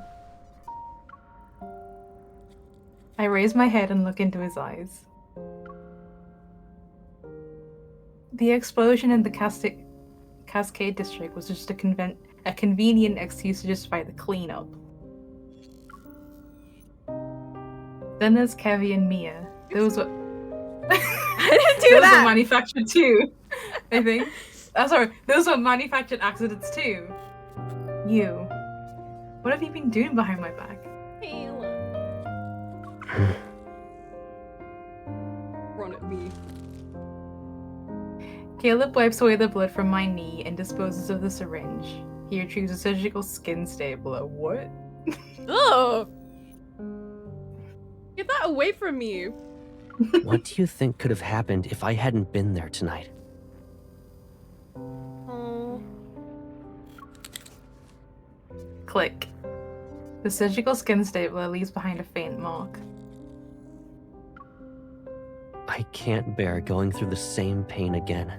I raise my head and look into his eyes. The explosion in the Cascade District was just a convenient excuse to justify the cleanup. Then there's Kevy and Mia. Those were I didn't do those that. were manufactured too, I think. Sorry, those were manufactured accidents too. You. What have you been doing behind my back? Run at me. Caleb wipes away the blood from my knee and disposes of the syringe. He retrieves a surgical skin stapler. What? Oh! Get that away from me! What do you think could have happened if I hadn't been there tonight? Oh. Click. The surgical skin stapler leaves behind a faint mark. I can't bear going through the same pain again.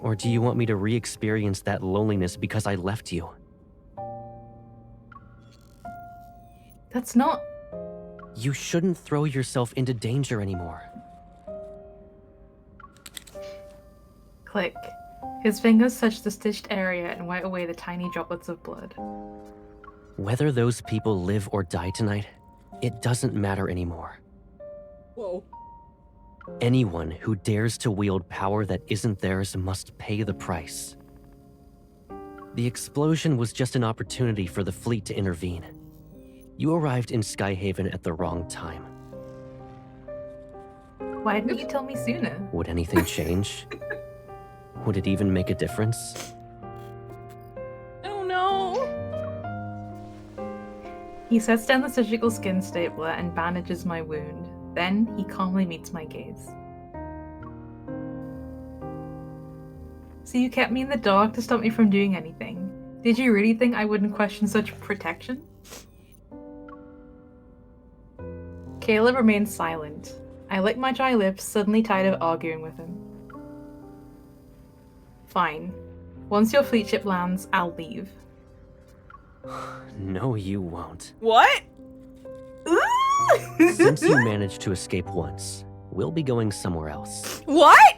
Or do you want me to re-experience that loneliness because I left you? That's not... You shouldn't throw yourself into danger anymore. Click. His fingers touch the stitched area and wipe away the tiny droplets of blood. Whether those people live or die tonight, it doesn't matter anymore. Whoa. Anyone who dares to wield power that isn't theirs must pay the price. The explosion was just an opportunity for the fleet to intervene. You arrived in Skyhaven at the wrong time. Why didn't you tell me sooner? Would anything change? Would it even make a difference? Oh no! He sets down the surgical skin stapler and bandages my wound. Then he calmly meets my gaze. So you kept me in the dark to stop me from doing anything. Did you really think I wouldn't question such protection? Caleb remains silent. I lick my dry lips, suddenly tired of arguing with him. Fine. Once your fleet ship lands, I'll leave. No, you won't. What? Since you managed to escape once, we'll be going somewhere else. What?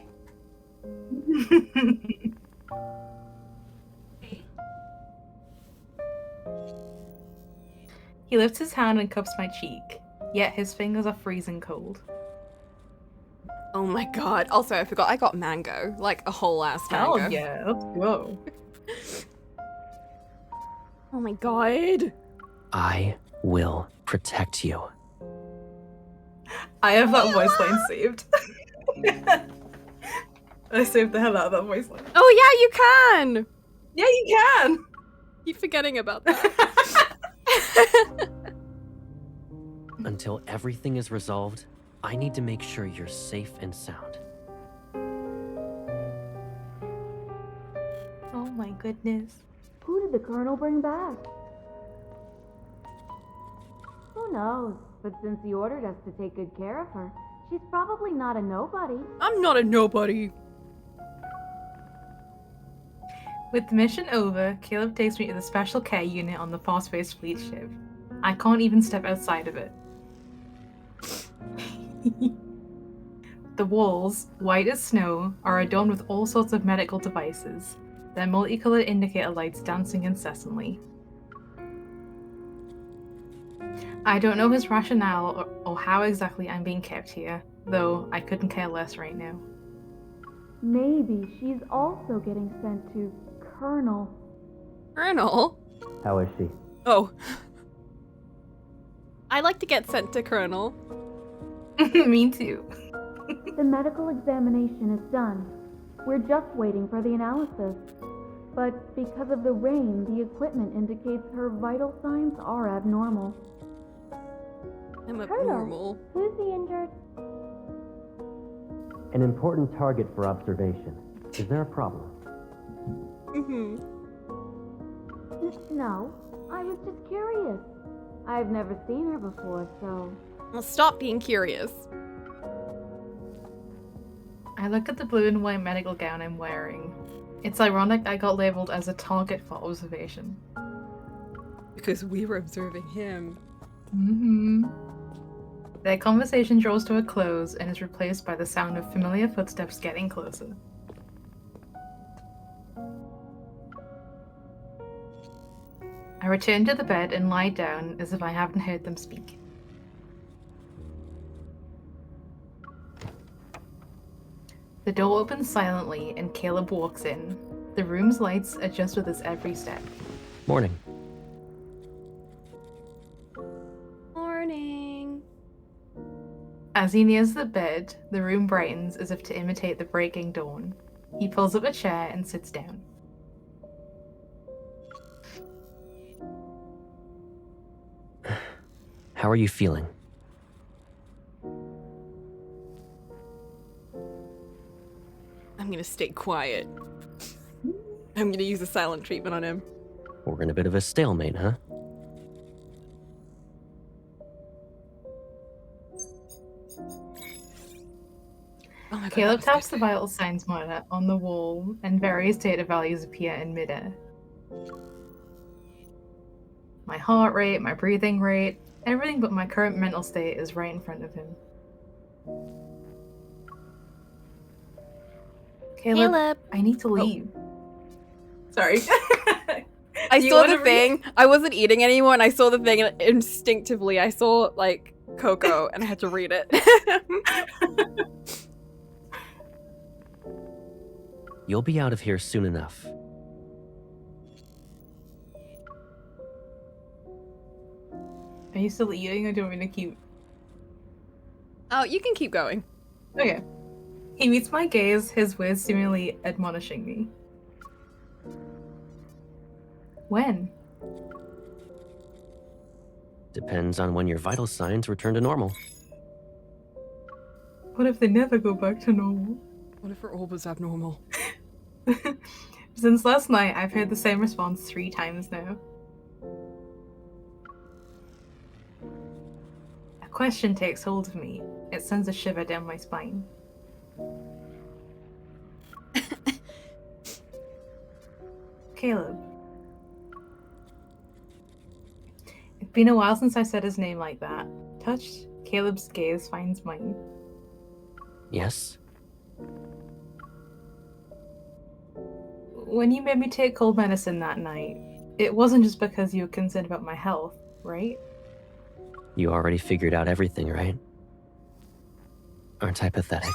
He lifts his hand and cups my cheek, yet his fingers are freezing cold. Oh my god. Also, I forgot I got mango. Like a whole ass mango. Hell yeah, let's go. Oh my god. I will protect you. I have that voice line saved. I saved the hell out of that voice line. Oh yeah, you can! Yeah, you can! Keep forgetting about that. Until everything is resolved, I need to make sure you're safe and sound. Oh my goodness. Who did the Colonel bring back? Who knows? But since he ordered us to take good care of her, she's probably not a nobody. I'm not a nobody. With the mission over, Caleb takes me to the special care unit on the Fast-Paced fleet ship. I can't even step outside of it. The walls, white as snow, are adorned with all sorts of medical devices, their multicolored indicator lights dancing incessantly. I don't know his rationale or how exactly I'm being kept here, though I couldn't care less right now. Maybe she's also getting sent to Colonel. Colonel? How is she? Oh. I like to get sent to Colonel. Me too. The medical examination is done. We're just waiting for the analysis. But because of the rain, the equipment indicates her vital signs are abnormal. I'm abnormal. Who's the injured? An important target for observation. Is there a problem? No, I was just curious. I've never seen her before, so... Well, stop being curious. I look at the blue and white medical gown I'm wearing. It's ironic I got labeled as a target for observation. Because we were observing him. Their conversation draws to a close and is replaced by the sound of familiar footsteps getting closer. return to the bed and lie down as if I haven't heard them speak. The door opens silently and Caleb walks in. The room's lights adjust with his every step. Morning. Morning. As he nears the bed, the room brightens as if to imitate the breaking dawn. He pulls up a chair and sits down. How are you feeling? I'm gonna stay quiet. I'm gonna use a silent treatment on him. We're in a bit of a stalemate, huh? Oh my God, Caleb taps the vital signs monitor on the wall and various data values appear in midair. My heart rate, my breathing rate, everything but my current mental state is right in front of him. Caleb. I need to leave. Sorry. I You saw wanna the thing. I wasn't eating anymore, and I saw the thing, and instinctively, I saw like Coco, and I had to read it. You'll be out of here soon enough. Are you still eating or do you want me to keep? Oh, you can keep going. Okay. He meets my gaze, his words seemingly admonishing me. When? Depends on when your vital signs return to normal. What if they never go back to normal? What if we're always abnormal? Since last night, I've heard the same response 3 times now. A question takes hold of me. It sends a shiver down my spine. Caleb. It's been a while since I said his name like that. Touched, Caleb's gaze finds mine. Yes? When you made me take cold medicine that night, it wasn't just because you were concerned about my health, right? You already figured out everything, right? Aren't I pathetic?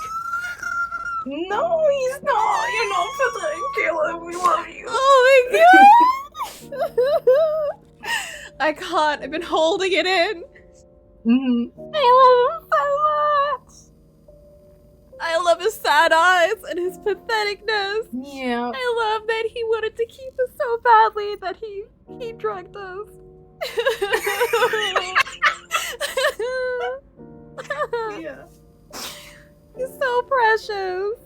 No, he's not. You're not pathetic, Caleb. We love you. Oh my god! I can't. I've been holding it in. I love him so much. I love his sad eyes and his patheticness. Yeah. I love that he wanted to keep us so badly that he drugged us. Yeah. He's so precious.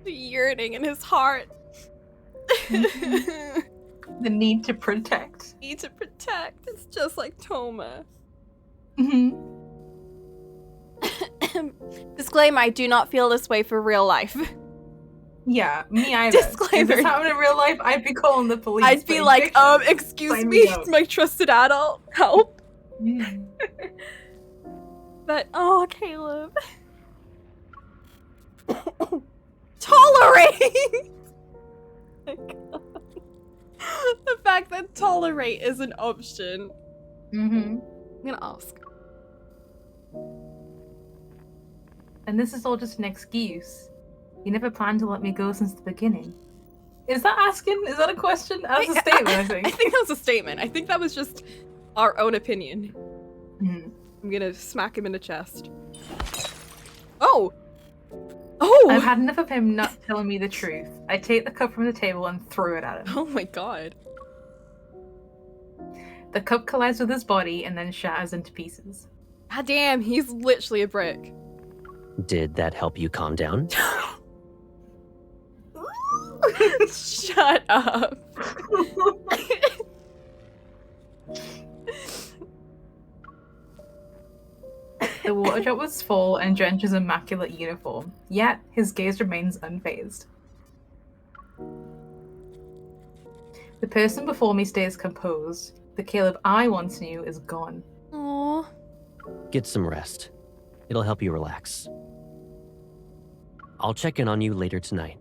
The yearning in his heart. The need to protect. Need to protect. It's just like Toma. Disclaimer, I do not feel this way for real life. Yeah, me either. Disclaimer. If this happened in real life, I'd be calling the police. I'd be like, excuse me, my trusted adult, help. But, oh, Caleb. Tolerate! My God. The fact that tolerate is an option. I'm gonna ask. And this is all just an excuse. You never planned to let me go since the beginning. Is that asking? Is that a question? That's a statement, I think. I think that was a statement. I think that was just our own opinion. I'm gonna smack him in the chest. Oh! Oh! I've had enough of him not telling me the truth. I take the cup from the table and throw it at him. Oh my god. The cup collides with his body and then shatters into pieces. God damn, he's literally a brick. Did that help you calm down? Shut up. The water drop was full and drenched his immaculate uniform, yet his gaze remains unfazed. The person before me stays composed. The Caleb I once knew is gone. Aww. Get some rest. It'll help you relax. I'll check in on you later tonight.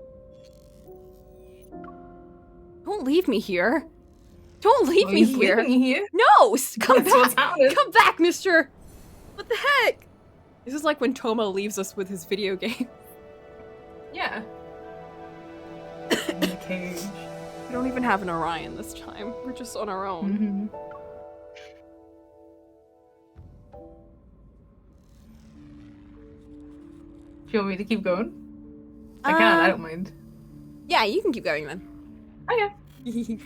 Don't leave me here. Don't leave Oh, me he's here. leaving you here? No! Come That's what's back! happening. Come back, mister! What the heck? This is like when Tomo leaves us with his video game. Yeah. In the cage. We don't even have an Orion this time. We're just on our own. Do you want me to keep going? I can, I don't mind. Yeah, you can keep going then. Okay.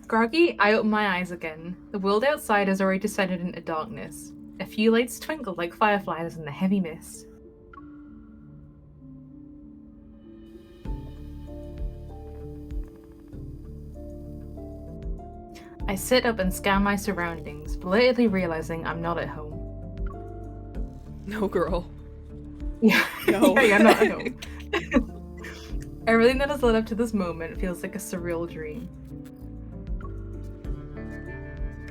Groggy, I open my eyes again. The world outside has already descended into darkness. A few lights twinkle like fireflies in the heavy mist. I sit up and scan my surroundings, belatedly realizing I'm not at home. No, girl. Yeah, No. yeah, I'm not at home. Everything that has led up to this moment feels like a surreal dream.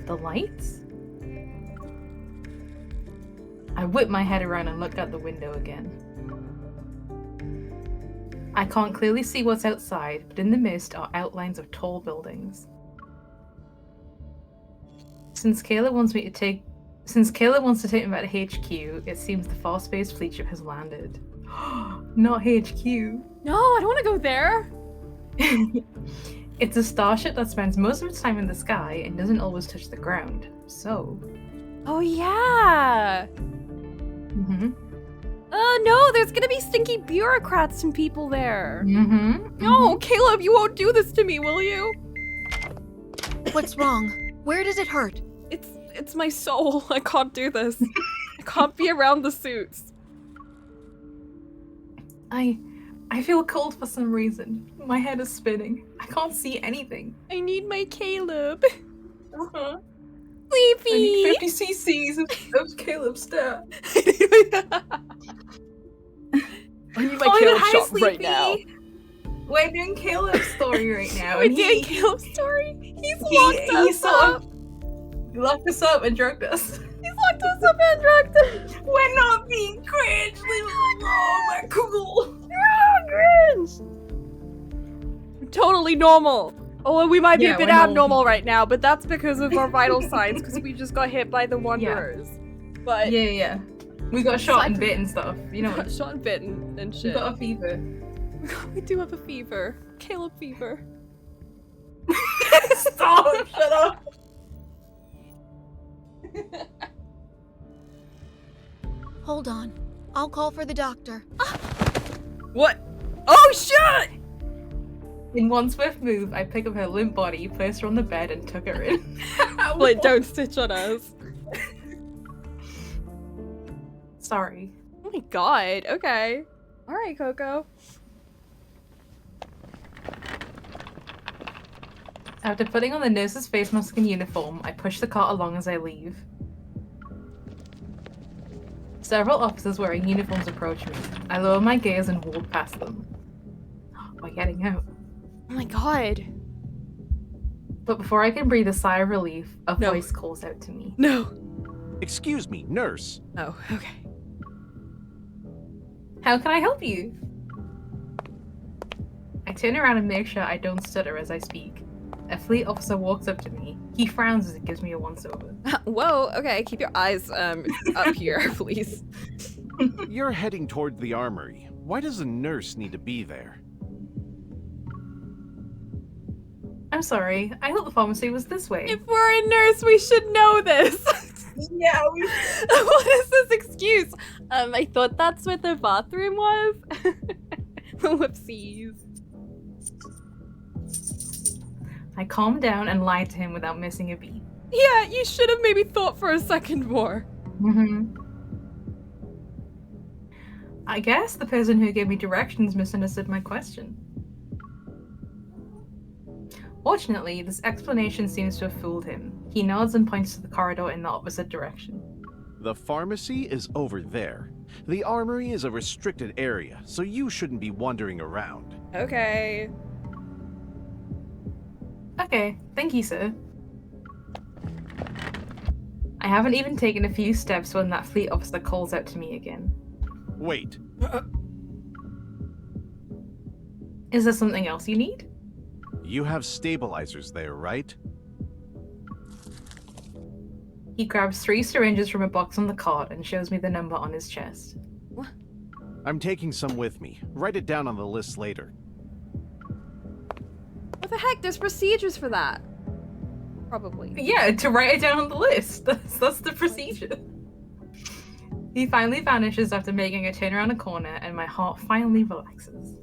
The lights? I whip my head around and look out the window again. I can't clearly see what's outside, but in the mist are outlines of tall buildings. Since Kayla wants to take me back to HQ, it seems the fast-paced fleet ship has landed. Not HQ. No, I don't want to go there. It's a starship that spends most of its time in the sky and doesn't always touch the ground. So. Oh yeah. No, there's gonna be stinky bureaucrats and people there. No, Caleb, you won't do this to me, will you? What's wrong? Where does it hurt? It's my soul. I can't do this. I can't be around the suits. I feel cold for some reason. My head is spinning. I can't see anything. I need my Caleb. Uh-huh. Sleepy. I need 50 cc's of Caleb stat. I need my Caleb shot right now. We're doing Caleb's story right now. We're doing Caleb's story? He's locked us up. He locked us up and drugged us. He's locked us up and drugged us. We're not being cringe. Leave us alone. We're cool. You're cringe. We're totally normal. Oh, we might be a bit abnormal right now, but that's because of our vital signs, because we just got hit by the Wanderers. But yeah. We got shot and bit and stuff. You know, got shot and bit and shit. We got a fever. We do have a fever. Caleb fever. Stop! Shut up! Hold on. I'll call for the doctor. What? Oh shit! In one swift move, I pick up her limp body, placed her on the bed, and took her in. Wait, don't stitch on us. Sorry. Oh my god, okay. Alright, Coco. After putting on the nurse's face mask and uniform, I push the cart along as I leave. Several officers wearing uniforms approach me. I lower my gaze and walk past them. We're getting out. Oh my god. But before I can breathe a sigh of relief, a voice calls out to me. No. Excuse me, nurse. Oh, okay. How can I help you? I turn around and make sure I don't stutter as I speak. A fleet officer walks up to me. He frowns as he gives me a once-over. Whoa, okay, keep your eyes up here, please. You're heading toward the armory. Why does a nurse need to be there? I'm sorry. I thought the pharmacy was this way. If we're a nurse, we should know this. Yeah, What is this excuse? I thought that's where the bathroom was. Whoopsies. I calmed down and lied to him without missing a beat. Yeah, you should have maybe thought for a second more. I guess the person who gave me directions misunderstood my question. Fortunately, this explanation seems to have fooled him. He nods and points to the corridor in the opposite direction. The pharmacy is over there. The armory is a restricted area, so you shouldn't be wandering around. Okay. Okay, thank you, sir. I haven't even taken a few steps when that fleet officer calls out to me again. Wait. Is there something else you need? You have stabilizers there, right? He grabs 3 syringes from a box on the cart and shows me the number on his chest. I'm taking some with me. Write it down on the list later. What the heck? There's procedures for that. Probably. Yeah, to write it down on the list. That's the procedure. He finally vanishes after making a turn around a corner, and my heart finally relaxes.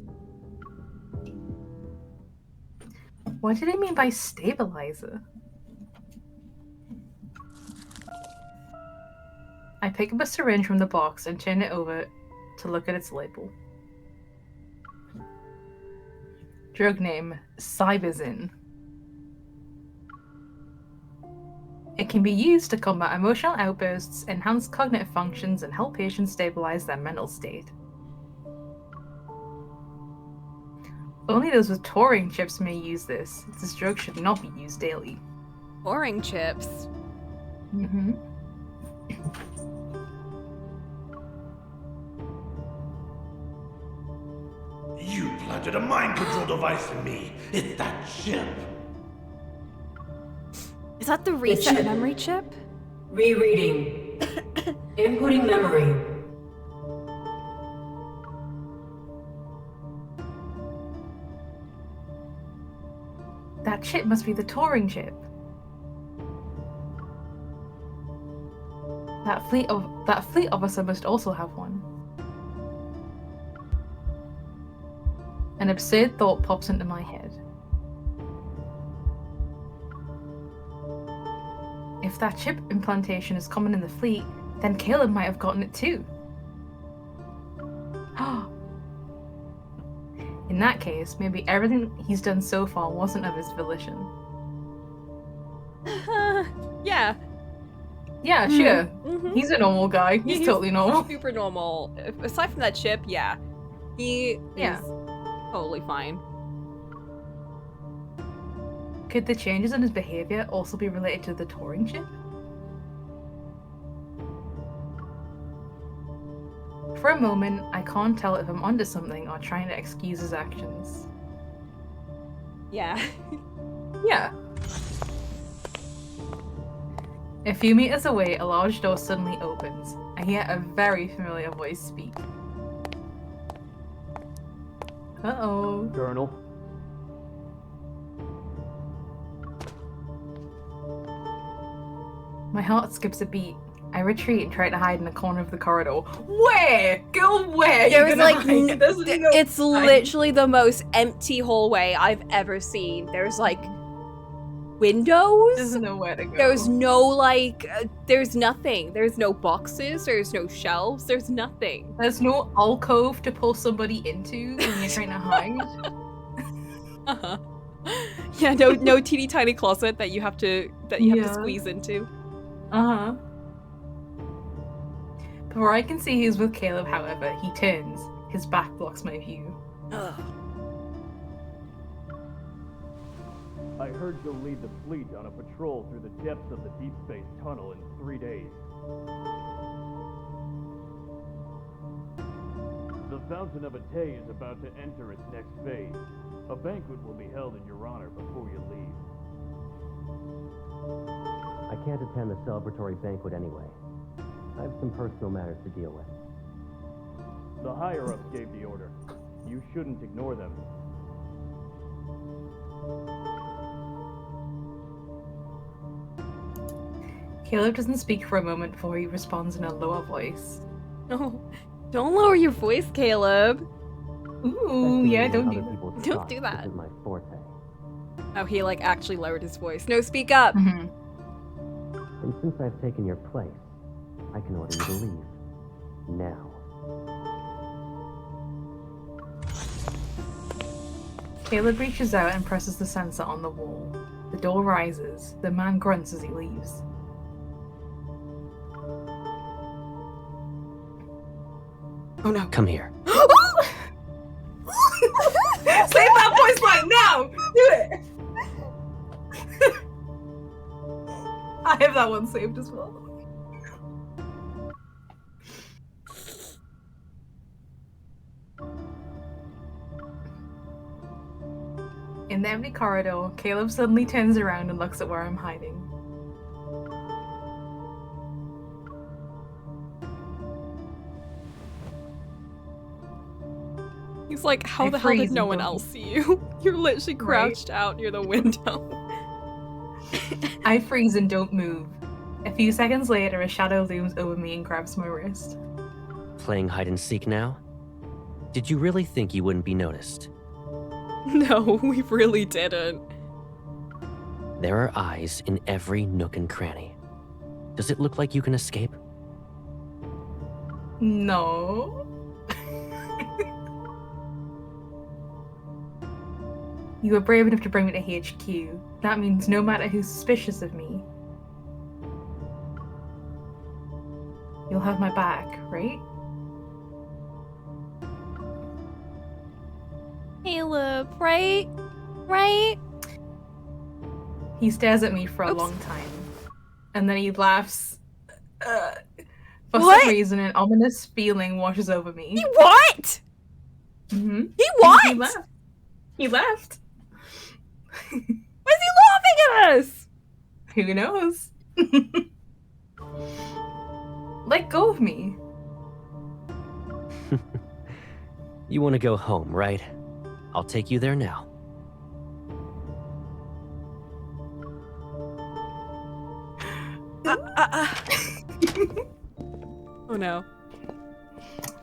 What did I mean by stabilizer? I pick up a syringe from the box and turn it over to look at its label. Drug name, Cybazin. It can be used to combat emotional outbursts, enhance cognitive functions, and help patients stabilize their mental state. Only those with Turing chips may use this. This drug should not be used daily. Turing chips? Mm-hmm. You planted a mind control device in me. It's that chip. Is that the reset memory chip? Rereading. Inputting memory. That chip must be the Turing chip. That fleet officer must also have one. An absurd thought pops into my head. If that chip implantation is common in the fleet, then Caleb might have gotten it too. In that case, maybe everything he's done so far wasn't of his volition. Yeah. Yeah, sure. Mm-hmm. He's a normal guy. He's totally normal. Super normal. Aside from that chip, yeah. He is totally fine. Could the changes in his behavior also be related to the Turing chip? For a moment, I can't tell if I'm onto something or trying to excuse his actions. Yeah. Yeah. A few meters away, a large door suddenly opens. I hear a very familiar voice speak. Uh-oh. Colonel. My heart skips a beat. I retreat and try to hide in a corner of the corridor. Where? Girl, where? There's like, it's literally the most empty hallway I've ever seen. There's like windows. There's nowhere to go. There's no like, there's nothing. There's no boxes. There's no shelves. There's nothing. There's no alcove to pull somebody into when you're trying to hide. Uh-huh. Yeah, no teeny tiny closet that you have to squeeze into. Uh-huh. Before I can see who's with Caleb, however, he turns. His back blocks my view. Ugh. I heard you'll lead the fleet on a patrol through the depths of the Deepspace tunnel in 3 days. The Fountain of Atay is about to enter its next phase. A banquet will be held in your honor before you leave. I can't attend the celebratory banquet anyway. I have some personal matters to deal with. The higher-ups gave the order. You shouldn't ignore them. Caleb doesn't speak for a moment before he responds in a lower voice. No, don't lower your voice, Caleb. Ooh, yeah, don't do that. Isn't my forte. Oh, he like actually lowered his voice. No, speak up. Mm-hmm. And since I've taken your place, I can order you to leave. Now. Caleb reaches out and presses the sensor on the wall. The door rises. The man grunts as he leaves. Oh no. Come here. Save that voice line now! Do it! I have that one saved as well. In the empty corridor, Caleb suddenly turns around and looks at where I'm hiding. He's like, how I the hell did freeze no and one don't else see you? You're literally crouched out near the window. I freeze and don't move. A few seconds later, a shadow looms over me and grabs my wrist. Playing hide and seek now? Did you really think you wouldn't be noticed? No, we really didn't. There are eyes in every nook and cranny. Does it look like you can escape? No. You were brave enough to bring me to HQ. That means no matter who's suspicious of me, you'll have my back, right? Caleb, right? Right? He stares at me for a long time, and then he laughs. For some reason, an ominous feeling washes over me. He what? Mm-hmm. He what? He left. He left. Why is he laughing at us? Who knows? Let go of me. You want to go home, right? I'll take you there now. Oh no.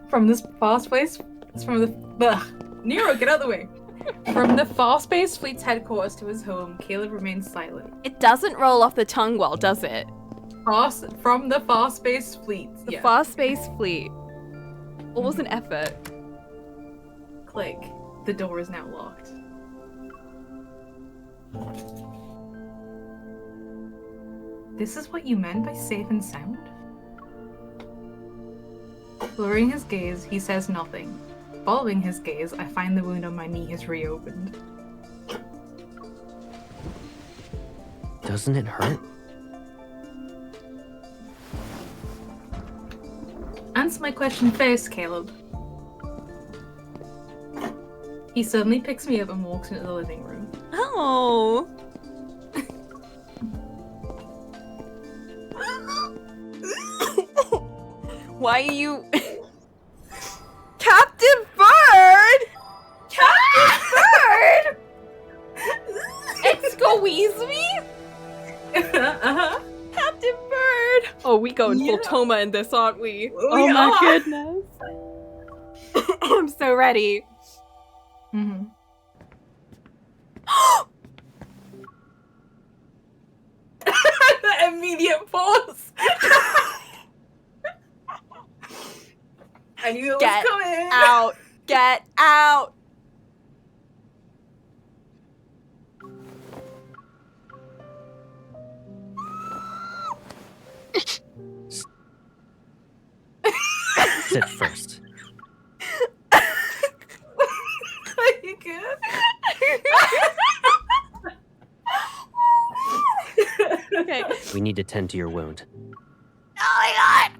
From this fast place, it's from the Nero, get out of the way. From the far-spaced fleet's headquarters to his home, Caleb remains silent. It doesn't roll off the tongue well, does it? From the far-spaced fleet. The far-spaced fleet. What was an effort? Click. The door is now locked. This is what you meant by safe and sound? Lowering his gaze, he says nothing. Following his gaze, I find the wound on my knee has reopened. Doesn't it hurt? Answer my question first, Caleb. He suddenly picks me up and walks into the living room. Oh. Why are you... Captain Bird! Captain Bird! It squeeze me? Uh-huh. Captain Bird! Oh, we going full Toma in this, aren't we? We my are. goodness. I'm so ready. Mm-hmm. That immediate pause. I knew it Get was coming. out! Get out! Sit first. Are you good? Okay. We need to tend to your wound. Oh my god!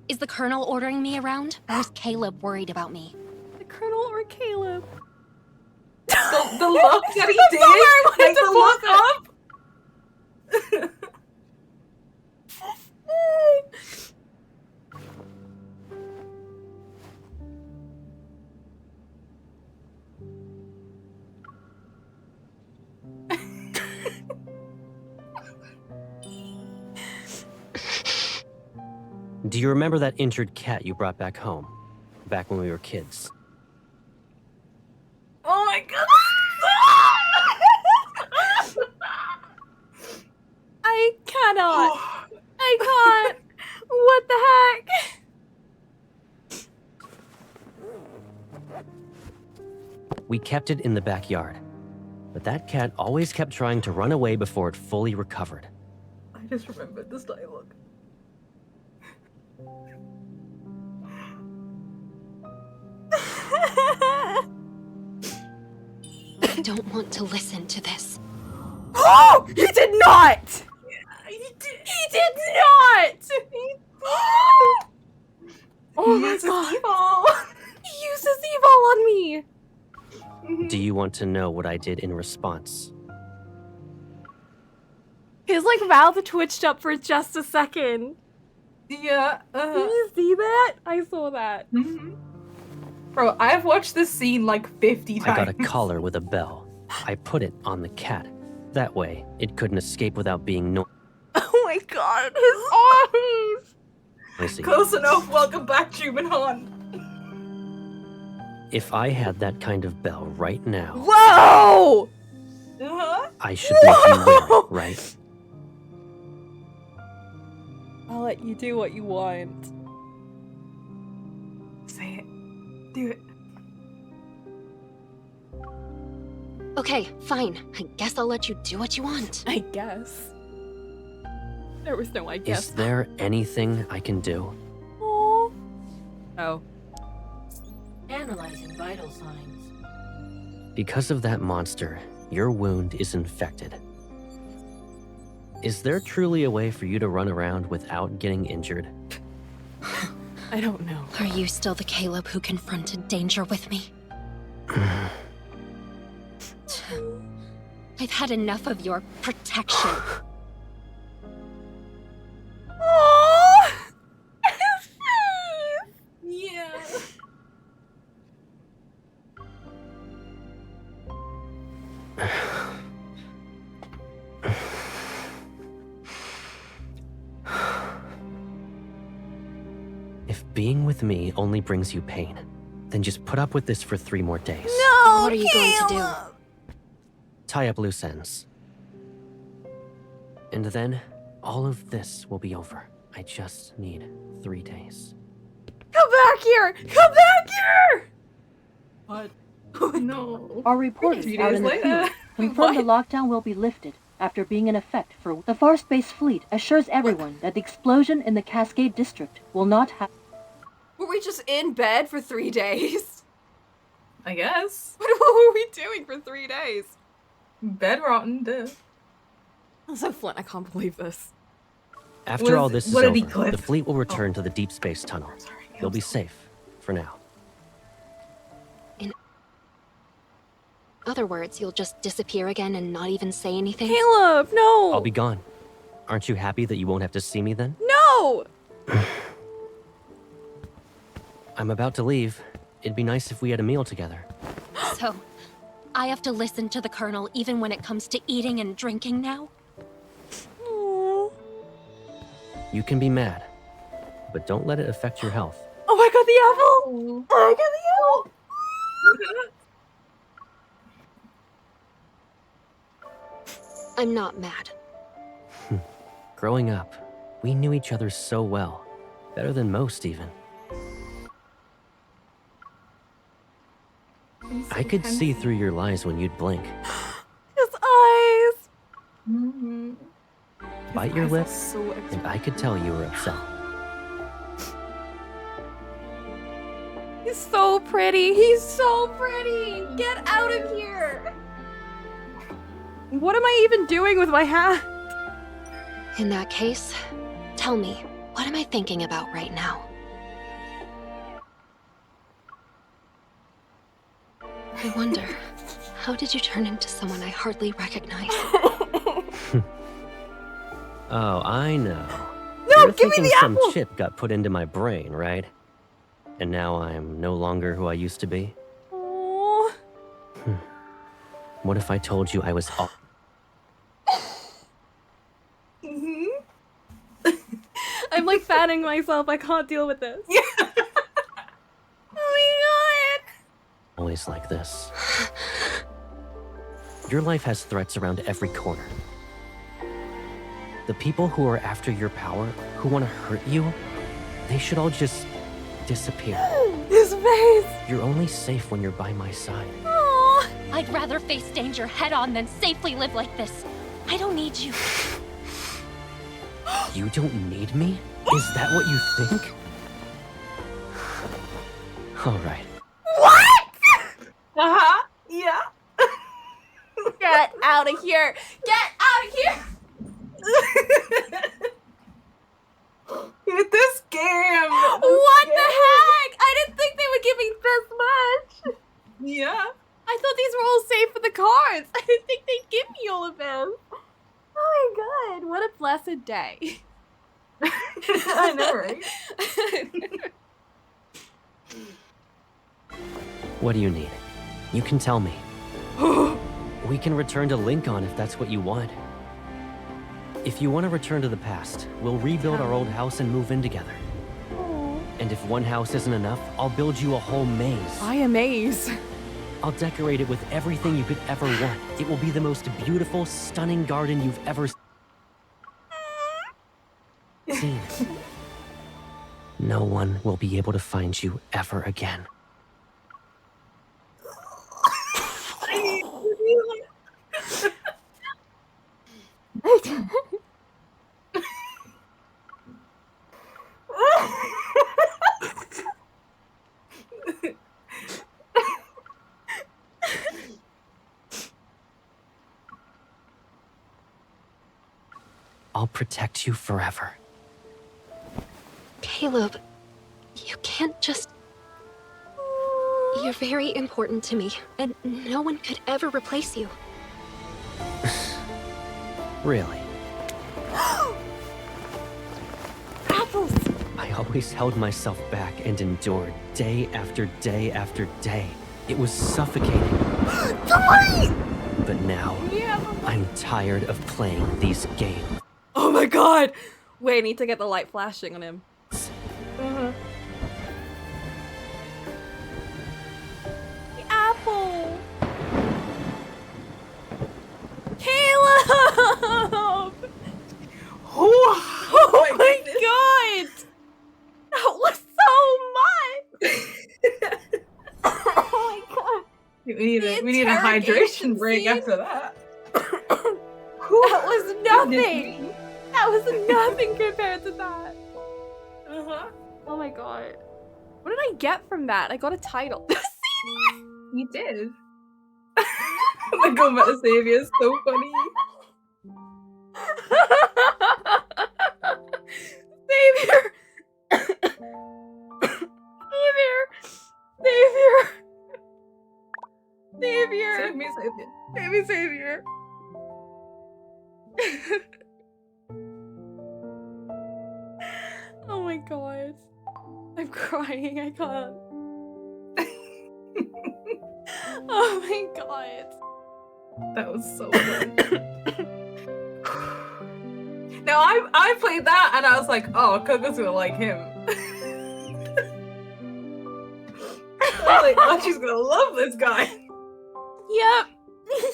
Is the Colonel ordering me around? Or is Caleb worried about me? The Colonel or Caleb? The look that he did, sorry, I wanted like to the look up. Do you remember that injured cat you brought back home? Back when we were kids? Oh my god! I cannot. I can't. What the heck? We kept it in the backyard. But that cat always kept trying to run away before it fully recovered. I just remembered this dialogue. I don't want to listen to this. Oh! He did not! He did not! Oh my god. Evil. He uses evil on me! Do you want to know what I did in response? His like mouth twitched up for just a second. Yeah. Did you see that? I saw that. Bro, I've watched this scene like 50 times. I got a collar with a bell. I put it on the cat. That way, it couldn't escape without being Oh my god, his arms! noisy. Close enough. Welcome back, Jumanhan. If I had that kind of bell right now, Whoa! I should make you wear it, right? I'll let you do what you want. Say it. Do it. Okay, fine. I guess I'll let you do what you want. I guess. There was no I guess. Is there anything I can do? Oh. Oh. Analyzing vital signs. Because of that monster, your wound is infected. Is there truly a way for you to run around without getting injured? I don't know. Are you still the Caleb who confronted danger with me? I've had enough of your protection. Oh. Yeah. If being with me only brings you pain, then just put up with this for 3 more days. No, what are you going to do? Tie up loose ends. And then, all of this will be over. I just need 3 days. Come back here! Come back here! What? Oh no. Our reporters 3 out days in the later. field confirm the lockdown will be lifted after being in effect for the Far-Space Fleet assures everyone that the explosion in the Cascade District will not happen. Were we just in bed for 3 days? I guess. What were we doing for 3 days? Bed rotten, duh. Also, Flint, I can't believe this. After all this is what did he over, clip? the fleet will return to the Deepspace tunnel. You'll be safe, for now. In other words, you'll just disappear again and not even say anything? Caleb, no! I'll be gone. Aren't you happy that you won't have to see me then? No! I'm about to leave. It'd be nice if we had a meal together. So, I have to listen to the Colonel even when it comes to eating and drinking now? You can be mad, but don't let it affect your health. Oh my god, the apple! Oh my god, the apple! I'm not mad. Growing up, we knew each other so well. Better than most, even. I could see through your lies when you'd blink. His eyes! Mm-hmm. Bite your lip, and I could tell you were upset. He's so pretty! He's so pretty! Get out of here! What am I even doing with my hat? In that case, tell me, what am I thinking about right now? I wonder, how did you turn into someone I hardly recognize? Oh, I know. No, You're give me thinking the some apple! chip got put into my brain, right? And now I'm no longer who I used to be? Aww. What if I told you I was all... I'm like fanning myself. I can't deal with this. Yeah. Oh my god. always like this? Your life has threats around every corner. The people who are after your power, who want to hurt you, they should all just disappear. His face! You're only safe when you're by my side. Aww. I'd rather face danger head-on than safely live like this. I don't need you. You don't need me? Is that what you think? All right. What? Uh-huh. Yeah. Get out of here! Get out of here! With this game! What the heck? I didn't think they would give me this much. Yeah. I thought these were all safe for the cards. I didn't think they'd give me all of them. Oh my god, what a blessed day. I know, right? What do you need? You can tell me. We can return to Lincoln if that's what you want. If you want to return to the past, we'll rebuild our old house and move in together. And if one house isn't enough, I'll build you a whole maze. I am maze. I'll decorate it with everything you could ever want. It will be the most beautiful, stunning garden you've ever seen. No one will be able to find you ever again. I'll protect you forever. Caleb, you can't just... You're very important to me, and no one could ever replace you. Really? Apples! I always held myself back and endured day after day after day. It was suffocating. But now, I'm tired of playing these games. Oh my god! Wait, I need to get the light flashing on him. The apple! Caleb! Oh my god! That was so much! Oh my god! We need a hydration break after that. That was nothing! That was nothing compared to that. Oh my god. What did I get from that? I got a title. You did. The combat savior is so funny. Savior! Savior! Savior! Savior! Save me, Savior. Save me, Savior! Oh my god. I'm crying, I can't. Oh my god. That was so good. Now I played that and I was like, oh, Coco's gonna like him. I was like, oh, she's gonna love this guy. Yep.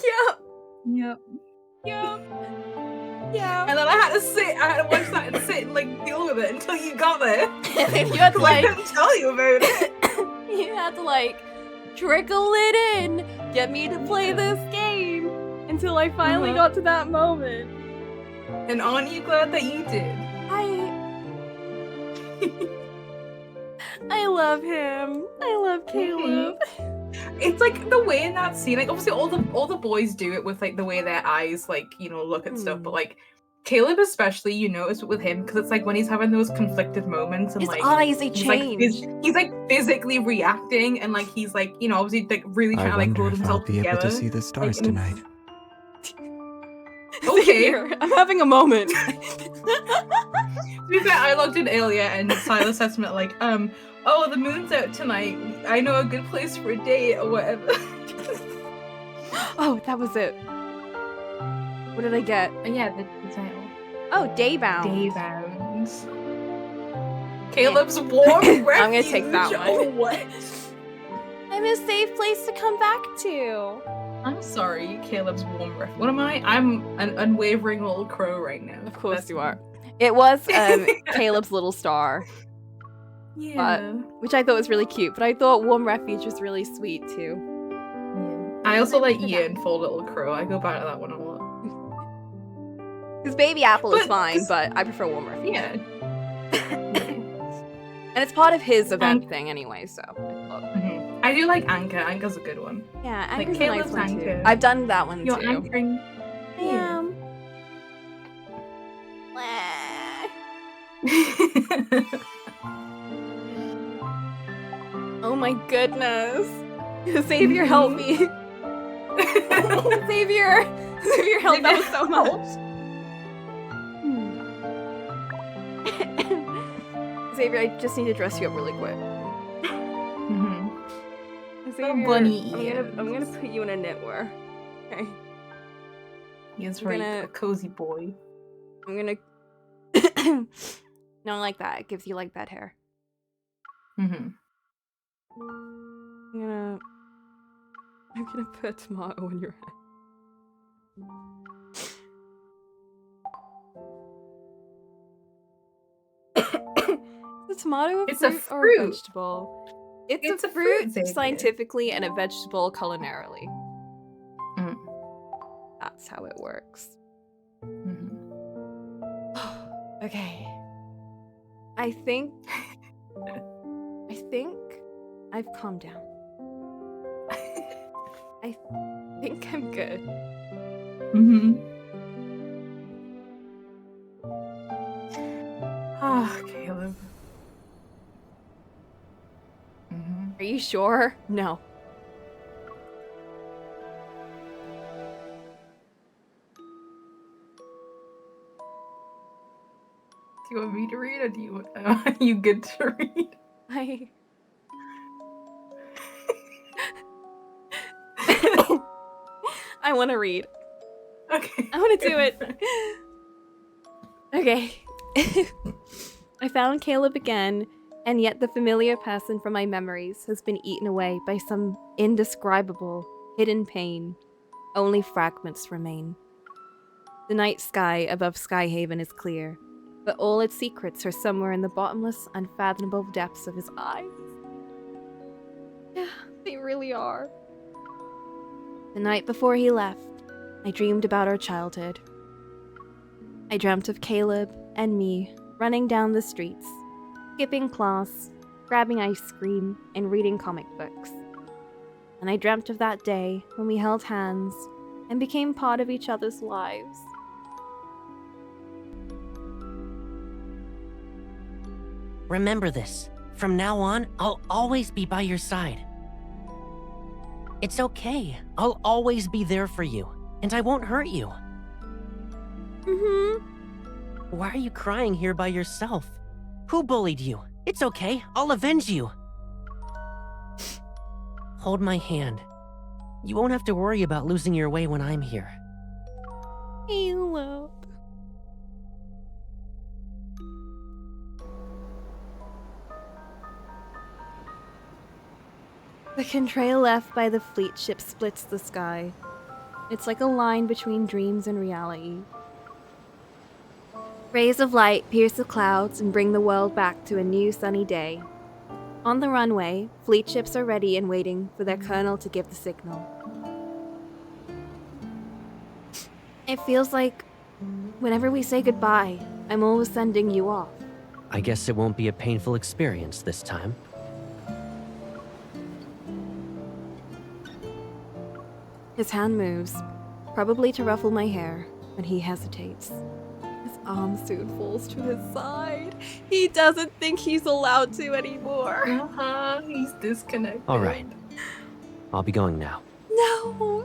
Yep. Yep. Yep. Yeah. And then I had to watch that and sit and like deal with it until you got there. And you had to like I couldn't tell you about it. You had to like trickle it in, get me to play this game until I finally got to that moment. And aren't you glad that you did? I love him. I love Caleb. It's like the way in that scene, like obviously all the boys do it with like the way their eyes like, you know, look at stuff, but like Caleb especially, you notice it with him because it's like when he's having those conflicted moments and his like eyes, they he's, like, change. he's like physically reacting and like he's like, you know, obviously like really trying to like hold if himself I'll be together. able to see the stars Like, tonight. Okay. I'm having a moment. To be fair, I logged in earlier and Silas said something like, oh, the moon's out tonight. I know a good place for a date or whatever. Oh, that was it. What did I get? Yeah, the title. Oh, Daybound. Daybounds. Caleb's warm refuge. I'm gonna take that one. Oh, what? I'm a safe place to come back to. I'm sorry, Caleb's warm refuge. What am I? I'm an unwavering little crow right now. Of course you are. It was Caleb's little star. Yeah. But, which I thought was really cute, but I thought Warm Refuge was really sweet too. Yeah. I also like Ian for Little Crow. I go back to that one a lot. Because Baby Apple is fine, but I prefer Warm Refuge. Yeah. And it's part of his event thing anyway, so. I do like Anchor. Anchor's a good one. Yeah, Like Anchor's a nice Caleb's one Anchor. too. I've done that one You're too. anchoring. I am. Oh my goodness. Savior, help me. Savior! Savior, help me so much. Xavier, I just need to dress you up really quick. Xavier, bunny I'm gonna put you in a knitwear. Okay. He is I'm right, gonna- a cozy boy. I'm gonna. No, like that. It gives you like bed hair. Mm-hmm. I'm gonna put a tomato in your head. Is a tomato It's a or a fruit. vegetable? It's It's a a fruit, fruit Xavier. scientifically and a vegetable culinarily. Mm. That's how it works. Mm-hmm. Okay. I think I've calmed down. I think I'm good. Mm-hmm. Ah, Caleb. Mm-hmm. Are you sure? No. Do you want me to read, or do you? Are you good to read? I want to read. Okay. I want to do it. Okay. I found Caleb again, and yet the familiar person from my memories has been eaten away by some indescribable, hidden pain. Only fragments remain. The night sky above Skyhaven is clear, but all its secrets are somewhere in the bottomless, unfathomable depths of his eyes. Yeah, they really are. The night before he left, I dreamed about our childhood. I dreamt of Caleb and me running down the streets, skipping class, grabbing ice cream, and reading comic books. And I dreamt of that day when we held hands and became part of each other's lives. Remember this. From now on, I'll always be by your side. It's okay. I'll always be there for you, and I won't hurt you. Why are you crying here by yourself? Who bullied you? It's okay. I'll avenge you. Hold my hand. You won't have to worry about losing your way when I'm here. Caleb. The contrail left by the fleet ship splits the sky. It's like a line between dreams and reality. Rays of light pierce the clouds and bring the world back to a new sunny day. On the runway, fleet ships are ready and waiting for their colonel to give the signal. It feels like whenever we say goodbye, I'm always sending you off. I guess it won't be a painful experience this time. His hand moves, probably to ruffle my hair, but he hesitates. His arm soon falls to his side. He doesn't think he's allowed to anymore. He's disconnected. All right. I'll be going now. No!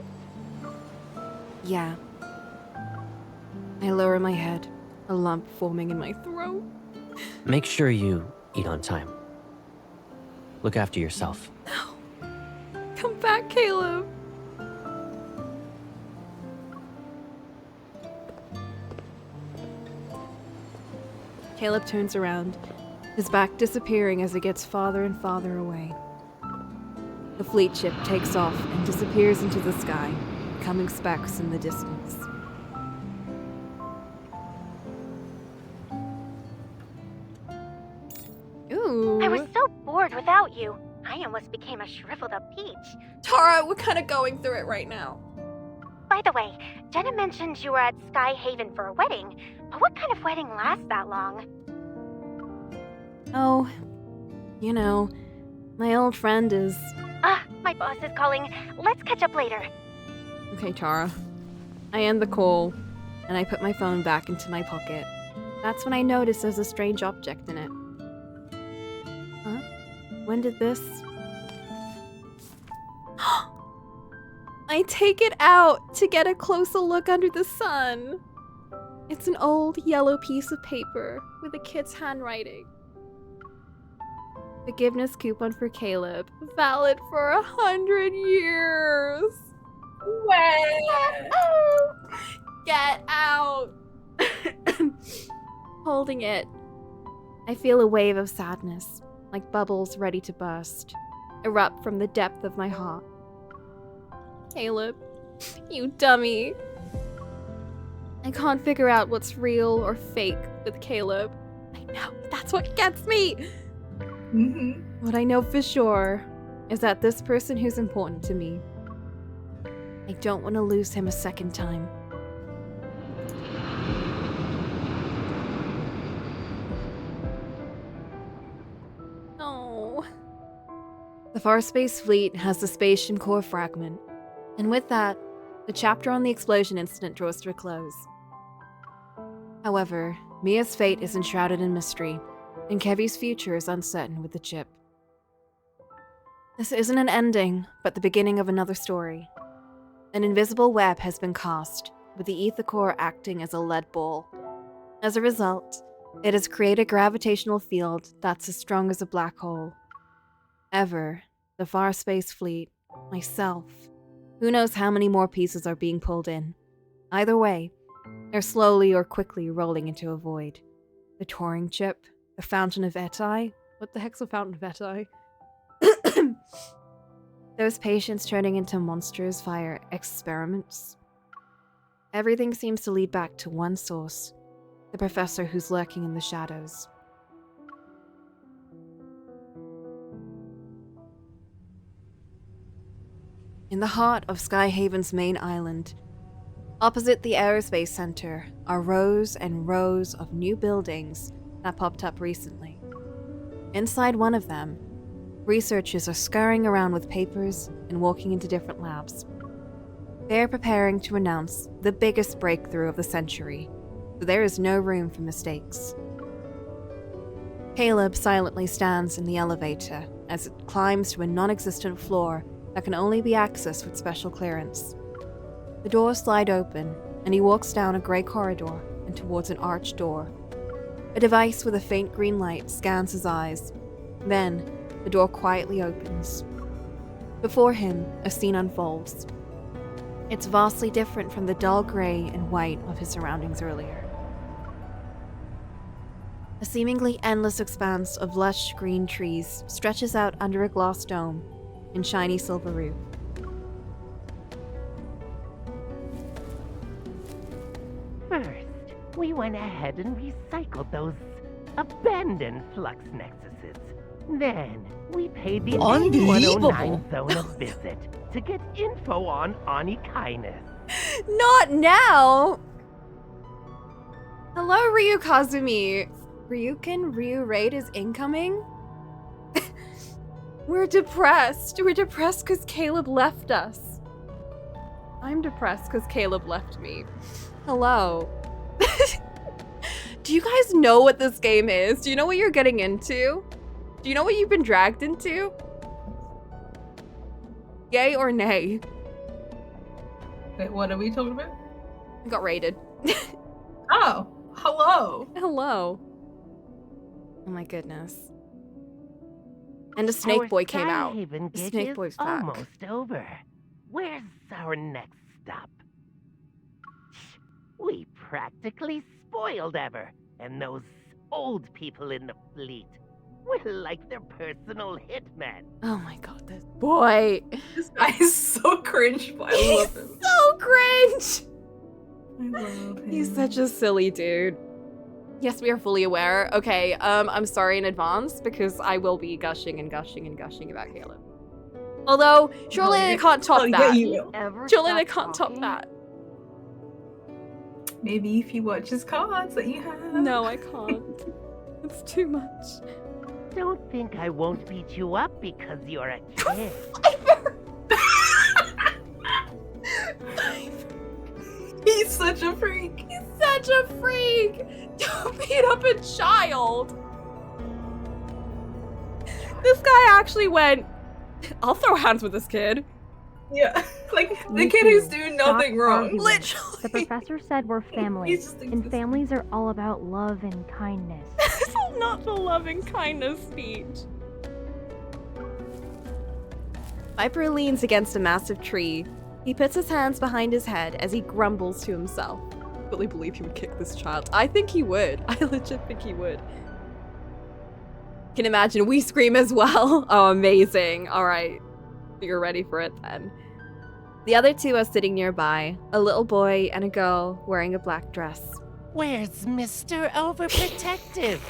Yeah. I lower my head, a lump forming in my throat. Make sure you eat on time. Look after yourself. No. Come back, Caleb. Caleb turns around, his back disappearing as it gets farther and farther away. The fleet ship takes off and disappears into the sky, becoming specks in the distance. Ooh. I was so bored without you. I almost became a shriveled up peach. Tara, we're kind of going through it right now. By the way, Jenna mentioned you were at Sky Haven for a wedding, but what kind of wedding lasts that long? Oh, you know, my old friend is... Ah, my boss is calling. Let's catch up later. Okay, Tara. I end the call, and I put my phone back into my pocket. That's when I notice there's a strange object in it. Huh? When did this... I take it out to get a closer look under the sun. It's an old yellow piece of paper with a kid's handwriting. Forgiveness coupon for Caleb. Valid for 100 years. Wow. Get out. Holding it, I feel a wave of sadness, like bubbles ready to burst, erupt from the depth of my heart. Caleb, you dummy. I can't figure out what's real or fake with Caleb. I know, that's what gets me. What I know for sure is that this person who's important to me, I don't want to lose him a second time. Oh. The Farspace fleet has the Spatian core fragment, and with that, the chapter on the explosion incident draws to a close. However, Mia's fate is enshrouded in mystery, and Kevy's future is uncertain with the chip. This isn't an ending, but the beginning of another story. An invisible web has been cast, with the ether core acting as a lead ball. As a result, it has created a gravitational field that's as strong as a black hole. Ever, the Farspace fleet, myself, who knows how many more pieces are being pulled in. Either way, they're slowly or quickly rolling into a void. The Turing chip, the Fountain of Eti. What the heck's a Fountain of Eti? Those patients turning into monsters via experiments. Everything seems to lead back to one source, the professor who's lurking in the shadows. In the heart of Skyhaven's main island, opposite the Aerospace Center, are rows and rows of new buildings that popped up recently. Inside one of them, researchers are scurrying around with papers and walking into different labs. They're preparing to announce the biggest breakthrough of the century, so there is no room for mistakes. Caleb silently stands in the elevator as it climbs to a non-existent floor that can only be accessed with special clearance. The doors slide open, and he walks down a grey corridor and towards an arched door. A device with a faint green light scans his eyes. Then, the door quietly opens. Before him, a scene unfolds. It's vastly different from the dull grey and white of his surroundings earlier. A seemingly endless expanse of lush green trees stretches out under a glass dome and shiny silver roof. First, we went ahead and recycled those abandoned flux nexuses. Then, we paid the Unbelievable. 109 zone a visit to get info on Anikainis. Not now! Hello, Ryu Kazumi. Ryukin Ryu Raid is incoming? We're depressed. We're depressed because Caleb left us. I'm depressed because Caleb left me. Hello. Do you guys know what this game is? Do you know what you're getting into? Do you know what you've been dragged into? Yay or nay? Wait, what are we talking about? I got raided. Oh, hello. Hello. Oh my goodness. And a Snake Boy came out. Skyhaven gig Snake is Boy's back. almost over. Where's our next stop? We practically spoiled Ever, and those old people in the fleet. We're like their personal hitmen. Oh my god, this boy. This guy is so cringe, but I love him. So cringe! I love him. He's such a silly dude. Yes, we are fully aware. Okay, I'm sorry in advance because I will be gushing and gushing and gushing about Caleb. Although, surely I can't top that. Surely I can't top that. Maybe if you watch his cards that you have. No, I can't. It's too much. Don't think I won't beat you up because you're a kid. He's such a freak. He's such a freak. Don't beat up a child. This guy actually went, I'll throw hands with this kid. Yeah, like the kid who's doing nothing wrong. Literally. The professor said we're family, and families are all about love and kindness. This is not the loving kindness speech. Piper leans against a massive tree. He puts his hands behind his head as he grumbles to himself. I really believe he would kick this child. I think he would. I legit think he would. Can imagine we scream as well. Oh, amazing. All right. You're ready for it then. The other two are sitting nearby, a little boy and a girl wearing a black dress. Where's Mr. Overprotective?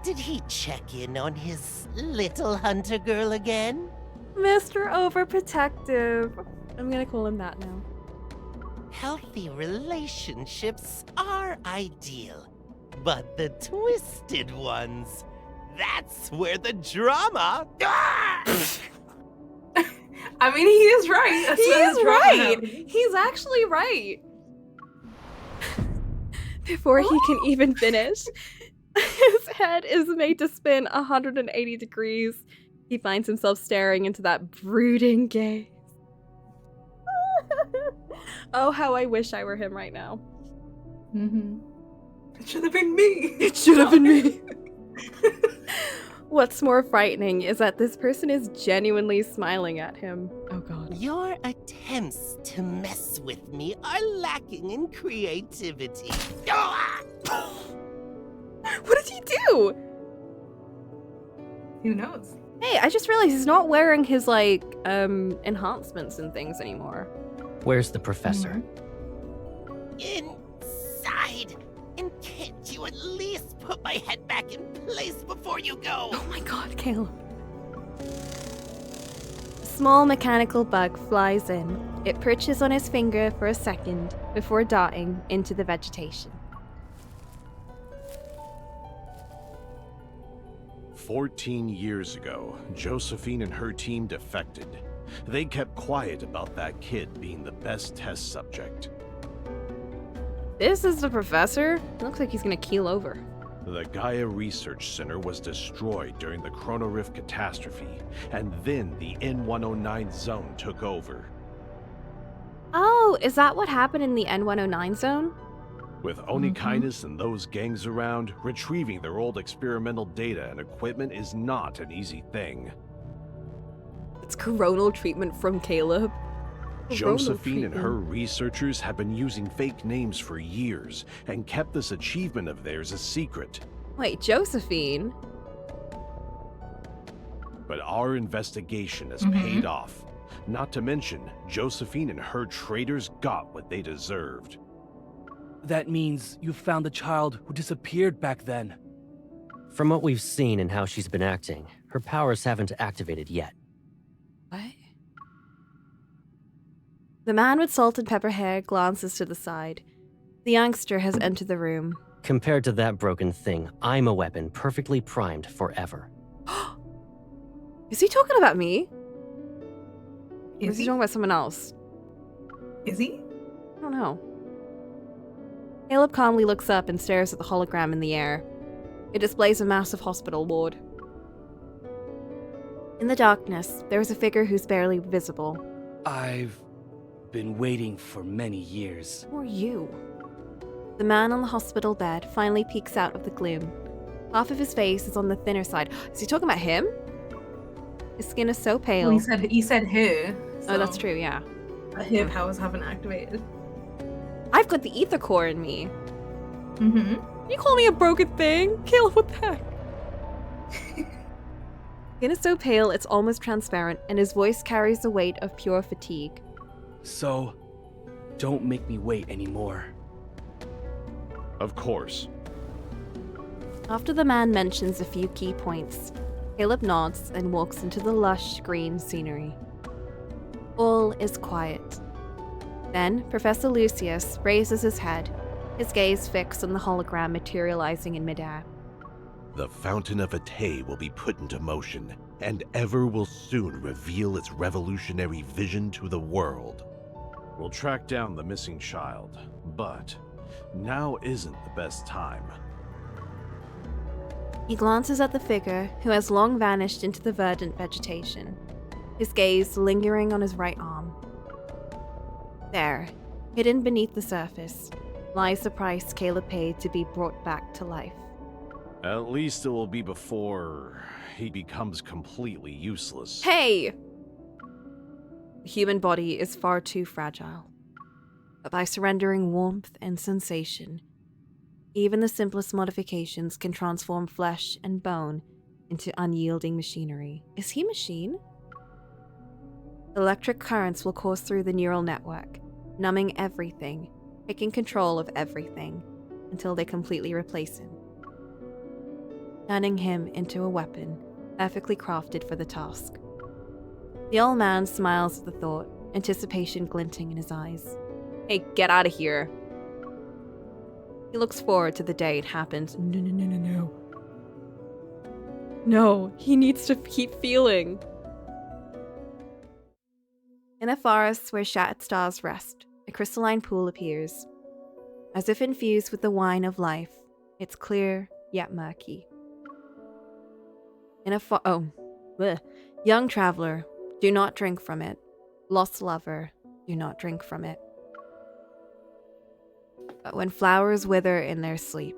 Did he check in on his little hunter girl again? Mr. Overprotective. I'm gonna call him that now. Healthy relationships are ideal, but the twisted ones, that's where the drama... I mean, he is right. That's He where is the drama right. happens. He's actually right. Before he can even finish, his head is made to spin 180 degrees. He finds himself staring into that brooding gaze. Oh, how I wish I were him right now. It should have been me. It should have been me. What's more frightening is that this person is genuinely smiling at him. Oh god. Your attempts to mess with me are lacking in creativity. What did he do? Who knows? Hey, I just realized he's not wearing his, like, enhancements and things anymore. Where's the professor? Inside. And can't you at least put my head back in place before you go? Oh my god, Caleb. A small mechanical bug flies in. It perches on his finger for a second before darting into the vegetation. 14 years ago, Josephine and her team defected. They kept quiet about that kid being the best test subject. This is the professor? It looks like he's gonna keel over. The Gaia Research Center was destroyed during the Chrono Rift catastrophe, and then the N109 zone took over. Oh, is that what happened in the N109 zone? With Onikainus and those gangs around, retrieving their old experimental data and equipment is not an easy thing. It's coronal treatment from Caleb. Josephine and her researchers have been using fake names for years and kept this achievement of theirs a secret. Wait, Josephine? But our investigation has paid off. Not to mention, Josephine and her traitors got what they deserved. That means you found the child who disappeared back then. From what we've seen and how she's been acting, her powers haven't activated yet. What? The man with salt and pepper hair glances to the side. The youngster has entered the room. Compared to that broken thing, I'm a weapon perfectly primed forever. Is he talking about me? Or Is is he he? talking about someone else? Is he? I don't know. Caleb calmly looks up and stares at the hologram in the air. It displays a massive hospital ward. In the darkness, there is a figure who's barely visible. I've been waiting for many years. Who are you? The man on the hospital bed finally peeks out of the gloom. Half of his face is on the thinner side. Is he talking about him? His skin is so pale. Well, he said her. Oh, that's true, yeah. Her powers haven't activated. I've got the ether core in me. You call me a broken thing? Caleb, what the heck? Skin is so pale it's almost transparent, and his voice carries the weight of pure fatigue. So, don't make me wait anymore. Of course. After the man mentions a few key points, Caleb nods and walks into the lush green scenery. All is quiet. Then, Professor Lucius raises his head, his gaze fixed on the hologram materializing in midair. The Fountain of Ate will be put into motion, and Ever will soon reveal its revolutionary vision to the world. We'll track down the missing child, but now isn't the best time. He glances at the figure, who has long vanished into the verdant vegetation, his gaze lingering on his right arm. There, hidden beneath the surface, lies the price Caleb paid to be brought back to life. At least it will be before he becomes completely useless. Hey! The human body is far too fragile. But by surrendering warmth and sensation, even the simplest modifications can transform flesh and bone into unyielding machinery. Is he machine? Electric currents will course through the neural network, numbing everything, taking control of everything, until they completely replace him, turning him into a weapon perfectly crafted for the task. The old man smiles at the thought, anticipation glinting in his eyes. Hey, get out of here. He looks forward to the day it happens. No. No, he needs to keep feeling. In a forest where shattered stars rest, a crystalline pool appears. As if infused with the wine of life, it's clear yet murky. Young traveler, do not drink from it. Lost lover, do not drink from it. But when flowers wither in their sleep,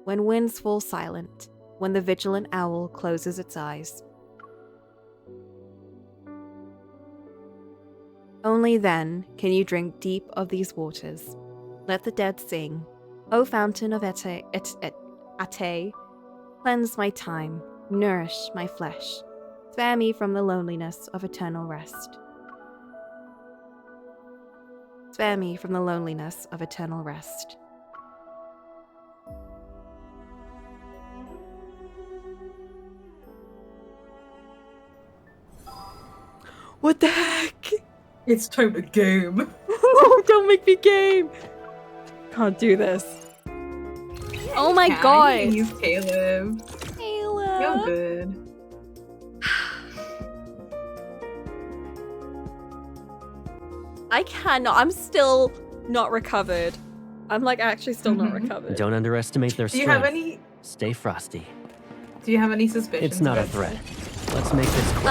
when winds fall silent, when the vigilant owl closes its eyes, only then can you drink deep of these waters. Let the dead sing, O fountain of Ate, cleanse my time, nourish my flesh, spare me from the loneliness of eternal rest. Spare me from the loneliness of eternal rest. What the heck? It's time to game. Don't make me game. Can't do this. Oh my god. He's Caleb. Caleb. You're good. I cannot. I'm still not recovered. I'm like actually still not recovered. Don't underestimate their Do strength. you have any? Stay frosty. Do you have any suspicions? It's not a threat. Let's make this quick.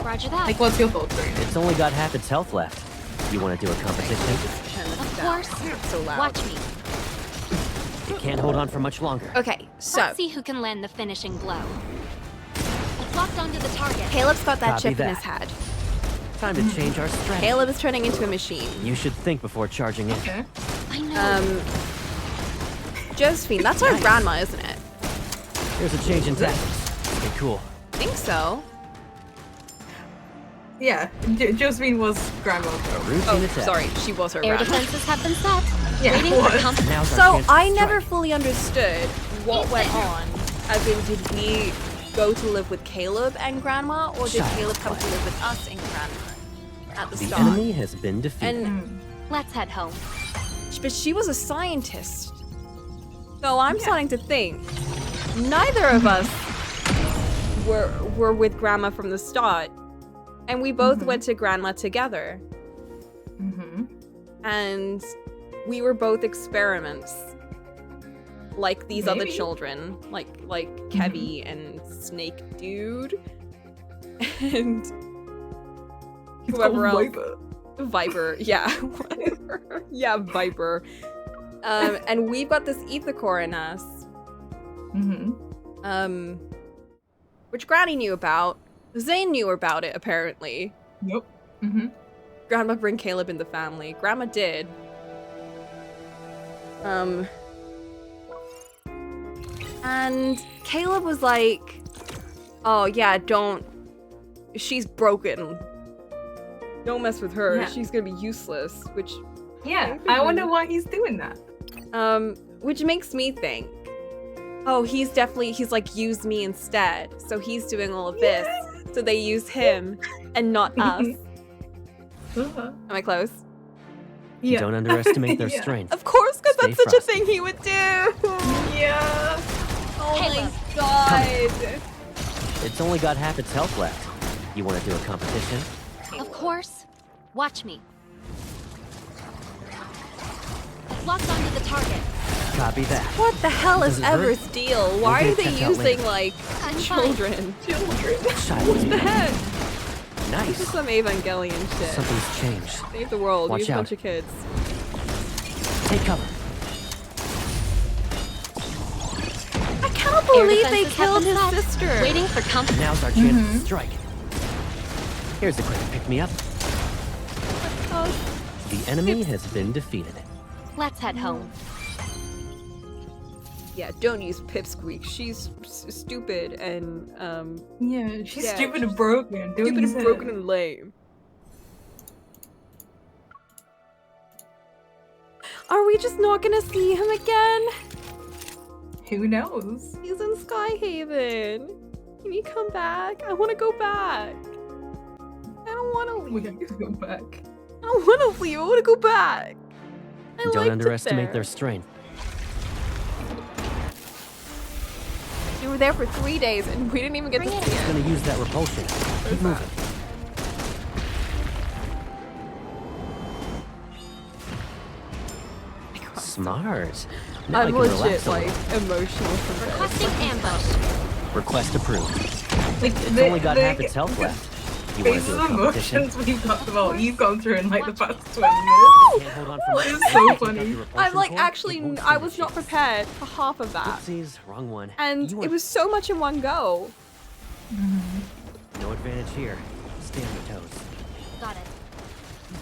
Roger that. Like, what's your thoughts right now? It's only got half its health left. You want to do a competition? Of course. So loud. Watch me. You can't hold on for much longer. Okay, so Let's see who can land the finishing blow. It's locked onto the target. Caleb's got that Copy chip in that. his head. Time to change our strategy. Caleb is turning into a machine. You should think before charging in. Okay. I know. Josephine, that's our grandma, isn't it? Here's a change in tactics. Okay, cool. I think so. Yeah, Josephine was grandma. Oh, sorry, she was her Air grandma. defenses have been set. Yeah, Waiting what? for company. Now's our So chance to I strike. never fully understood what went on. As in, did we go to live with Caleb and Grandma, or did Child's Caleb come to play. live with us and Grandma at the The start? enemy has been defeated. And Let's head home. but she was a scientist, so I'm starting to think neither of us were with Grandma from the start, and we both went to Grandma together. And we were both experiments, like these other children, like Kevy and Snake Dude, and whoever else. Viper, yeah, whatever. Yeah, Viper. And we've got this ether core in us. Which Granny knew about. Zane knew about it, apparently. Nope. Grandma bring Caleb in the family. Grandma did. And Caleb was like, oh yeah, she's broken. Don't mess with her. Yeah. She's gonna be useless, which... Yeah, I wonder why he's doing that. Which makes me think, oh, he's like, use me instead. So he's doing all of this. So they use him and not us. Am I close? Yeah. Don't underestimate their Yeah. strength. Of course, because Stay that's such frosty. a thing he would do. Yeah. Oh Caleb. my god. It's only got half its health left. You want to do a competition? Of course. Watch me. It's locked onto the target. Copy that. What the hell is Does it hurt? Ever's deal? Why Okay, are they check out using, later. like, I'm children? Child. What the heck? This is Nice. some Evangelion shit. Something's changed. Save the world, Watch use a out. bunch of kids. Take cover. I cannot Air believe they defenses have killed been his set. sister. Waiting for company. Now's our chance to strike. Here's a quick pick-me-up. The enemy has been defeated. Let's head home. Yeah, don't use Pipsqueak. She's stupid and yeah, she's stupid and broken. Don't Stupid use and her. broken and lame. Are we just not gonna see him again? Who knows? He's in Skyhaven. Can you come back? I want to go back. I don't want to leave. We have to go back. I don't want to leave. I want to go back. I Don't liked underestimate it their there. strength. We were there for 3 days and we didn't even get to see He's it. gonna use that repulsion. Keep moving. Smart. Now I I'm can relax legit a like little. emotional from this. Requesting ambush. Request approved. Like It's only got half its health left. You want to Faces do a of competition? emotions we've got about you've gone through in like the past 20 minutes. Can't hold on for much. It's so funny. I'm like actually I was not prepared for half of that. Oopsies, wrong one. And You it went- was so much in one go. No advantage here. Stay on your toes. Got it.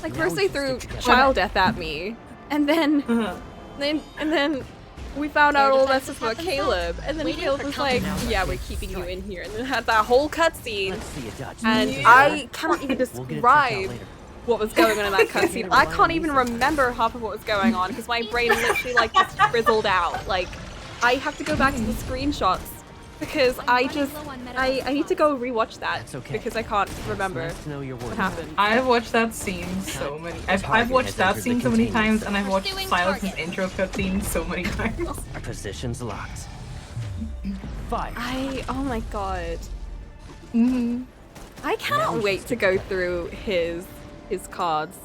Like Now first we they can threw stick together. child death at me. And then we found out all that stuff about Caleb. And then Waiting Caleb for was like, countdown. yeah, we're keeping you in here. And then had that whole cutscene. Let's see a Dutch. And Yeah. I cannot even We'll get it checked out describe later. what was going on in that cutscene. I can't even remember half of what was going on because my brain literally like just frizzled out. Like I have to go back to the screenshots because I need to go rewatch that That's okay. because I can't remember Nice to know you're what worth happened. I've watched that scene so many. I've watched that scene so many times, and I've watched Pursuing Silas's target. intro cutscene so many times. Our position's locked. Fire. Oh my god. Mm-hmm. I cannot wait to go through his cards.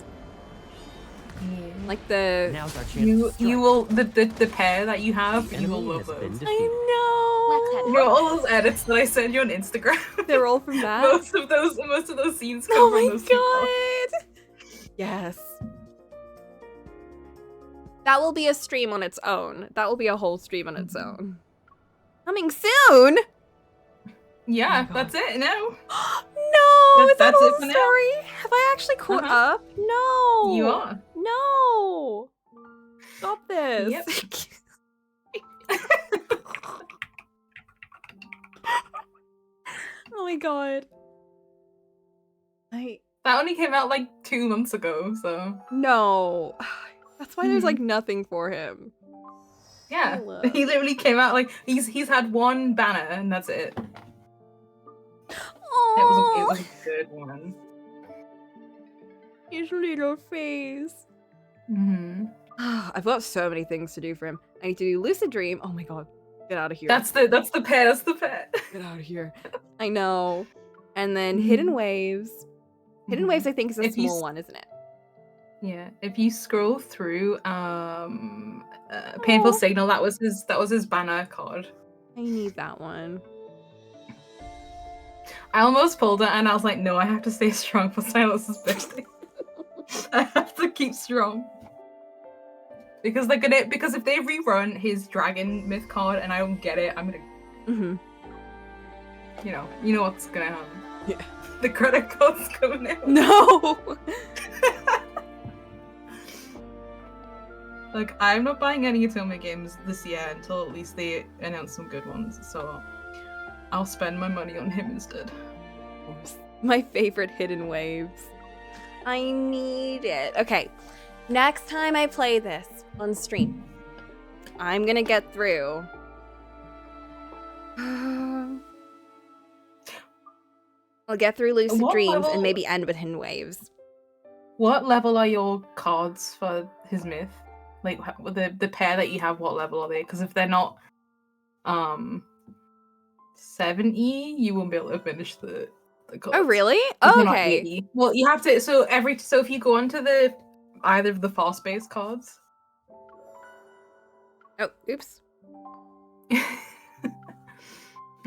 Like the Now's our chance. You will the pair that you have. You will Enemy love has been those. defeated. Let's head You home. know all those edits that I send you on Instagram. They're all from that. most of those scenes come Oh from my those two cards. god! Yes. That will be a stream on its own. That will be a whole stream on its own. Coming soon? Yeah, that's it. No. No! Is that That's all it the for now. story? Have I actually caught up? No! You are. No! Stop this. Yep. Oh my god. That only came out like 2 months ago, so No. That's why there's like nothing for him. yeah. Hello. He literally came out like he's had one banner and that's it. It was a good one. His little face. Mm-hmm. I've got so many things to do for him. I need to do Lucid Dream. Oh my god. Get out of here. That's the pair. That's the pair. Get out of here. I know. And then Hidden Waves. Hidden Waves I think is a If you small s- one, isn't it? Yeah. If you scroll through Painful Signal, that was his banner card. I need that one. I almost pulled it and I was like, no, I have to stay strong for Silas's birthday. I have to keep strong. Because if they rerun his dragon myth card and I don't get it, I'm gonna you know what's gonna happen. Yeah. The credit card's coming out. No! Like, I'm not buying any Atome games this year until at least they announce some good ones, so I'll spend my money on him instead. My favorite Hidden Waves. I need it. Okay. Next time I play this on stream, I'm gonna get through. I'll get through Lucid What Dreams level- and maybe end with Hidden Waves. What level are your cards for his myth? Like the pair that you have, what level are they? Because if they're not 70, you won't be able to finish the cards. Oh, really? If Oh, they're not okay. 80. Well, you have to. So if you go onto either of the fast space cards. Oh, oops.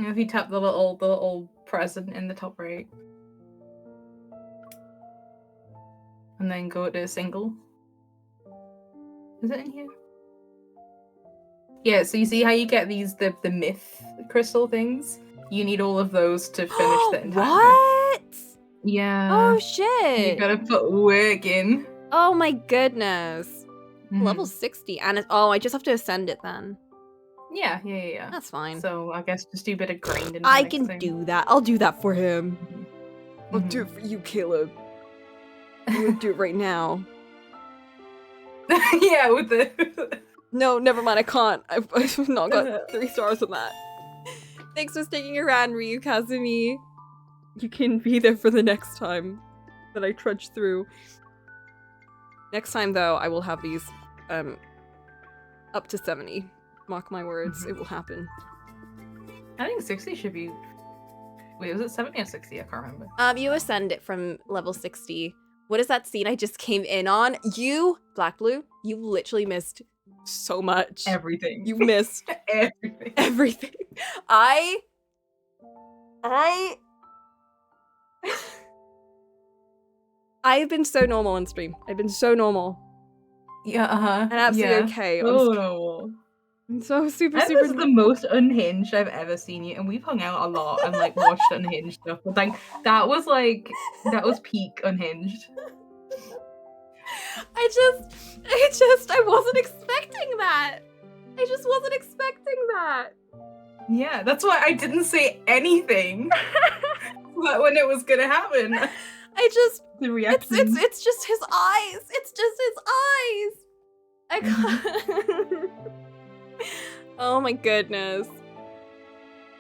If you tap the little present in the top right, and then go to single. Is it in here? Yeah. So you see how you get the myth crystal things? You need all of those to finish the entire myth. What? Yeah. Oh, shit. You gotta put work in. Oh my goodness. Level 60. And oh, I just have to ascend it then. Yeah. That's fine. So I guess just do a bit of grinding. I can do that. I'll do that for him. I'll do it for you, Caleb. I'm gonna do it right now. Yeah, with the... No, never mind, I can't. I've not got 3 stars on that. Thanks for sticking around, Ryu Kazumi. You can be there for the next time that I trudge through. Next time, though, I will have these up to 70. Mark my words, it will happen. I think 60 should be... Wait, was it 70 or 60? I can't remember. You ascend it from level 60. What is that scene I just came in on? You, Black Blue, you literally missed so much. Everything. You missed everything. Everything. I have been so normal on stream. I've been so normal. Yeah, And absolutely okay. I'm so super. This is the most unhinged I've ever seen you, and we've hung out a lot and like watched unhinged stuff. But like that was peak unhinged. I wasn't expecting that. I just wasn't expecting that. Yeah, that's why I didn't say anything. But when it was gonna happen, the reaction. It's just his eyes. It's just his eyes. I can't. Oh my goodness.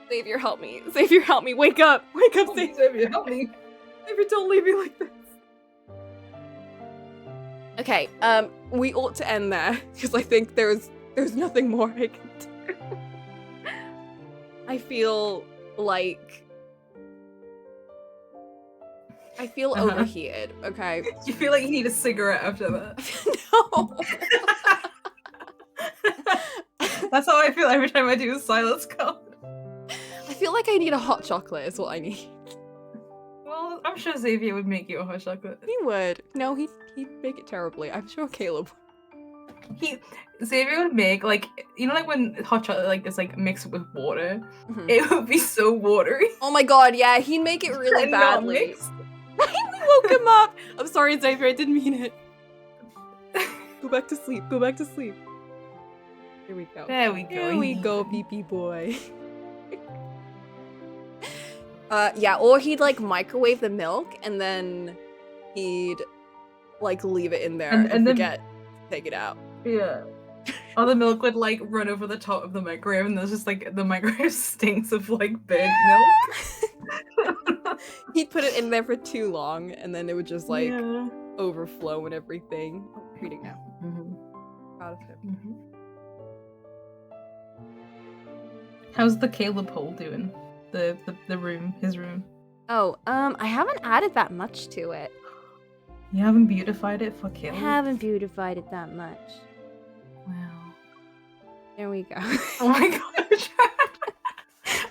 Savior, help me. Savior, help me. Wake up. Wake up, Savior, help me. Savior, don't leave me like this. Okay, we ought to end there because I think there's nothing more I can do. I feel overheated, okay? You feel like you need a cigarette after that? No! That's how I feel every time I do a Silas card. I feel like I need a hot chocolate is what I need. Well, I'm sure Xavier would make you a hot chocolate. He would. No, he'd make it terribly. I'm sure Caleb would. Xavier would make, like, you know, like when hot chocolate like is like mixed with water? It would be so watery. Oh my god, yeah, he'd make it really badly. I woke him up. I'm sorry, Xavier, I didn't mean it. Go back to sleep. Go back to sleep. Here we go. There we go. Here we go, BP boy. Yeah, or he'd like microwave the milk and then he'd like leave it in there and forget to take it out. Yeah. Or the milk would like run over the top of the microwave and there's just like the microwave stinks of like burnt milk. He'd put it in there for too long and then it would just like overflow and everything. Oh, reading now. Proud of him. How's the Caleb hole doing? The room, his room. Oh, I haven't added that much to it. You haven't beautified it for Caleb? I haven't beautified it that much. Wow. There we go. Oh my gosh.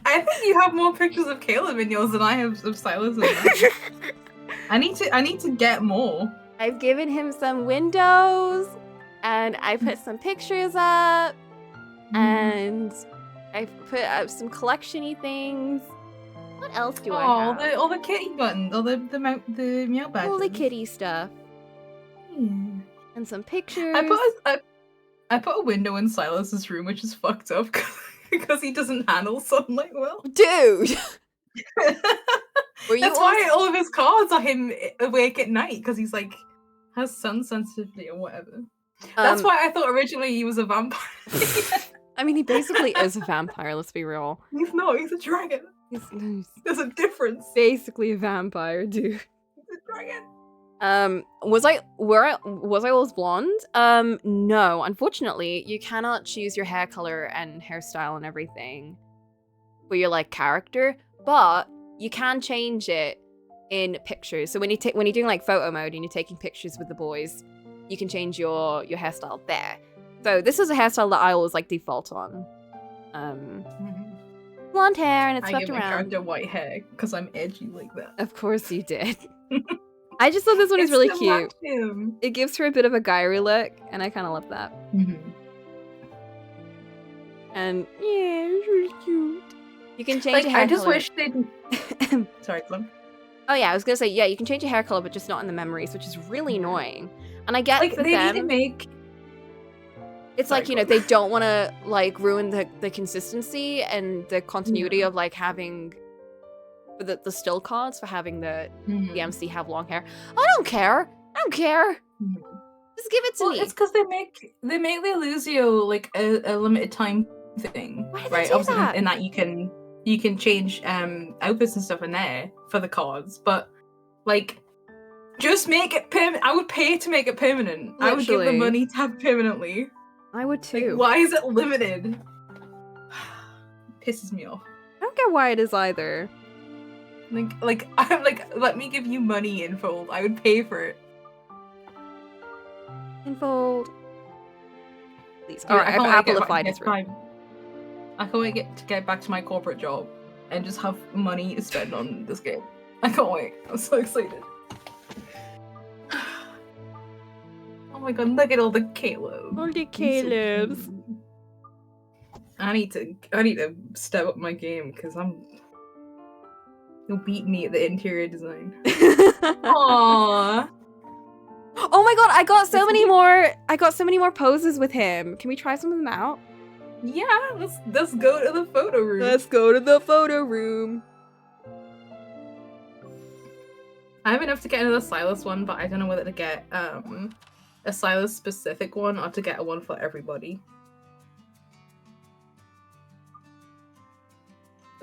I think you have more pictures of Caleb in yours than I have of Silas and mine. I need to get more. I've given him some windows and I put some pictures up and I put up some collection-y things. What else do I have? All the kitty buttons, all the meow badges. All the kitty stuff. And some pictures. I put a window in Silas's room, which is fucked up because he doesn't handle sunlight well. Dude! That's why all of his cards are him awake at night, because he's like, has sun sensitivity or whatever. That's why I thought originally he was a vampire. I mean, he basically is a vampire, let's be real. He's not, he's a dragon. There's a difference. Basically a vampire, dude. He's a dragon. Was I always blonde? No, unfortunately, you cannot choose your hair color and hairstyle and everything for your like character, but you can change it in pictures. So when you're doing like photo mode and you're taking pictures with the boys, you can change your hairstyle there. So this is a hairstyle that I always like default on. Blonde hair and it's swept I give around. my character white hair because I'm edgy like that. Of course you did. I just thought this one is really cute. It gives her a bit of a Gyrie look, and I kind of love that. And yeah, it's really cute. You can change your hair I just color. wish they'd... Sorry, Plum. Oh yeah, I was gonna say, yeah, you can change your hair color, but just not in the memories, which is really annoying. And I get like for they them, need to make. it's Sorry, like, you go know, they don't want to like ruin the consistency and the continuity of like having the still cards for having the MC have long hair. I don't care. I don't care. Just give it to me. It's because they make the illusio like a limited time thing, right? Obviously, that? in that you can change outfits and stuff in there for the cards, but like just make it permanent. I would pay to make it permanent. I would give the Literally. money to have it permanently. I would too. Like, why is it limited? Pisses me off. I don't get why it is either. Like I'm like, let me give you money in full. I would pay for it. Infold. Please. Dude, Alright, I can't wait to get amplified back- his get room. I can't wait to get back to my corporate job and just have money to spend on this game. I can't wait. I'm so excited. Oh my god, look at all the Caleb. All the Calebs. I need to step up my game because you'll beat me at the interior design. Aww. Oh my god, I got so many more poses with him. Can we try some of them out? Yeah, let's go to the photo room. Let's go to the photo room. I have enough to get another Silas one, but I don't know whether to get a Silas specific one or to get a one for everybody.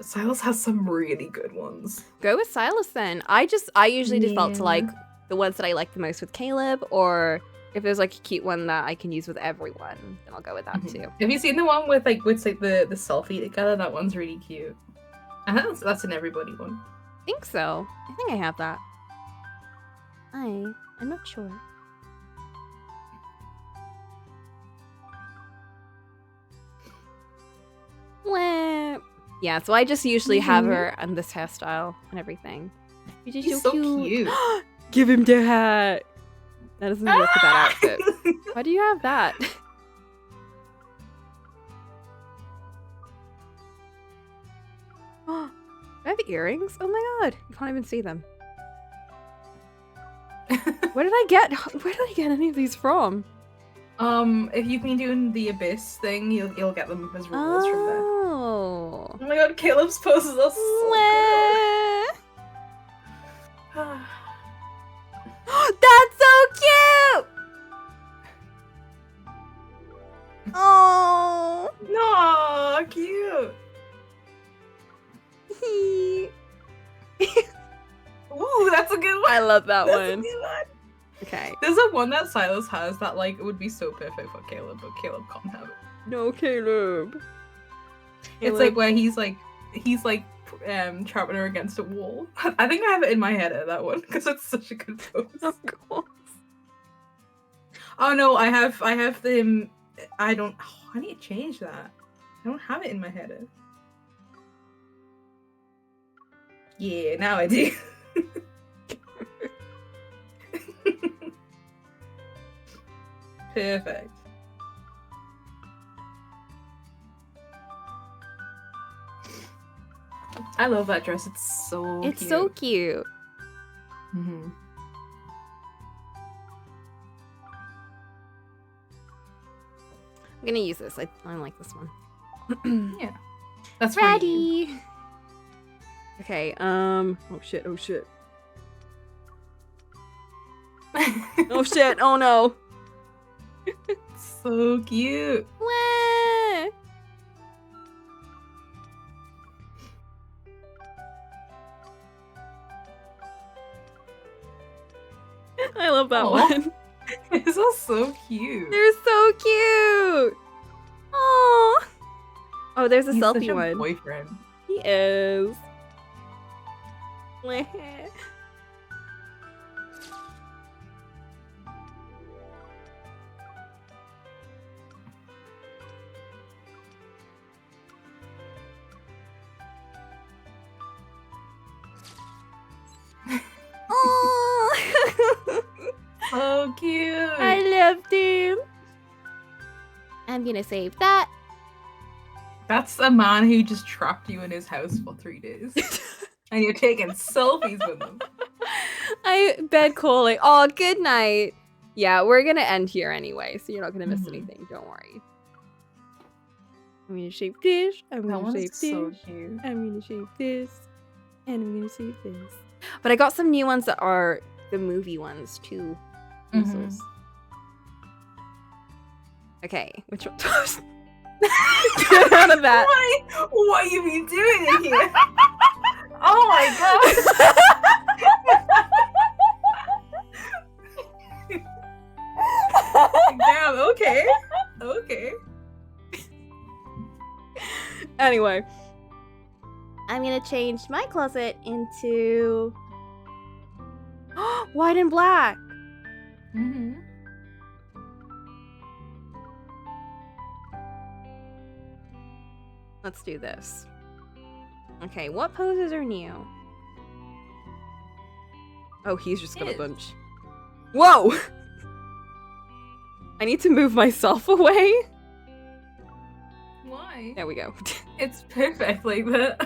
Silas has some really good ones. Go with Silas then. I usually default to like the ones that I like the most with Caleb, or if there's like a cute one that I can use with everyone, then I'll go with that too. Have you seen the one with like the selfie together? That one's really cute. I think that's an everybody one. I think so. I think I have that. I'm not sure. Wah. Yeah, so I just usually have her and this hairstyle and everything. She's so cute. Give him the hat. That doesn't look with that outfit. Why do you have that? Do I have earrings? Oh my god, you can't even see them. Where did I get any of these from? If you've been doing the Abyss thing, you'll get them as rewards from there. Oh. Oh my god, Caleb's poses are so good. That's so cute! Oh, no, cute. Ooh, that's a good one. I love that That's one. a good one. Okay. There's a one that Silas has that like would be so perfect for Caleb, but Caleb can't have it. No, Caleb. It's like where he's trapping her against a wall. I think I have it in my head at that one because it's such a good pose. Of course. Oh no, I have them. I don't. Oh, I need to change that. I don't have it in my head. Yeah, now I do. Perfect. I love that dress. It's so It's cute. so cute. Mm-hmm. I'm gonna use this. I like this one. Yeah. That's ready. Okay, oh shit, oh shit. Oh shit, oh no. So cute. Wah. I love that one. It's all so cute. They're so cute. Oh. Oh, there's a He's selfie such a one. boyfriend. He is. Oh. So cute. I loved him. I'm gonna save that. That's a man who just trapped you in his house for 3 days. And you're taking selfies with him. I bed calling. Oh, good night. Yeah, we're gonna end here anyway, so you're not gonna miss anything. Don't worry. I'm gonna shape this. I'm That gonna one's shape so this. cute. I'm gonna shape this. And I'm gonna shape this. But I got some new ones that are the movie ones too. Pencils. Okay, which one? Get out of that. What have you been doing in here? Oh my god. Damn, okay. Okay. Anyway. I'm gonna change my closet into white and black. Let's do this. Okay, what poses are new? Oh, he's just got a bunch. Whoa! I need to move myself away. Why? There we go. It's perfect like that.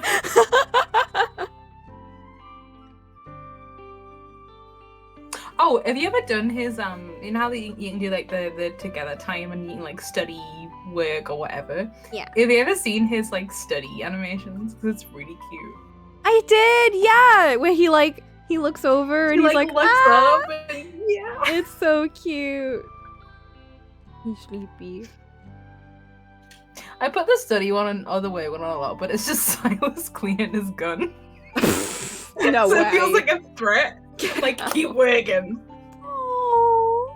Oh, have you ever done his you know how you can do like the together time and you can like study work or whatever? Yeah. Have you ever seen his like study animations? Because it's really cute. I did, yeah. Where he looks over and he's like looks ah! up and yeah. It's so cute. He's sleepy. I put the study one on other way one on a lot, but it's just Silas cleaning his gun. No So way. it feels like a threat. Like keep working.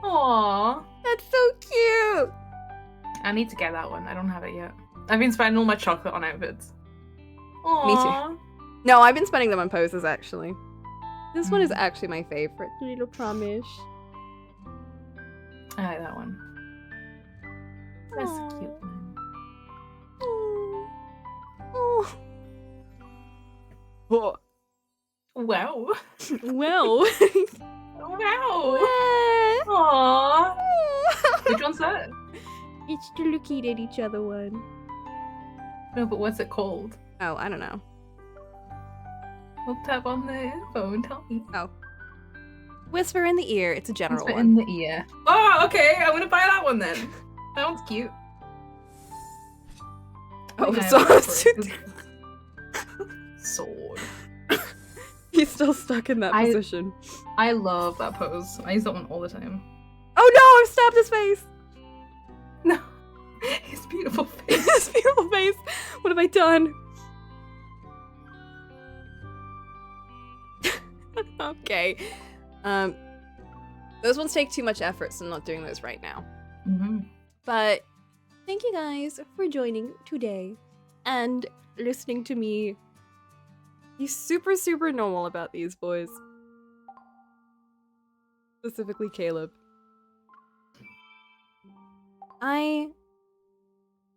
Aww. That's so cute. I need to get that one. I don't have it yet. I've been spending all my chocolate on outfits. Me too. No, I've been spending them on poses actually. This one is actually my favorite. Little promise. I like that one. That's a cute one. Oh. Wow. Well. Wow. Aww. Which one's that? It's the looking at each other one. No, but what's it called? Oh, I don't know. We'll tap on the phone, tell me. Oh. Whisper in the ear. It's a general Whisper one. in the ear. Oh, okay. I'm gonna buy that one then. That one's cute. Oh, so sorry. Sword. He's still stuck in that position. I love that pose. I use that one all the time. Oh no! I've stabbed his face. No, his beautiful face. His beautiful face. What have I done? Okay. Those ones take too much effort, so I'm not doing those right now. But thank you guys for joining today and listening to me. He's super, super normal about these boys. Specifically Caleb. I'm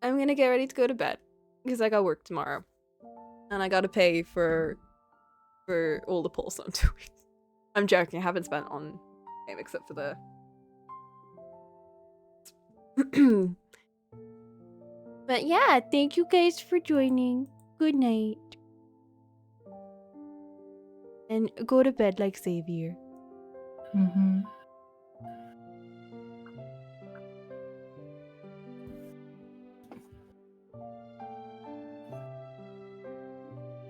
gonna get ready to go to bed because I got work tomorrow. And I gotta pay for all the pulse I'm doing. I'm joking, I haven't spent on game except for the But yeah, thank you guys for joining. Good night. And go to bed like Xavier.